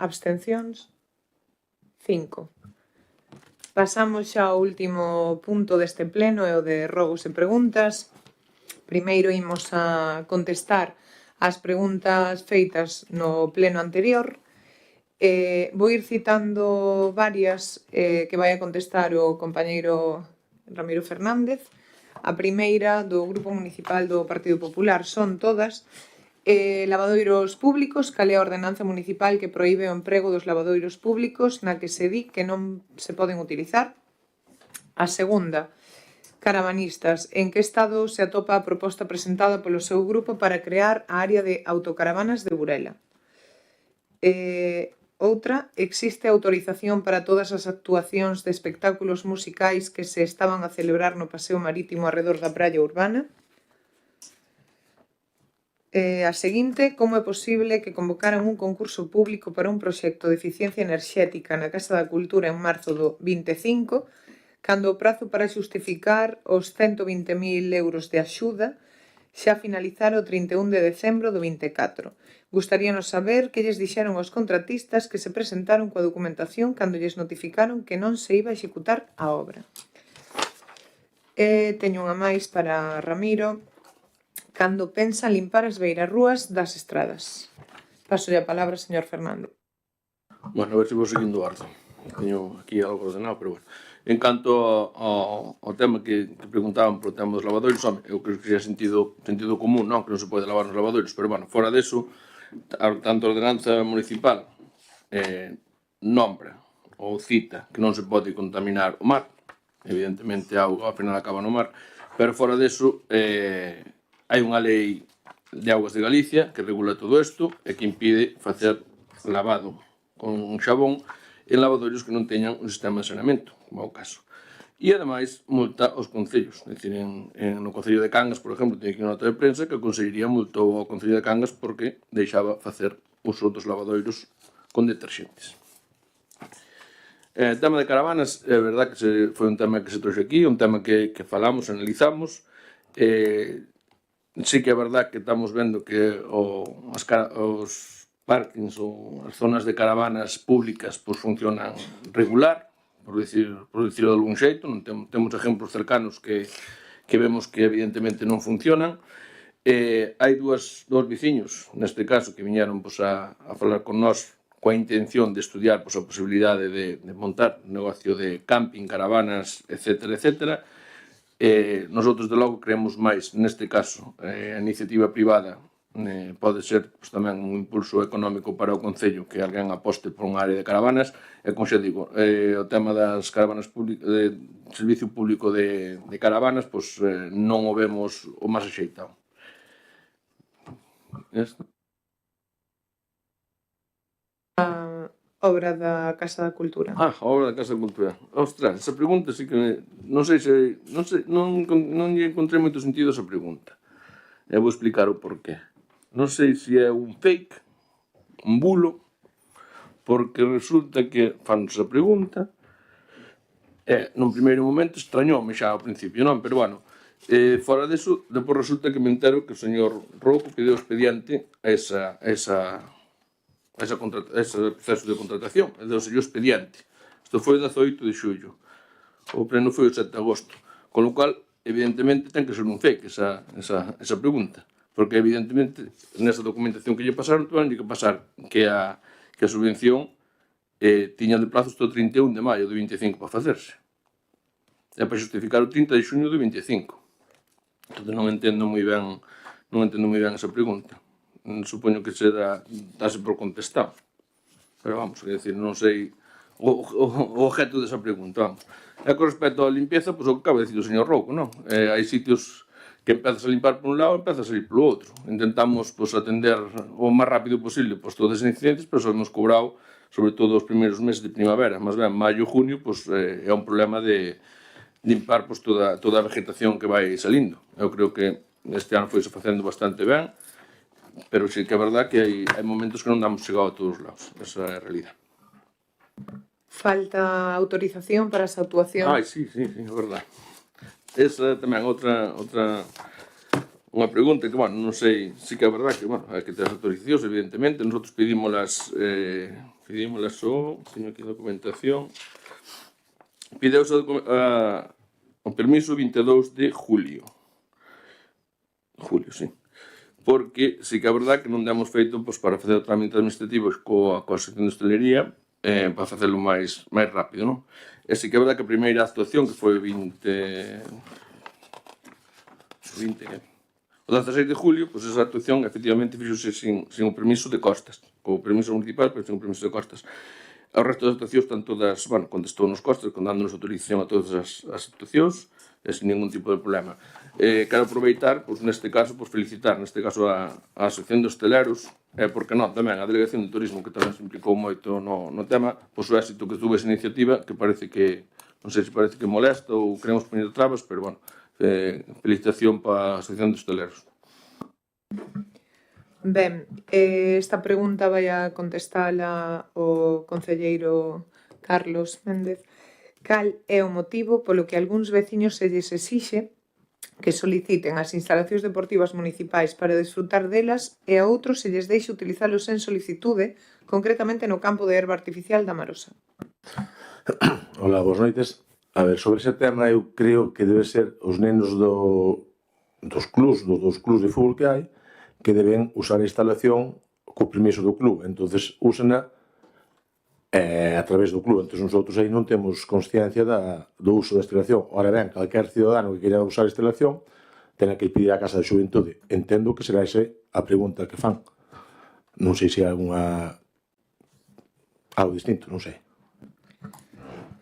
abstencións, 5. Pasamos xa ao último punto deste pleno, é o de rogos e preguntas. Primeiro imos a contestar as preguntas feitas no pleno anterior. Vou ir citando varias que vai a contestar o compañeiro Ramiro Fernández. A primeira do Grupo Municipal do Partido Popular son todas. Lavadoiros públicos, cal é a ordenanza municipal que proíbe o emprego dos lavadoiros públicos na que se di que non se poden utilizar. A segunda, caravanistas, en que estado se atopa a proposta presentada polo seu grupo para crear a área de autocaravanas de Burela. Outra, existe autorización para todas as actuacións de espectáculos musicais que se estaban a celebrar no paseo marítimo arredor da praia urbana. A seguinte, como é posible que convocaran un concurso público para un proxecto de eficiencia enerxética na Casa da Cultura en marzo do 25, cando o prazo para xustificar os 120.000 euros de axuda xa finalizara o 31 de decembro do 24. Gustaríanos saber que lles dixeron aos contratistas que se presentaron coa documentación cando lles notificaron que non se iba a executar a obra. Teño unha máis para Ramiro. Cando pensa limpar as beirarrúas das estradas. Paso a palabra, señor Fernando. Bueno, a ver se vou seguindo o orden. Teño aquí algo ordenado, pero bueno. En canto ao tema que preguntaban por o tema dos lavadoiros, eu creo que xa sentido común, non? Que non se pode lavar nos lavadoiros, pero bueno, fora deso, tanto a ordenanza municipal nombra ou cita que non se pode contaminar o mar, evidentemente a auga ao final acaba no mar, pero fora deso hai unha lei de Augas de Galicia que regula todo isto e que impide facer lavado con un xabón en lavadoiros que non teñan un sistema de saneamento, como é o caso. E, ademais, multa aos concellos. É dicir, no Concello de Cangas, por exemplo, teño aquí unha nota de prensa que a Consellería multou ao Concello de Cangas porque deixaba facer uso dos lavadoiros con deterxentes. O tema de caravanas, é verdad que foi un tema que se trouxe aquí, un tema que falamos, analizamos. Sí que é verdad que estamos vendo que os parkings ou as zonas de caravanas públicas funcionan regular, por dicirlo de algún xeito. Temos exemplos cercanos que vemos que evidentemente non funcionan. Hai dous veciños, neste caso, que viñeron a falar con nós coa intención de estudiar a posibilidade de montar un negocio de camping, caravanas, etcétera, etcétera. Nosotros, de logo, creemos máis, neste caso, a iniciativa privada pode ser tamén un impulso económico para o Concello, que alguén aposte por unha área de caravanas, e, como xa digo, o tema das caravanas de servicio público de caravanas, non o vemos o máis axeitado. Obra da Casa da Cultura. A obra da Casa da Cultura. Ostras, esa pregunta sí que non sei se... Non lle encontrei moito sentido esa pregunta. E vou explicar o porqué. Non sei se é un fake, un bulo, porque resulta que fanos esa pregunta e nun primeiro momento extrañoume xa ao principio, non? Pero bueno, fora deso, depois resulta que me entero que o señor Rouco pediu expediente a ese proceso de contratación, e deu-se o expediente. Isto foi o 18 de xullo. O pleno foi o 7 de agosto. Con lo cual, evidentemente, ten que ser un fake esa pregunta. porque evidentemente nesa documentación que lle pasaron tuveron que pasar que a subvención tiña de plazo hasta o 31 de maio de 25 para facerse. É para justificar o 30 de xuño de 25. Entón non entendo moi ben esa pregunta. Supoño que se dase por contestado. Pero vamos, quer decir, non sei o objeto desa pregunta, vamos. E con respecto á limpieza, pois o que acaba de dicir o señor Rouco, non? Hai sitios que empezas a limpar por un lado e empezas a salir polo outro. Intentamos pois, atender o máis rápido posible pois, todos os incidentes, pero só hemos cobrado sobre todo os primeiros meses de primavera, mas ben, maio e junio pois, é un problema de limpar pois, toda a vegetación que vai salindo. Eu creo que este ano foi facendo bastante ben, pero sí que é verdad que hai momentos que non damos chegado a todos os lados. Esa é a realidade. Falta autorización para esa actuación. Sí, é verdade. Esa tamén outra unha pregunta que, bueno, non sei, sí que é verdade que, bueno, hai que ter as autorizacións, evidentemente. Nosotros pedímolas teño aquí a documentación. Pideuse o permiso 22 de julio. Julio, sí. Porque sí que é verdade que non demos feito pois, para facer o trámite administrativo coa sección de hostelería para facelo máis rápido, non? E sí que é verdade que a primeira actuación, que foi o 16 de julio, pois esa actuación efectivamente fixose sin o permiso de costas, co permiso municipal, pero sin o permiso de costas. O resto das actuacións están todas, bueno, contestou nos costas, dándonos autorización a todas as actuacións, sin ningún tipo de problema. Quero aproveitar, pois, neste caso, pois, felicitar, neste caso, a Asociación de Hosteleros, porque non, tamén a Delegación de Turismo, que tamén se implicou moito no tema, pois o éxito que tuvo esa iniciativa, que parece que, non sei se parece que molesta ou queremos poñer trabas, pero, bueno, felicitación para a Asociación de Hosteleros. Ben, esta pregunta vai a contestala o concelleiro Carlos Méndez. Cal é o motivo polo que algúns veciños se lles exixe que soliciten as instalacións deportivas municipais para desfrutar delas e a outros se lles deixe utilizalos sen solicitude, concretamente no campo de erva artificial da Marosa? Hola, boas noites. A ver, sobre ese tema eu creo que debe ser os nenos dos clubs de fútbol que hai, que deben usar a instalación co permiso do club. Entonces, úsena a través do club. Entón, nosotros aí non temos consciencia do uso da instalación. Ora ben, calquer cidadano que queira usar a instalación ten que pedir a Casa de Xuventude. Entendo que será esa a pregunta que fan. Non sei se hai algo distinto, non sei.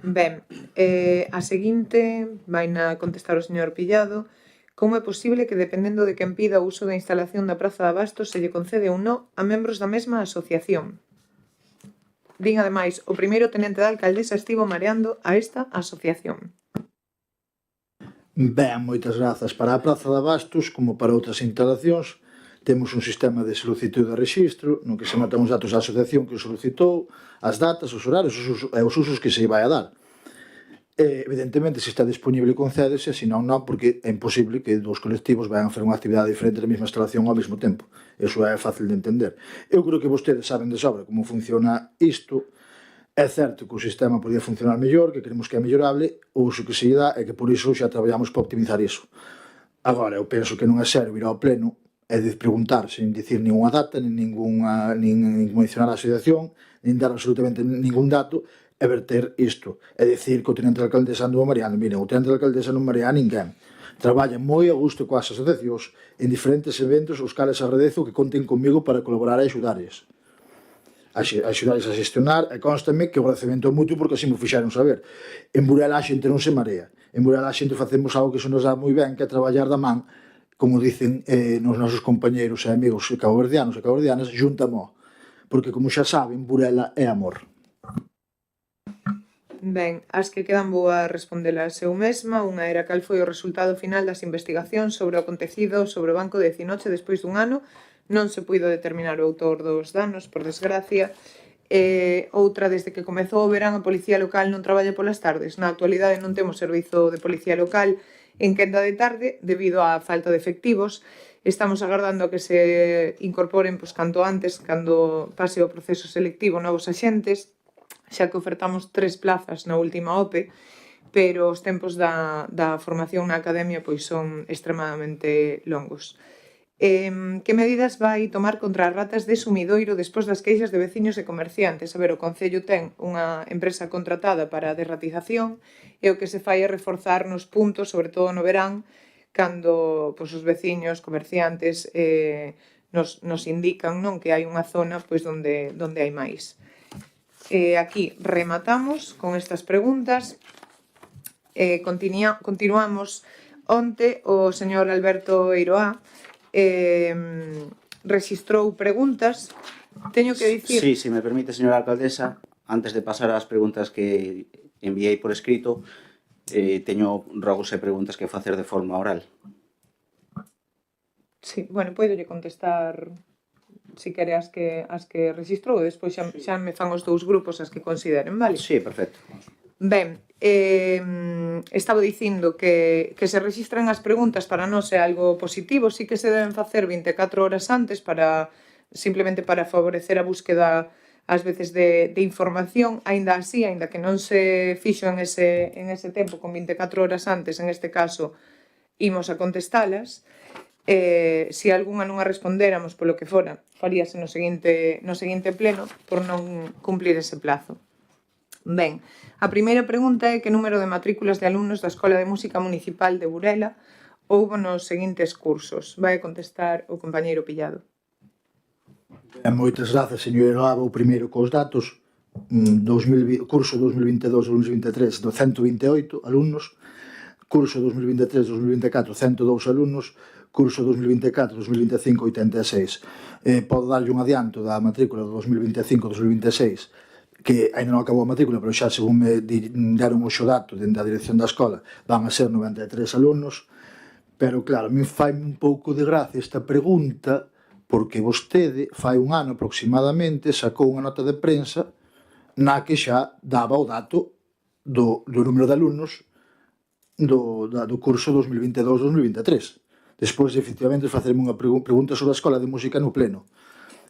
Ben, a seguinte vai na contestar o señor Pillado. Como é posible que, dependendo de quen pida o uso da instalación da Praza de Abastos, se lle concede ou non a membros da mesma asociación? Din, ademais, o primeiro tenente da alcaldesa estivo mareando a esta asociación. Ben, moitas grazas. Para a Praza de Abastos, como para outras instalacións, temos un sistema de solicitude de rexistro no que se matan os datos da asociación que o solicitou, as datas, os horarios e os usos que se vai a dar. Evidentemente, se está disponible, concédese, senón non, porque é imposible que dous colectivos vayan a facer unha actividade diferente na mesma instalación ao mesmo tempo. Iso é fácil de entender. Eu creo que vostedes saben de sobra como funciona isto. É certo que o sistema podía funcionar mellor, que queremos que é mellorable, o uso que se lle dá é que por iso xa traballamos para optimizar iso. Agora, eu penso que non é serio ir ao pleno e de preguntar sen dicir ninguna data, nin mencionar a asociación, nin dar absolutamente ningún dato, é verter isto. É dicir que o tenente da alcaldesa andou mareando. Mira, o tenente da alcaldesa non marea a ninguén. Traballan moi a gusto coas asociacións en diferentes eventos, os cales agradezo que conten comigo para colaborar e axudarles. Axudarles a xestionar, e constame que o agradecemento é mutuo porque así me fixeron saber. En Burela a xente non se marea. En Burela a xente facemos algo que se nos dá moi ben, que é traballar da man, como dicen nos nosos compañeiros e amigos caboverdianos e caboverdianas, xuntamo. Porque, como xa saben, Burela é amor. Ben, as que quedan vou a respondelas eu mesma. Unha era cal foi o resultado final das investigacións sobre o acontecido sobre o Banco de Cinoche despois dun ano. Non se puido determinar o autor dos danos, por desgracia. Outra, desde que comezou o verán, a Policía Local non traballa polas tardes. Na actualidade non temos servizo de Policía Local en quenda de tarde debido á falta de efectivos. Estamos agardando a que se incorporen canto antes, cando pase o proceso selectivo, novos axentes, xa que ofertamos 3 plazas na última OPE, pero os tempos da formación na academia pois son extremadamente longos. Que medidas vai tomar contra as ratas de sumidoiro despois das queixas de veciños e comerciantes? A ver, o Concello ten unha empresa contratada para a derratización e o que se fai é reforzar nos puntos, sobre todo no verán, cando os veciños, comerciantes nos indican, non, que hai unha zona onde hai máis. Aquí rematamos con estas preguntas. Continuamos. Onte o señor Alberto Eiroá rexistrou preguntas. Teño que dicir... Sí, se me permite, señora alcaldesa, antes de pasar ás preguntas que enviei por escrito, teño rogos e preguntas que facer de forma oral. Sí, bueno, poidolle contestar si quere as que rexistrou e despois xa me fan os dous grupos as que consideren, vale? Sí, perfecto. Ben, estaba dicindo que se registran as preguntas para nós é algo positivo, sí que se deben facer 24 horas antes simplemente para favorecer a búsqueda ás veces de información, aínda así, aínda que non se fixo en ese tempo con 24 horas antes, en este caso imos a contestalas. Se algunha non a respondéramos polo que fora, faríase no seguinte pleno por non cumplir ese plazo. Ben, a primeira pregunta é que número de matrículas de alumnos da Escola de Música Municipal de Burela houbo nos seguintes cursos. Vai contestar o compañeiro Pillado. Moitas grazas, señor Eroa. O primeiro cos datos, curso 2022-2023 do 128 alumnos, curso 2023-2024 102 alumnos, curso 2024-2025 86. Podo darlle un adianto da matrícula do 2025-2026, que ainda non acabou a matrícula, pero xa según me deron o dato dentro da dirección da escola, van a ser 93 alumnos. Pero claro, a mí fai un pouco de gracia esta pregunta, porque vostede fai un ano aproximadamente sacou unha nota de prensa na que xa daba o dato do número de alumnos do curso 2022-2023. Despois, efectivamente, facerme unha pregunta sobre a Escola de Música no pleno.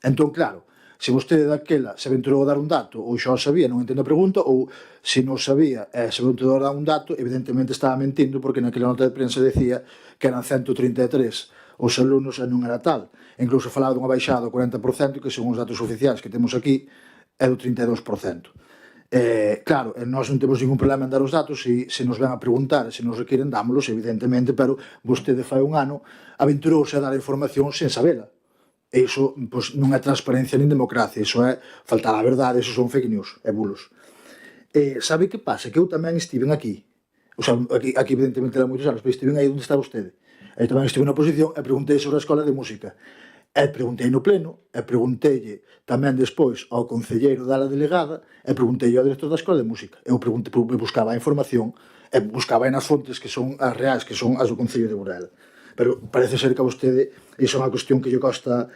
Entón, claro, se vostede daquela se aventurou a dar un dato, ou xa o sabía, non entendo a pregunta, ou se non sabía e se aventurou a dar un dato, evidentemente estaba mentindo, porque naquela nota de prensa decía que eran 133 os alumnos e non era tal. Incluso falaba dunha baixada do 40%, que según os datos oficiais que temos aquí é do 32%. Claro, nós non temos ningún problema en dar os datos, se nos ven a preguntar, se nos requieren, dámolos, evidentemente, pero vostede fai un ano aventurouse a dar a información sen sabela. E iso non é transparencia nin democracia, iso é faltar a verdade, iso son fake news, é bulos. Sabe que pasa? Que eu tamén estiven aquí, o sea, aquí evidentemente era moitos anos, pero estiven aí onde está vostede. Eu tamén estive na oposición e preguntei sobre a Escola de Música. E preguntei no pleno, e pregunteille tamén despois ao concelleiro da delegada, e preguntei ao director da Escola de Música. Eu buscaba a información, e buscaba nas fontes que son as reais, que son as do Concello de Burela. Pero parece ser que a vostede iso é unha cuestión que lle gosta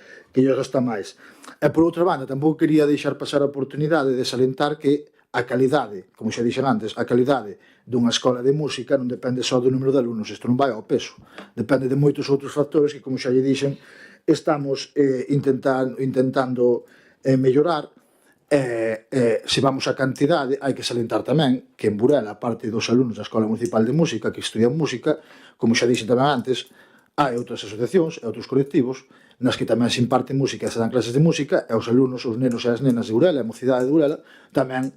máis. E por outra banda, tampouco quería deixar pasar a oportunidade de salientar que a calidade, como xa dixen antes, a calidade dunha escola de música non depende só do número de alumnos, isto non vai ao peso, depende de moitos outros factores que, como xa lle dixen, estamos intentando mellorar. Se vamos á cantidade, hai que salientar tamén que en Burela, a parte dos alumnos da Escola Municipal de Música que estudian música, como xa dixen tamén antes, hai outras asociacións e outros colectivos nas que tamén se imparte música e se dan clases de música, e os alumnos, os nenos e as nenas de Burela, a mocidade de Burela, tamén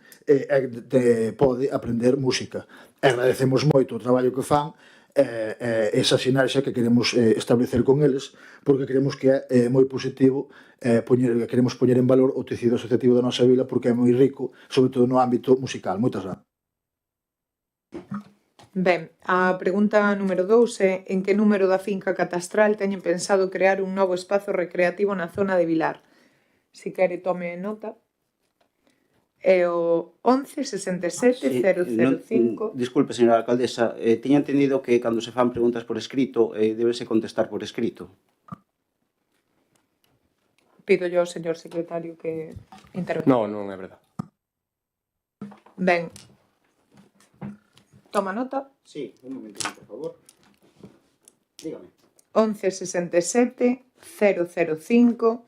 pode aprender música. E agradecemos moito o traballo que fan, esa sinerxa que queremos establecer con eles, porque creemos que é moi positivo, queremos poñer en valor o tecido asociativo da nosa vila, porque é moi rico, sobre todo no ámbito musical. Moitas gracias. Ben, a pregunta número 2 é en que número da finca catastral teñen pensado crear un novo espazo recreativo na zona de Vilar. Si quere, tome nota. É o 11 67 005. Disculpe, señora alcaldesa, tiña entendido que cando se fan preguntas por escrito debese contestar por escrito. Pido yo ao señor secretario que intervenga. Non é verdade. Ben, toma nota. Sí, un momentito, por favor. Dígame. 11 67 005,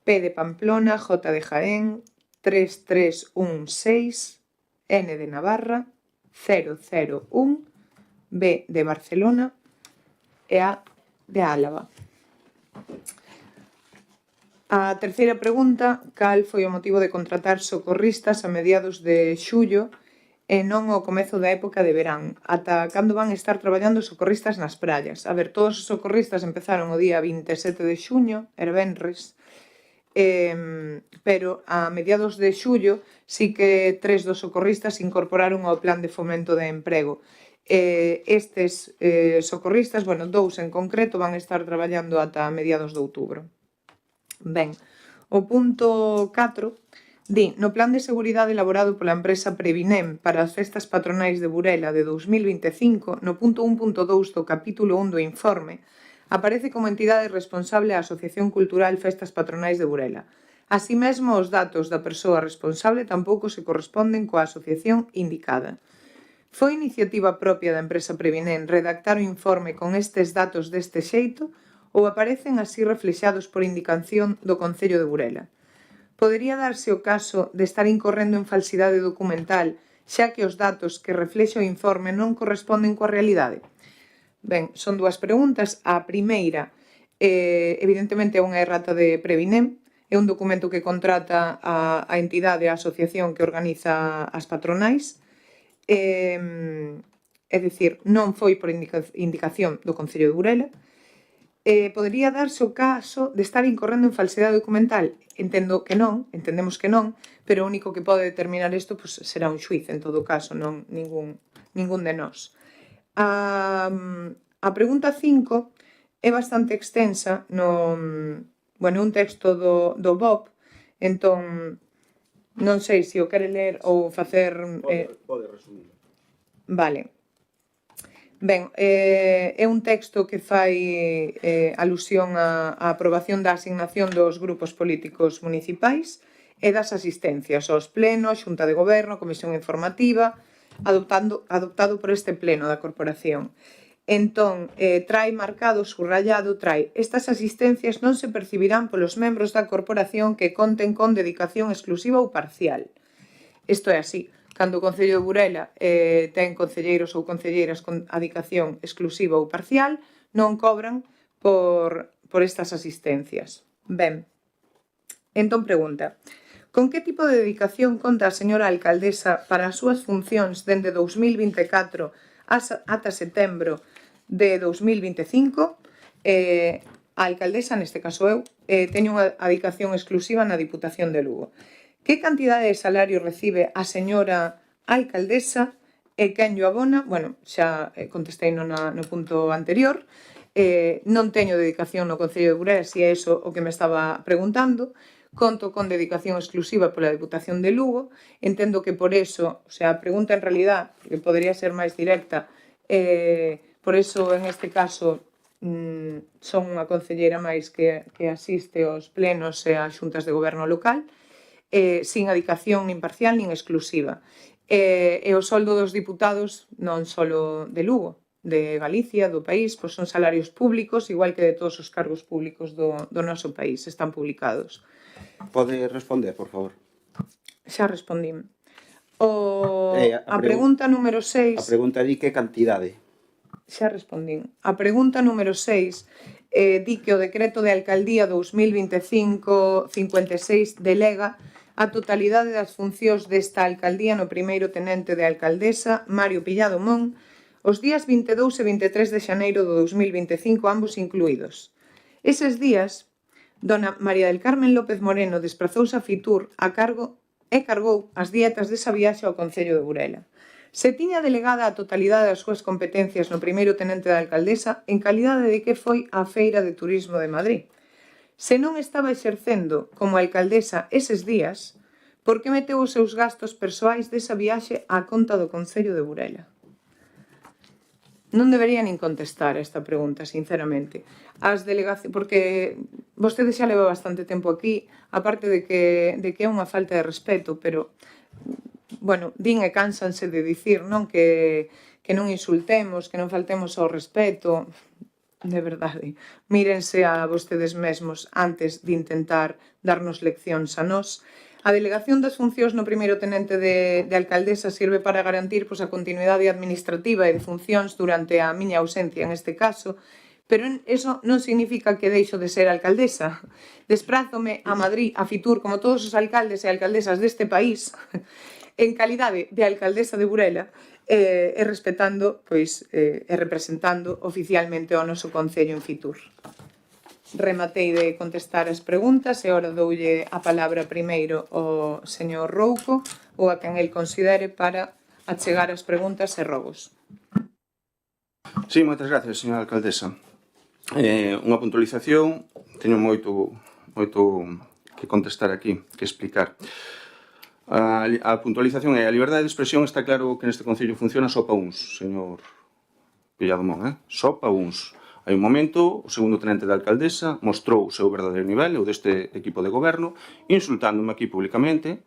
P de Pamplona, J de Jaén, 3316, N de Navarra, 001, B de Barcelona e A de Álava. A terceira pregunta, cal foi o motivo de contratar socorristas a mediados de xullo e non ao comezo da época de verán? Ata cando van estar traballando os socorristas nas praias? A ver, todos os socorristas empezaron o día 27 de xuño, era venres, pero a mediados de xullo sí que 3 dos socorristas se incorporaron ao plan de fomento de emprego. Estes socorristas, 2 en concreto, van estar traballando ata mediados de outubro. Ben, o punto 4 di, no plan de seguridade elaborado pola empresa Previnem para as festas patronais de Burela de 2025, no punto 1.2 do capítulo 1 do informe, aparece como entidade responsable a Asociación Cultural Festas Patronais de Burela. Así mesmo, os datos da persoa responsable tampouco se corresponden coa asociación indicada. Foi iniciativa propia da empresa Previnem redactar o informe con estes datos deste xeito ou aparecen así reflexados por indicación do Concello de Burela? Podería darse o caso de estar incorrendo en falsidade documental, xa que os datos que reflexa o informe non corresponden coa realidade? Ben, son 2 preguntas. A primeira, evidentemente, é unha errata de Previnem, é un documento que contrata a entidade, a asociación que organiza as patronais, é dicir, non foi por indicación do Concello de Burela. Podería darse o caso de estar incorrendo en falsidade documental? Entendemos que non, pero o único que pode determinar isto será un xuiz, en todo caso, non ningún de nós. A pregunta 5 é bastante extensa, un texto do BOP, entón non sei se o quere ler ou facer... Pode resumir. Vale. Ben, é un texto que fai alusión á aprobación da asignación dos grupos políticos municipais e das asistencias aos plenos, xunta de goberno, comisión informativa, adoptado por este pleno da corporación. Entón, trae marcado, subrayado, estas asistencias non se percibirán polos membros da corporación que conten con dedicación exclusiva ou parcial. Isto é así. Cando o Concello de Burela ten concelleiros ou concelleiras con adicación exclusiva ou parcial, non cobran por estas asistencias. Ben, entón pregunta, con que tipo de dedicación conta a señora alcaldesa para as súas funcións dende 2024 ata setembro de 2025? A alcaldesa, neste caso eu, teño unha adicación exclusiva na Diputación de Lugo. Que cantidade de salario recibe a señora alcaldesa e quen llo abona? Bueno, xa contestei no punto anterior. Non teño dedicación no Concello de Burela, se é iso o que me estaba preguntando. Conto con dedicación exclusiva pola Diputación de Lugo. Entendo que por eso, a pregunta en realidad, que podería ser máis directa, por eso en este caso son unha concelleira máis que asiste aos plenos e ás xuntas de goberno local, sin adicación nin parcial nin exclusiva. E o soldo dos diputados non só de Lugo, de Galicia, do país, pois son salarios públicos, igual que de todos os cargos públicos do noso país, están publicados. Pode responder, por favor? Xa respondín. A pregunta número 6... A pregunta di que cantidade? Xa respondín. A pregunta número 6 di que o decreto de alcaldía 2025-56 delega a totalidade das funcións desta alcaldía no primeiro tenente de alcaldesa, Mario Pillado Mon, os días 22 e 23 de xaneiro do 2025, ambos incluídos. Eses días, dona María del Carmen López Moreno desprazouse a Fitur e cargou as dietas desa viaxe ao Concello de Burela. Se tiña delegada a totalidade das súas competencias no primeiro tenente da alcaldesa en calidade de que foi á Feira de Turismo de Madrid. Se non estaba exercendo como alcaldesa eses días, por que meteu os seus gastos persoais desa viaxe á conta do Concello de Burela? Non debería nin contestar a esta pregunta, sinceramente. As delegacións, porque vostede xa leva bastante tempo aquí, aparte de que é unha falta de respeto, pero, din e cánsanse de dicir, non, que non insultemos, que non faltemos ao respeto. De verdade, mírense a vostedes mesmos antes de intentar darnos leccións a nós. A delegación das funcións no primeiro tenente de alcaldesa sirve para garantir a continuidade administrativa e de funcións durante a miña ausencia, en este caso, Pero eso non significa que deixo de ser alcaldesa. Desprázome a Madrid, a Fitur, como todos os alcaldes e alcaldesas deste país, en calidade de alcaldesa de Burela, e respetando, pois, e representando oficialmente o noso concello en Fitur. Rematei de contestar as preguntas e ora doulle a palabra primeiro ao señor Rouco ou a quen el considere para achegar as preguntas e robos. Sí, moitas gracias, señora alcaldesa. Unha puntualización, teño moito que contestar aquí, que explicar. A puntualización é a liberdade de expresión. Está claro que neste concello funciona só pa uns, señor Pilladomón, só pa uns. Hai un momento, o segundo tenente da alcaldesa mostrou o seu verdadeiro nivel, o deste equipo de goberno, insultándome aquí públicamente,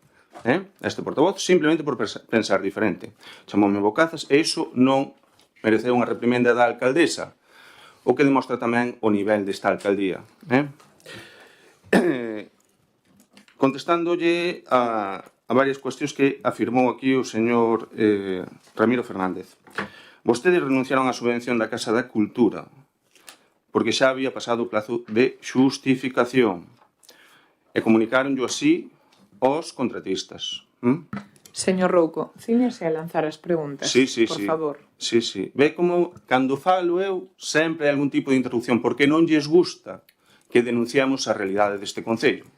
este portavoz, simplemente por pensar diferente. Chamoume bocazas e iso non mereceu unha reprimenda da alcaldesa, o que demostra tamén o nivel desta alcaldía. Contestándolle a varias cuestións que afirmou aquí o señor Ramiro Fernández. Vostedes renunciaron á subvención da Casa da Cultura porque xa había pasado o plazo de xustificación e comunicaronllo así aos contratistas. Señor Rouco, cíñase a lanzar as preguntas, por favor. Sí. Ve como, cando falo eu, sempre hai algún tipo de interrupción, porque non lles gusta que denunciamos a realidade deste concello.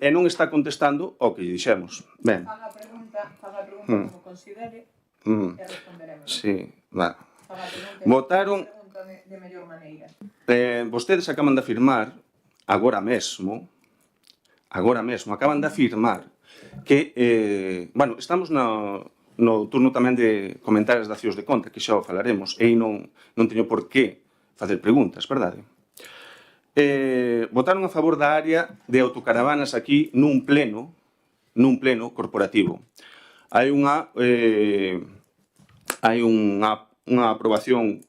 E non está contestando ao que lle dixemos. Ben. Faga a pregunta como considere e responderemos. Sí, vale. Votaron... de mellor maneira. Vostedes acaban de afirmar, agora mesmo, acaban de afirmar que, estamos no turno tamén de comentar as dacións de conta, que xa o falaremos, e non teño por que facer preguntas, verdade? Votaron a favor da área de autocaravanas aquí nun pleno corporativo. Hai unha aprobación...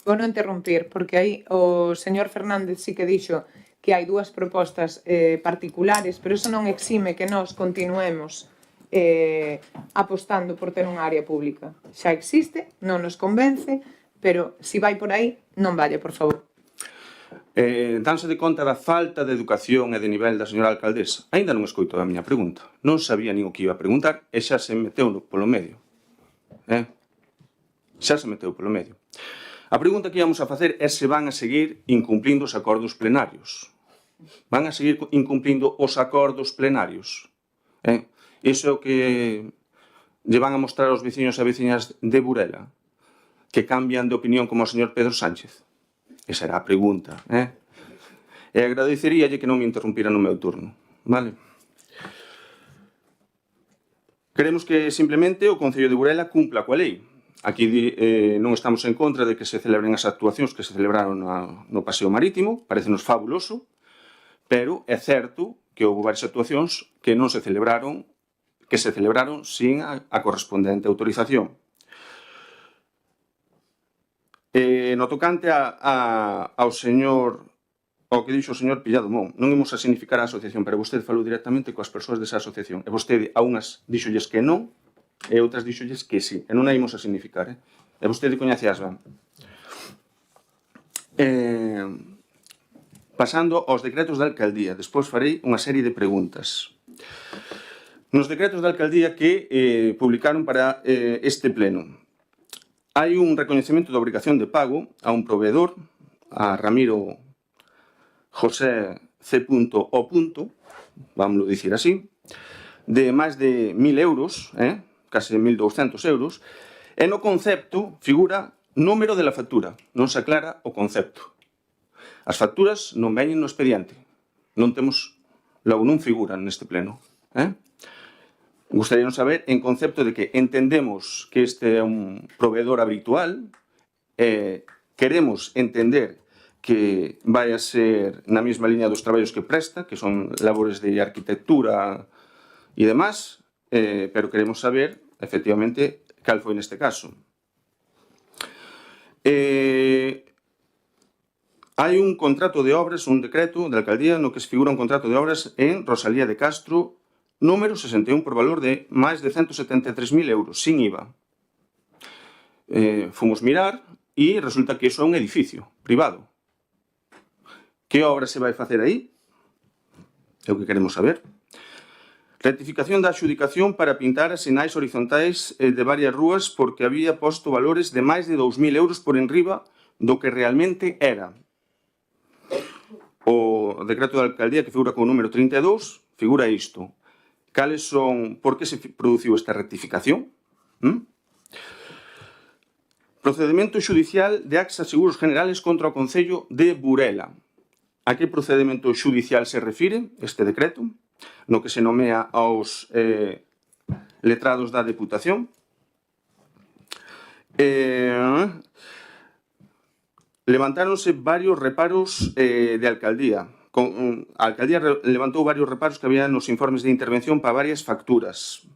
Vou non interrumpir, porque aí o señor Fernández sí que dixo que hai dúas propostas particulares, pero eso non exime que nós continuemos apostando por ter unha área pública. Xa existe, non nos convence, pero se vai por aí, non vaya, por favor. Danse de conta da falta de educación e de nivel da señora alcaldesa. Ainda non escoito a miña pregunta. Non sabía nin o que iba a preguntar e xa se meteu polo medio. Xa se meteu polo medio. A pregunta que íamos a facer é se van a seguir incumplindo os acordos plenarios. Van a seguir incumplindo os acordos plenarios. Iso é o que lle van a mostrar aos veciños e veciñas de Burela, que cambian de opinión como o señor Pedro Sánchez. Esa era a pregunta. E agradeceríalle que non me interrumpira no meu turno. Vale? Queremos que simplemente o Concello de Burela cumpla coa lei. Aquí non estamos en contra de que se celebren as actuacións que se celebraron no Paseo Marítimo, parecenos fabuloso, pero é certo que houve varias actuacións que non se celebraron, que se celebraron sin a correspondente autorización. No tocante ao que dixo o señor Pilladomón, non imos a significar a asociación, pero vostede falou directamente coas persoas desa asociación, e vostede a unhas dixolles que non, e outras dixolles que sí, e non a imos a significar, e vostede coñece as van. Pasando aos decretos da alcaldía, despois farei unha serie de preguntas. Nos decretos da alcaldía que publicaron para este pleno, hai un recoñecemento de obrigación de pago a un proveedor, a Ramiro José C.O. Vámoslo dicir así, de máis de 1.000 euros, case 1.200 euros, e no concepto figura número de la factura, non se aclara o concepto. As facturas non veñen no expediente, non temos, logo non figuran neste pleno. Gustaría saber en concepto de que entendemos que este é un proveedor habitual, queremos entender que vai a ser na mesma liña dos traballos que presta, que son labores de arquitectura e demás, pero queremos saber, efectivamente, cal foi neste caso. Hai un contrato de obras, un decreto da alcaldía no que se figura un contrato de obras en Rosalía de Castro, número 61, por valor de máis de 173.000 euros, sin IVA. Fomos mirar e resulta que iso é un edificio privado. Que obra se vai facer aí? É o que queremos saber. Rectificación da adxudicación para pintar as sinais horizontais de varias rúas porque había posto valores de máis de 2.000 euros por enriba do que realmente era. O decreto da alcaldía que figura con o número 32 figura isto. Cales son, por que se produciu esta rectificación? Procedimento xudicial de AXA Seguros Generales contra o Concello de Burela. A que procedimento xudicial se refire este decreto, no que se nomea aos letrados da Deputación? Levantáronse varios reparos de alcaldía. A alcaldía levantou varios reparos que había nos informes de intervención para varias facturas.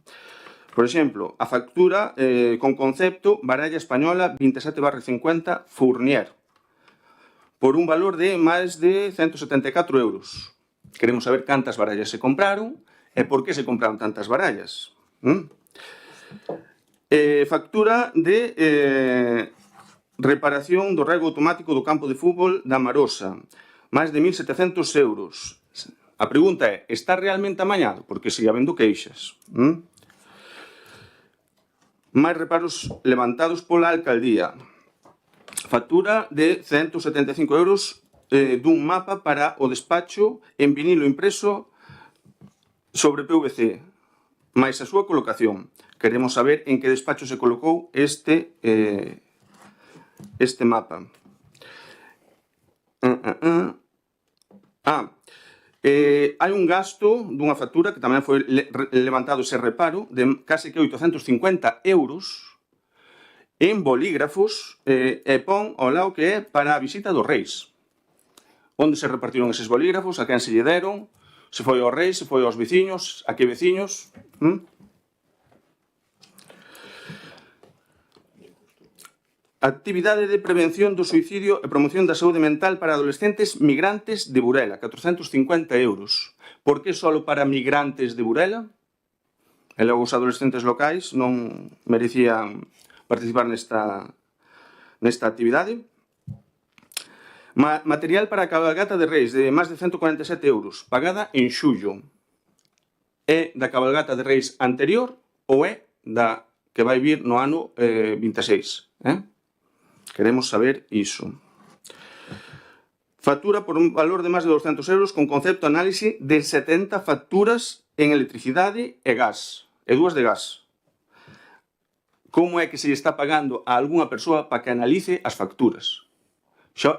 Por exemplo, a factura con concepto Baralla Española 27/50 Fournier, por un valor de máis de 174 euros. Queremos saber cantas barallas se compraron e por que se compraron tantas barallas. Factura de reparación do rego automático do campo de fútbol da Marosa, máis de 1.700 euros. A pregunta é, está realmente amañado? Porque sigue habendo queixas. Máis reparos levantados pola alcaldía. Factura de 175 euros dun mapa para o despacho en vinilo impreso sobre PVC, máis a súa colocación. Queremos saber en que despacho se colocou este mapa. Hai un gasto dunha factura que tamén foi levantado ese reparo de case que 850 euros en bolígrafos e pon ao lado que é para a visita dos reis. Onde se repartiron eses bolígrafos, a quen se lle deron, se foi aos reis, se foi aos veciños, a que veciños. Actividade de prevención do suicidio e promoción da saúde mental para adolescentes migrantes de Burela, 450 euros. Por que só para migrantes de Burela? E logo os adolescentes locais non merecían participar nesta actividade. Material para a cabalgata de Reis de máis de 147 euros, pagada en xullo. É da cabalgata de Reis anterior ou é da que vai vir no ano 26? Queremos saber iso. Factura por un valor de máis de 200 euros con concepto análise de 70 facturas en electricidade e gas, e 2 de gas. Como é que se lle está pagando a algunha persoa para que analice as facturas?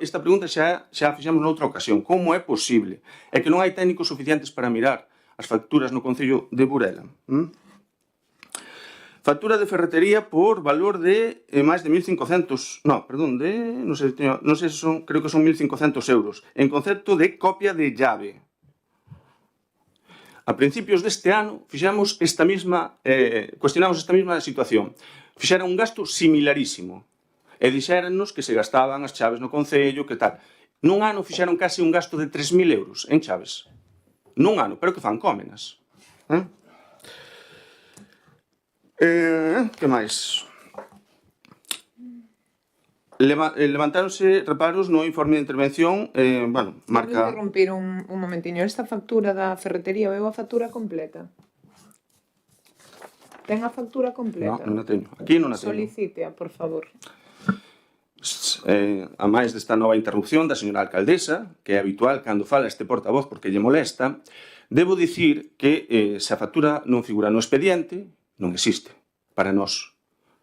Esta pregunta xa a fixamos noutra ocasión. Como é posible? É que non hai técnicos suficientes para mirar as facturas no Concello de Burela. Factura de ferretería por valor de máis de 1.500... Non sei se son, creo que son 1.500 euros, en concepto de copia de llave. A principios deste ano cuestionamos esta mesma situación. Fixeron un gasto similarísimo. E dixérannos que se gastaban as chaves no Concello, que tal. Nun ano fixeron case un gasto de 3.000 euros en chaves. Nun ano, pero que fan cómenas. Que máis? Levantáronse reparos no informe de intervención, marca... Vou interrumpir un momentiño. Esta factura da ferretería é a factura completa? Ten a factura completa? Non a teño. Aquí non a teño. Solicítea, por favor. A máis desta nova interrupción da señora alcaldesa, que é habitual cando fala este portavoz porque lle molesta, debo dicir que se a factura non figura no expediente, non existe para nós.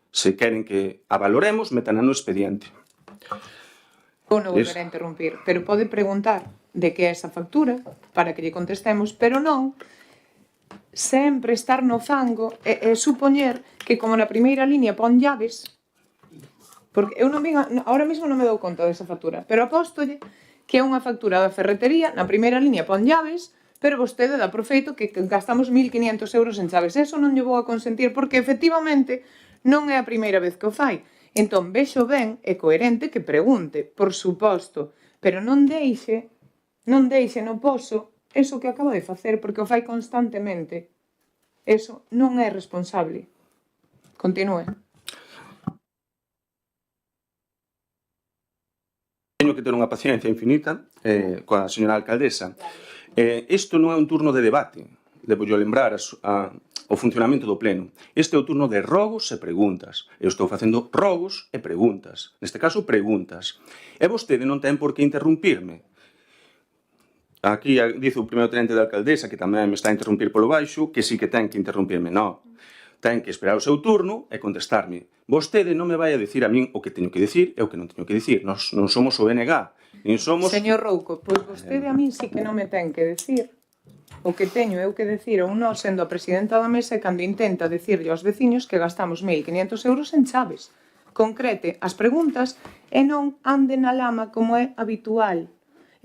Se queren que a valoremos, metana no expediente. Vou non volver a interrumpir, pero pode preguntar de que é esa factura para que lle contestemos, pero non sempre estar no fango e supoñer que como na primeira línea pon llaves, porque eu non vin, ahora mesmo non me dou conta desa factura, pero apóstolle que é unha factura da ferretería, na primeira línea pon llaves, pero vostede dá por feito que gastamos 1.500 euros en chaves. Eso non lle vou a consentir porque efectivamente non é a primeira vez que o fai. Entón, vexo ben e coherente que pregunte, por suposto, pero non deixe no poso eso que acaba de facer porque o fai constantemente. Eso non é responsable. Continúe. teño que ter unha paciencia infinita coa señora alcaldesa. Isto non é un turno de debate, debo yo lembrar o funcionamento do pleno. Este é o turno de rogos e preguntas. Eu estou facendo rogos e preguntas. Neste caso, preguntas. E vostede non ten por que interrumpirme. Aquí dice o primeiro tenente da alcaldesa, que tamén me está a interrumpir polo baixo, que sí que ten que interrumpirme. Non. Ten que esperar o seu turno e contestarme. Vostede non me vai a dicir a min o que teño que dicir e o que non teño que dicir. Nos non somos o BNG, nin somos... Señor Rouco, pois vostede a min sí que non me ten que decir. O que teño eu que decir ou non sendo a presidenta da mesa é cando intenta decirlle aos veciños que gastamos 1.500 euros en chaves. Concrete as preguntas e non ande na lama como é habitual.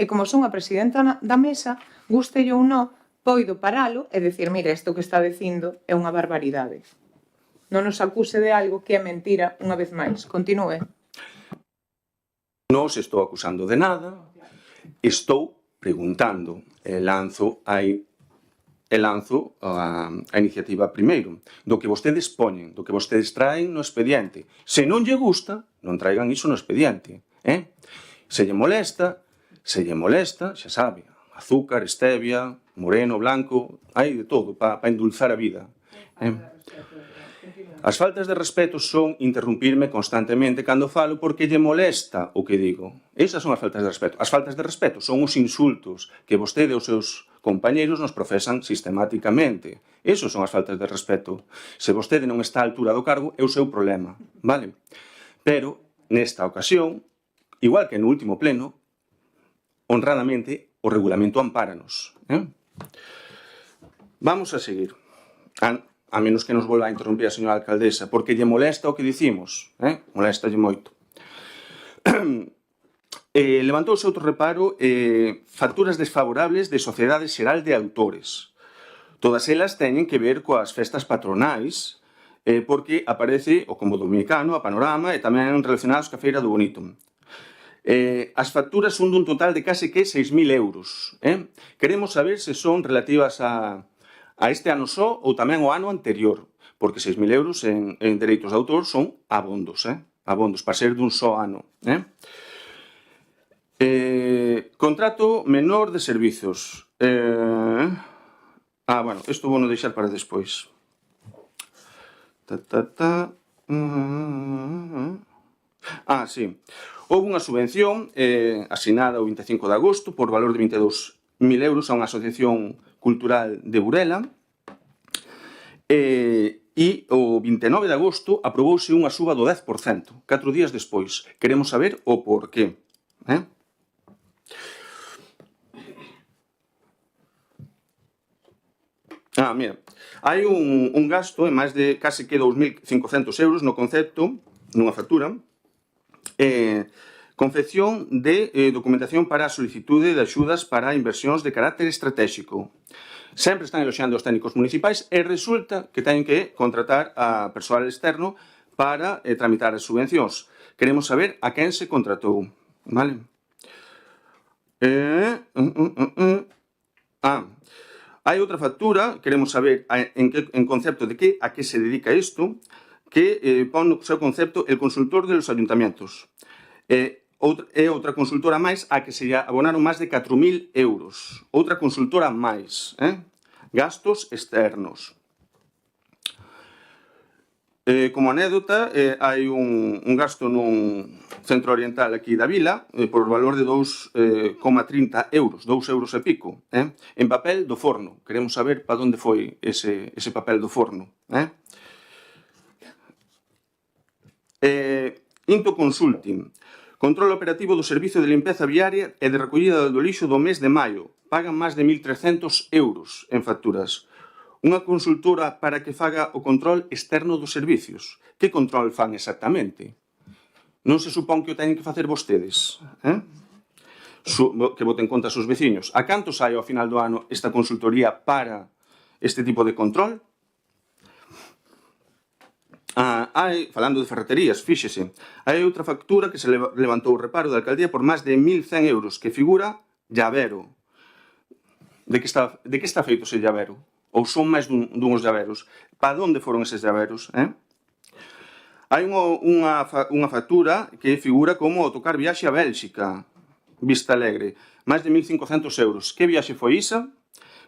E como son a presidenta da mesa, gústelle ou non, poido paralo e decir, mire, isto que está dicindo é unha barbaridade. Non nos acuse de algo que é mentira unha vez máis. Continúe. Non se estou acusando de nada, estou preguntando e lanzo a iniciativa primeiro, do que vostedes poñen, do que vostedes traen no expediente. Se non lle gusta, non traigan iso no expediente. Se lle molesta, xa sabe, azúcar, stevia, moreno, blanco, hai de todo para endulzar a vida. As faltas de respeto son interrumpirme constantemente cando falo porque lle molesta o que digo. Esas son as faltas de respeto. As faltas de respeto son os insultos que vostede e os seus compañeiros nos profesan sistemáticamente. Esos son as faltas de respeto. Se vostede non está á altura do cargo, é o seu problema, vale? Pero, nesta ocasión, igual que no último pleno, honradamente, o regulamento ampáranos. Vamos a seguir. A menos que nos volva a interrumpir a señora alcaldesa, porque lle molesta o que dicimos, molesta lle moito. Levantouse outro reparo, facturas desfavorables de Sociedade Xeral de Autores. Todas elas teñen que ver coas festas patronais, porque aparece o Combo Dominicano, a Panorama, e tamén relacionados ca Feira do Bonito. As facturas son dun total de case que 6.000 euros. Queremos saber se son relativas a este ano só ou tamén o ano anterior, porque 6.000 euros en dereitos de autor son abondos, abondos para ser dun só ano. Contrato menor de servizos. Bueno, isto vou non deixar para despois. Sí. Houve unha subvención asinada o 25 de agosto por valor de 22.000 euros a unha asociación cultural de Burela e o 29 de agosto aprobouse unha suba do 10%, 4 días despois. Queremos saber o porqué. Mira, hai un gasto en máis de case que 2.500 euros no concepto, nunha factura, confección de documentación para a solicitude de axudas para inversións de carácter estratégico. Sempre están eloxando os técnicos municipais e resulta que teñen que contratar a persoal externo para tramitar as subvencións. Queremos saber a quen se contratou. Vale? Hai outra factura, queremos saber en concepto de a que se dedica isto, que pon no seu concepto el consultor de los ayuntamientos. É outra consultora máis a que se abonaron máis de 4.000 euros. Outra consultora máis. Gastos externos. Como anécdota, hai un gasto nun centro oriental aquí da vila por valor de 2,30 euros, 2 euros e pico, en papel do forno. Queremos saber para onde foi ese papel do forno. Into Consulting. Control operativo do servizo de limpeza viaria e de recollida do lixo do mes de maio. Pagan máis de 1.300 euros en facturas. Unha consultora para que faga o control externo dos servicios. Que control fan exactamente? Non se supón que o teñen que facer vostedes? Que voten conta os veciños. A canto sai ao final do ano esta consultoría para este tipo de control? Falando de ferreterías, fíxese, hai outra factura que se levantou o reparo da alcaldía por máis de 1.100 euros, que figura llavero. De que está feito ese llavero? Ou son máis dunhos llaveros? Para onde foron eses llaveros? Hai unha factura que figura como autocar viaxe a Bélxica. Vista Alegre, máis de 1.500 euros. Que viaxe foi isa?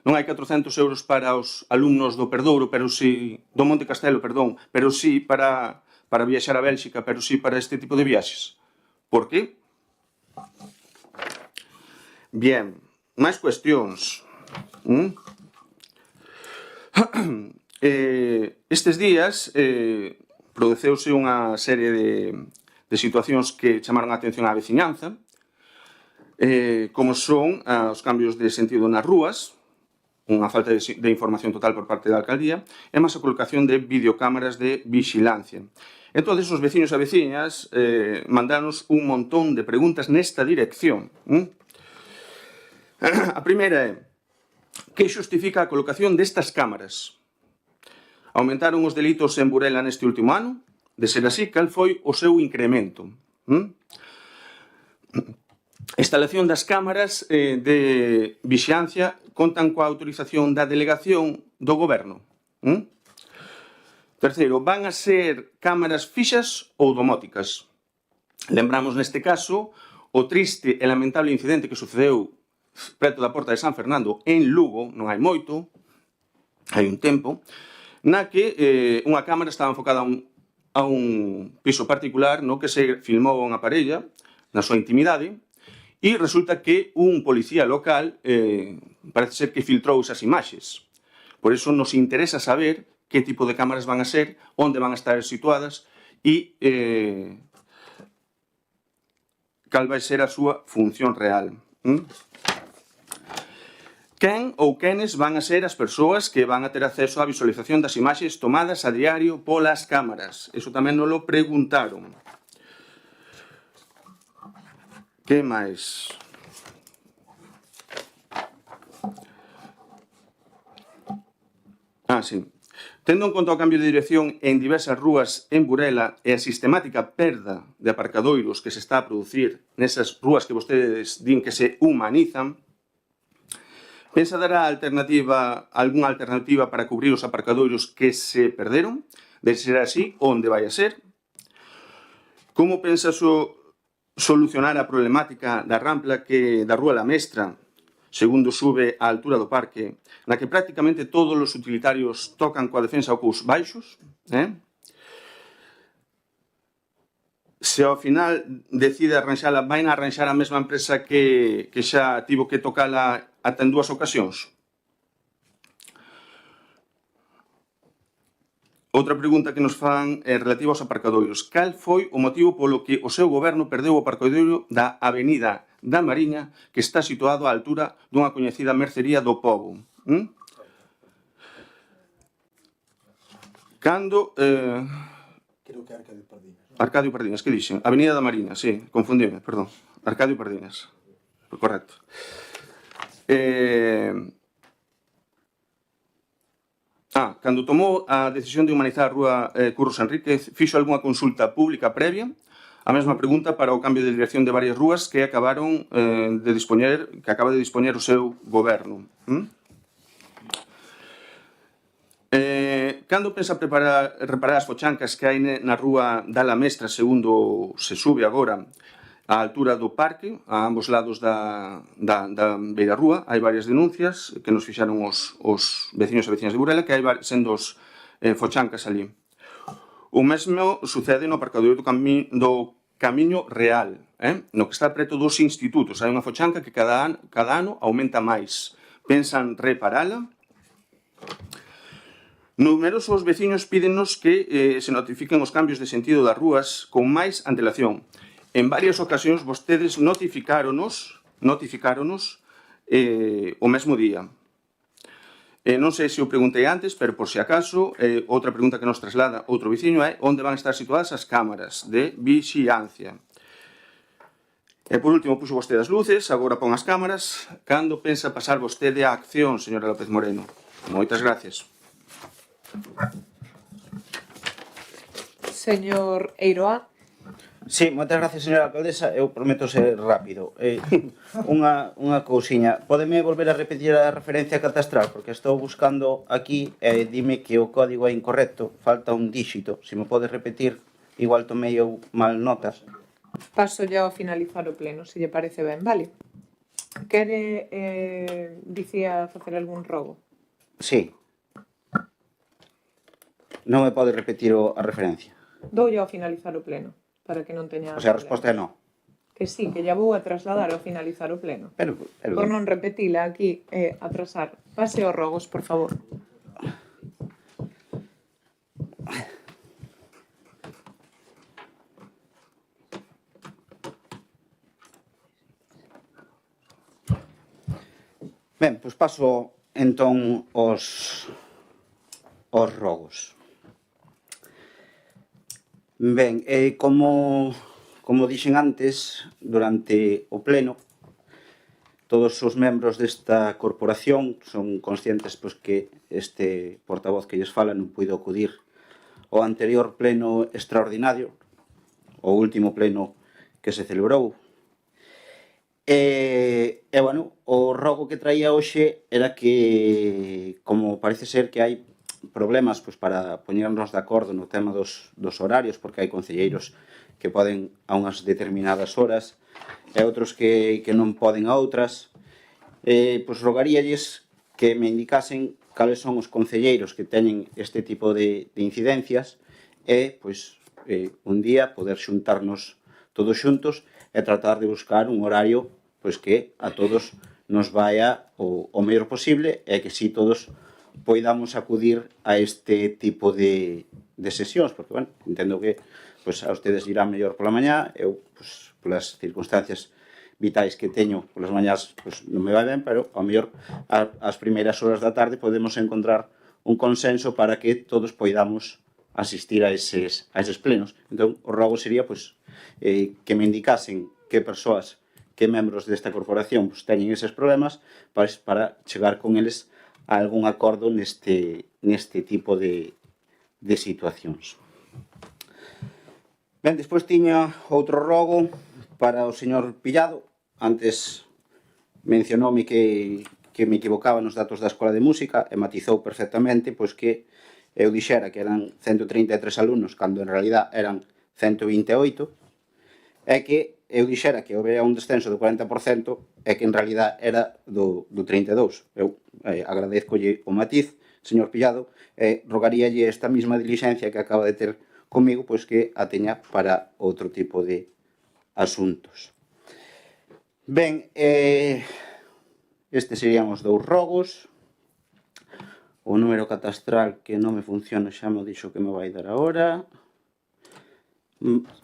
Non hai 400 euros para os alumnos do Perdouro, pero si, do Monte Castelo, perdón, pero si para viaxar a Bélxica, pero si para este tipo de viaxes. Por qué? Bien, máis cuestións. Estes días produceuse unha serie de situacións que chamaron a atención á veciñanza, como son os cambios de sentido nas rúas, unha falta de información total por parte da alcaldía, e máis a colocación de videocámaras de vigilancia. Entón, os veciños e veciñas mandaron un montón de preguntas nesta dirección. A primeira é: que xustifica a colocación destas cámaras? Aumentaron os delitos en Burela neste último ano? De ser así, cal foi o seu incremento? A instalación das cámaras de vixiancia contan coa autorización da delegación do goberno? Terceiro, van a ser cámaras fixas ou domóticas? Lembramos neste caso o triste e lamentable incidente que sucedeu preto da Porta de San Fernando, en Lugo, non hai moito, hai un tempo, na que unha cámara estaba enfocada a un piso particular no que se filmou unha parella na súa intimidade e resulta que un policía local parece ser que filtrou esas imaxes. Por iso nos interesa saber que tipo de cámaras van a ser, onde van a estar situadas e cal vai ser a súa función real. Quen ou quenes van a ser as persoas que van a ter acceso á visualización das imaxes tomadas a diario polas cámaras? Iso tamén nos lo preguntaron. Que máis? Sí. Tendo en conta o cambio de dirección en diversas rúas en Burela e a sistemática perda de aparcadoiros que se está a producir nesas rúas que vostedes din que se humanizan, pensa dar algunha alternativa para cubrir os aparcadoiros que se perderon? De ser así, onde vai a ser? Como pensa solucionar a problemática da rampla da Rúa La Mestra, segundo sube á altura do parque, na que prácticamente todos os utilitarios tocan coa defensa ao cous baixos? Se ao final decide arranxala, vai a arranxar a mesma empresa que xa tivo que tocala ata en 2 ocasións? Outra pregunta que nos fan é relativa aos aparcadoiros. Cal foi o motivo polo que o seu goberno perdeu o aparcadoiro da Avenida da Mariña, que está situado á altura dunha coñecida mercería do pobo? Cando... Creo que Arcadio Pardiñas. Arcadio Pardiñas, que dixen? Avenida da Mariña, sí, confundime, perdón. Arcadio Pardiñas, correcto. Cando tomou a decisión de humanizar a Rúa Curros Enríquez, fixo algunha consulta pública previa? A mesma pregunta para o cambio de dirección de varias rúas que acaba de dispoñer o seu goberno. Cando pensa reparar as fochancas que hai na Rúa da La Mestra, segundo se sube agora, á altura do parque, a ambos lados da beira rúa, hai varias denuncias que nos fixaron os veciños e veciñas de Burela, que hai sendo fochancas ali. O mesmo sucede no aparcadoiro do Camiño Real, no que está preto dos institutos. Hai unha fochanca que cada ano aumenta máis. Pensan reparala? Numerosos veciños pídennos que se notifiquen os cambios de sentido das rúas con máis antelación. En varias ocasións vostedes notificáronos o mesmo día. Non sei se o preguntei antes, pero por si acaso, outra pregunta que nos traslada outro veciño é onde van estar situadas as cámaras de vixiancia. E por último, puxo vostede as luces, agora pon as cámaras. Cando pensa pasar vostede a acción, señora López Moreno? Moitas gracias. Señor Eiroa. Sí, moitas gracias, señora alcaldesa. Eu prometo ser rápido. Unha cousiña. Pódeme volver a repetir a referencia catastral? Porque estou buscando aquí e dime que o código é incorrecto. Falta un díxito. Se me podes repetir, igual tomei eu mal notas. Paso ya a finalizar o pleno, se lle parece ben, vale? Quere, dicía, facer algún rogo? Sí. Non me pode repetir a referencia. Doulle ao finalizar o pleno, para que non teña... O sea, a resposta é non. Que sí, que ya vou a trasladar ao finalizar o pleno. Pero Por non repetila aquí e atrasar. Pase aos rogos, por favor. Ben, pois paso entón aos rogos. Ben, como dixen antes, durante o pleno, todos os membros desta corporación son conscientes pois, que este portavoz que lles fala non puido acudir ao anterior pleno extraordinario, o último pleno que se celebrou. Bueno, o rogo que traía hoxe era que, como parece ser que hai problemas pois, para poñernos de acordo no tema dos horarios, porque hai concelleiros que poden a unhas determinadas horas e outros que non poden a outras, pois rogaríalles que me indicasen cales son os concelleiros que teñen este tipo de incidencias e, pois, un día poder xuntarnos todos xuntos e tratar de buscar un horario pois que a todos nos vaya o mellor posible e que si todos poidamos acudir a este tipo de sesións, porque, bueno, entendo que pois, a ustedes irán mellor pola mañá, eu, pois, polas circunstancias vitais que teño polas mañás, pois, non me vai ben, pero, ao mellor, ás primeiras horas da tarde podemos encontrar un consenso para que todos poidamos asistir a eses plenos. Entón, o rogo sería, pois, que me indicasen que persoas, que membros desta corporación pois, teñen eses problemas para chegar con eles a algún acordo neste tipo de situacións. Ben, despois tiña outro rogo para o señor Pillado. Antes mencionoume que me equivocaba nos datos da Escola de Música e matizou perfectamente pois que eu dixera que eran 133 alumnos cando en realidad eran 128 e que eu dixera que houbera un descenso do 40% e que en realidad era do 32%. Eu agradezcolle o matiz, señor Pillado, e rogaríalle esta mesma diligencia que acaba de ter comigo, pois que a teña para outro tipo de asuntos. Ben, estes serían os dous rogos. O número catastral que non me funciona xa me dixo que me vai dar agora.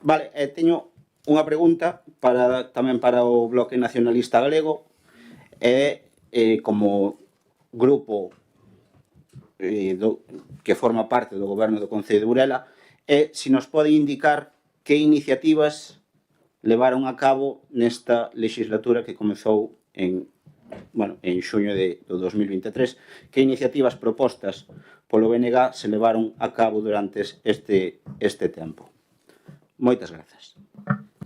Vale, teño unha pregunta tamén para o Bloque Nacionalista Galego e como grupo que forma parte do goberno do Concello de Burela e se nos pode indicar que iniciativas levaron a cabo nesta legislatura que comezou en xuño do 2023, que iniciativas propostas polo BNG se levaron a cabo durante este tempo. Moitas grazas.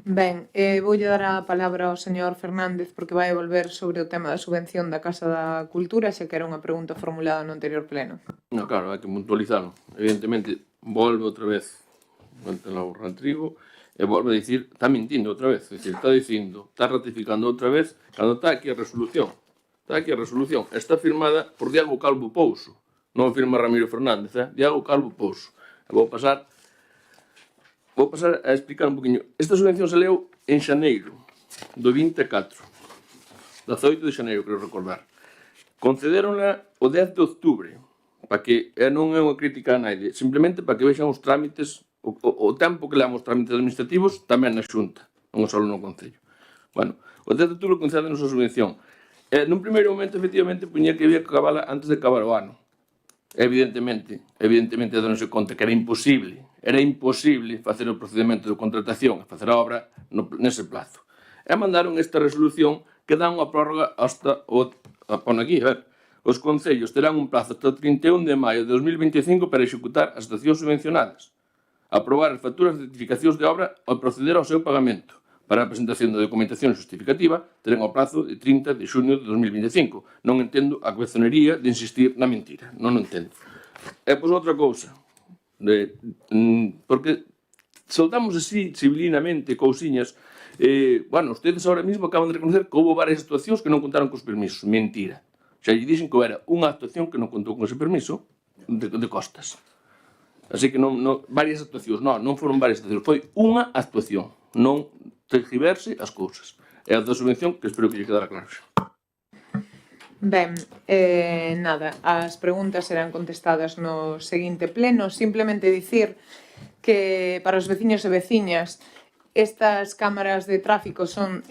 Ben, voulle dar a palabra ao señor Fernández porque vai volver sobre o tema da subvención da Casa da Cultura, xa que era unha pregunta formulada no anterior pleno. No, claro, hai que puntualizarlo. Evidentemente, volve outra vez ante o Rantrigo e volve a dicir, está mentindo outra vez, está dicindo, está ratificando outra vez, cando está aquí a resolución. Está aquí a resolución. Está firmada por Diego Calvo Pouso. Non firma Ramiro Fernández, Diego Calvo Pouso. Vou pasar a explicar un poquinho. Esta subvención se leu en xaneiro do 24. 18 de xaneiro, creo recordar. Concederonla o 10 de outubro, para que non é unha crítica a naide, simplemente para que vexan os trámites, o tempo que levan os trámites administrativos tamén na Xunta, non só no Concello. Bueno, o 10 de outubro concédenos a subvención. Nun primeiro momento, efectivamente, puñía que había que acabarla antes de acabar o ano. Evidentemente, dándose conta que era imposible facer o procedimento de contratación e facer a obra nese plazo. E mandaron esta resolución que dá unha prórroga hasta pon aquí, a ver, os concellos terán un plazo hasta o 31 de maio de 2025 para executar as dotacións subvencionadas, aprobar as facturas de certificacións de obra ou proceder ao seu pagamento. Para a presentación da documentación justificativa terán o plazo de 30 de xuño de 2025. Non entendo a cabezonería de insistir na mentira. Non entendo. E pois outra cousa. Porque soltamos así, civilinamente, cousiñas. Bueno, ustedes ahora mismo acaban de reconocer que houve varias actuacións que non contaron cos permisos. Mentira. Xa lle dixen que era unha actuación que non contou con ese permiso de costas. Así que varias actuacións, non foron varias actuacións, foi unha actuación, non tergiverse as cousas. É a da subvención que espero que lle quedara claro. Ben, nada, as preguntas serán contestadas no seguinte pleno. Simplemente dicir que para os veciños e veciñas estas cámaras de tráfico son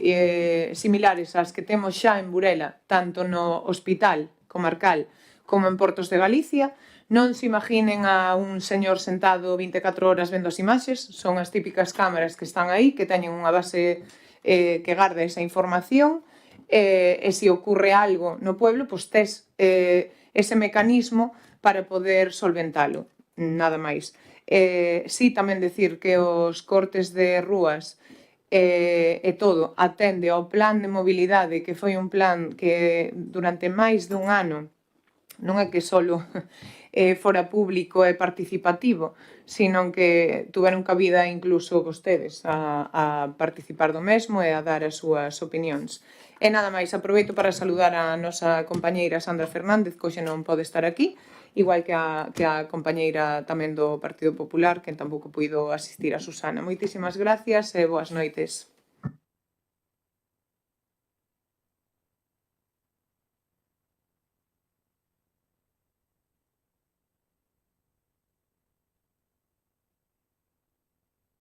similares ás que temos xa en Burela, tanto no hospital comarcal como en Portos de Galicia. Non se imaginen a un señor sentado 24 horas vendo as imaxes, son as típicas cámaras que están aí, que teñen unha base que garda esa información, e se ocurre algo no pueblo, pois tes ese mecanismo para poder solventalo, nada máis. Sí, tamén decir que os cortes de rúas e todo atende ao plan de mobilidade, que foi un plan que durante máis dun ano non é que solo fora público e participativo, sino que tuveron cabida incluso vostedes a participar do mesmo e a dar as súas opinións. E nada máis, aproveito para saludar a nosa compañeira Sandra Fernández, que hoxe non pode estar aquí, igual que a compañeira tamén do Partido Popular, que tampouco puido asistir, a Susana. Moitísimas gracias e boas noites.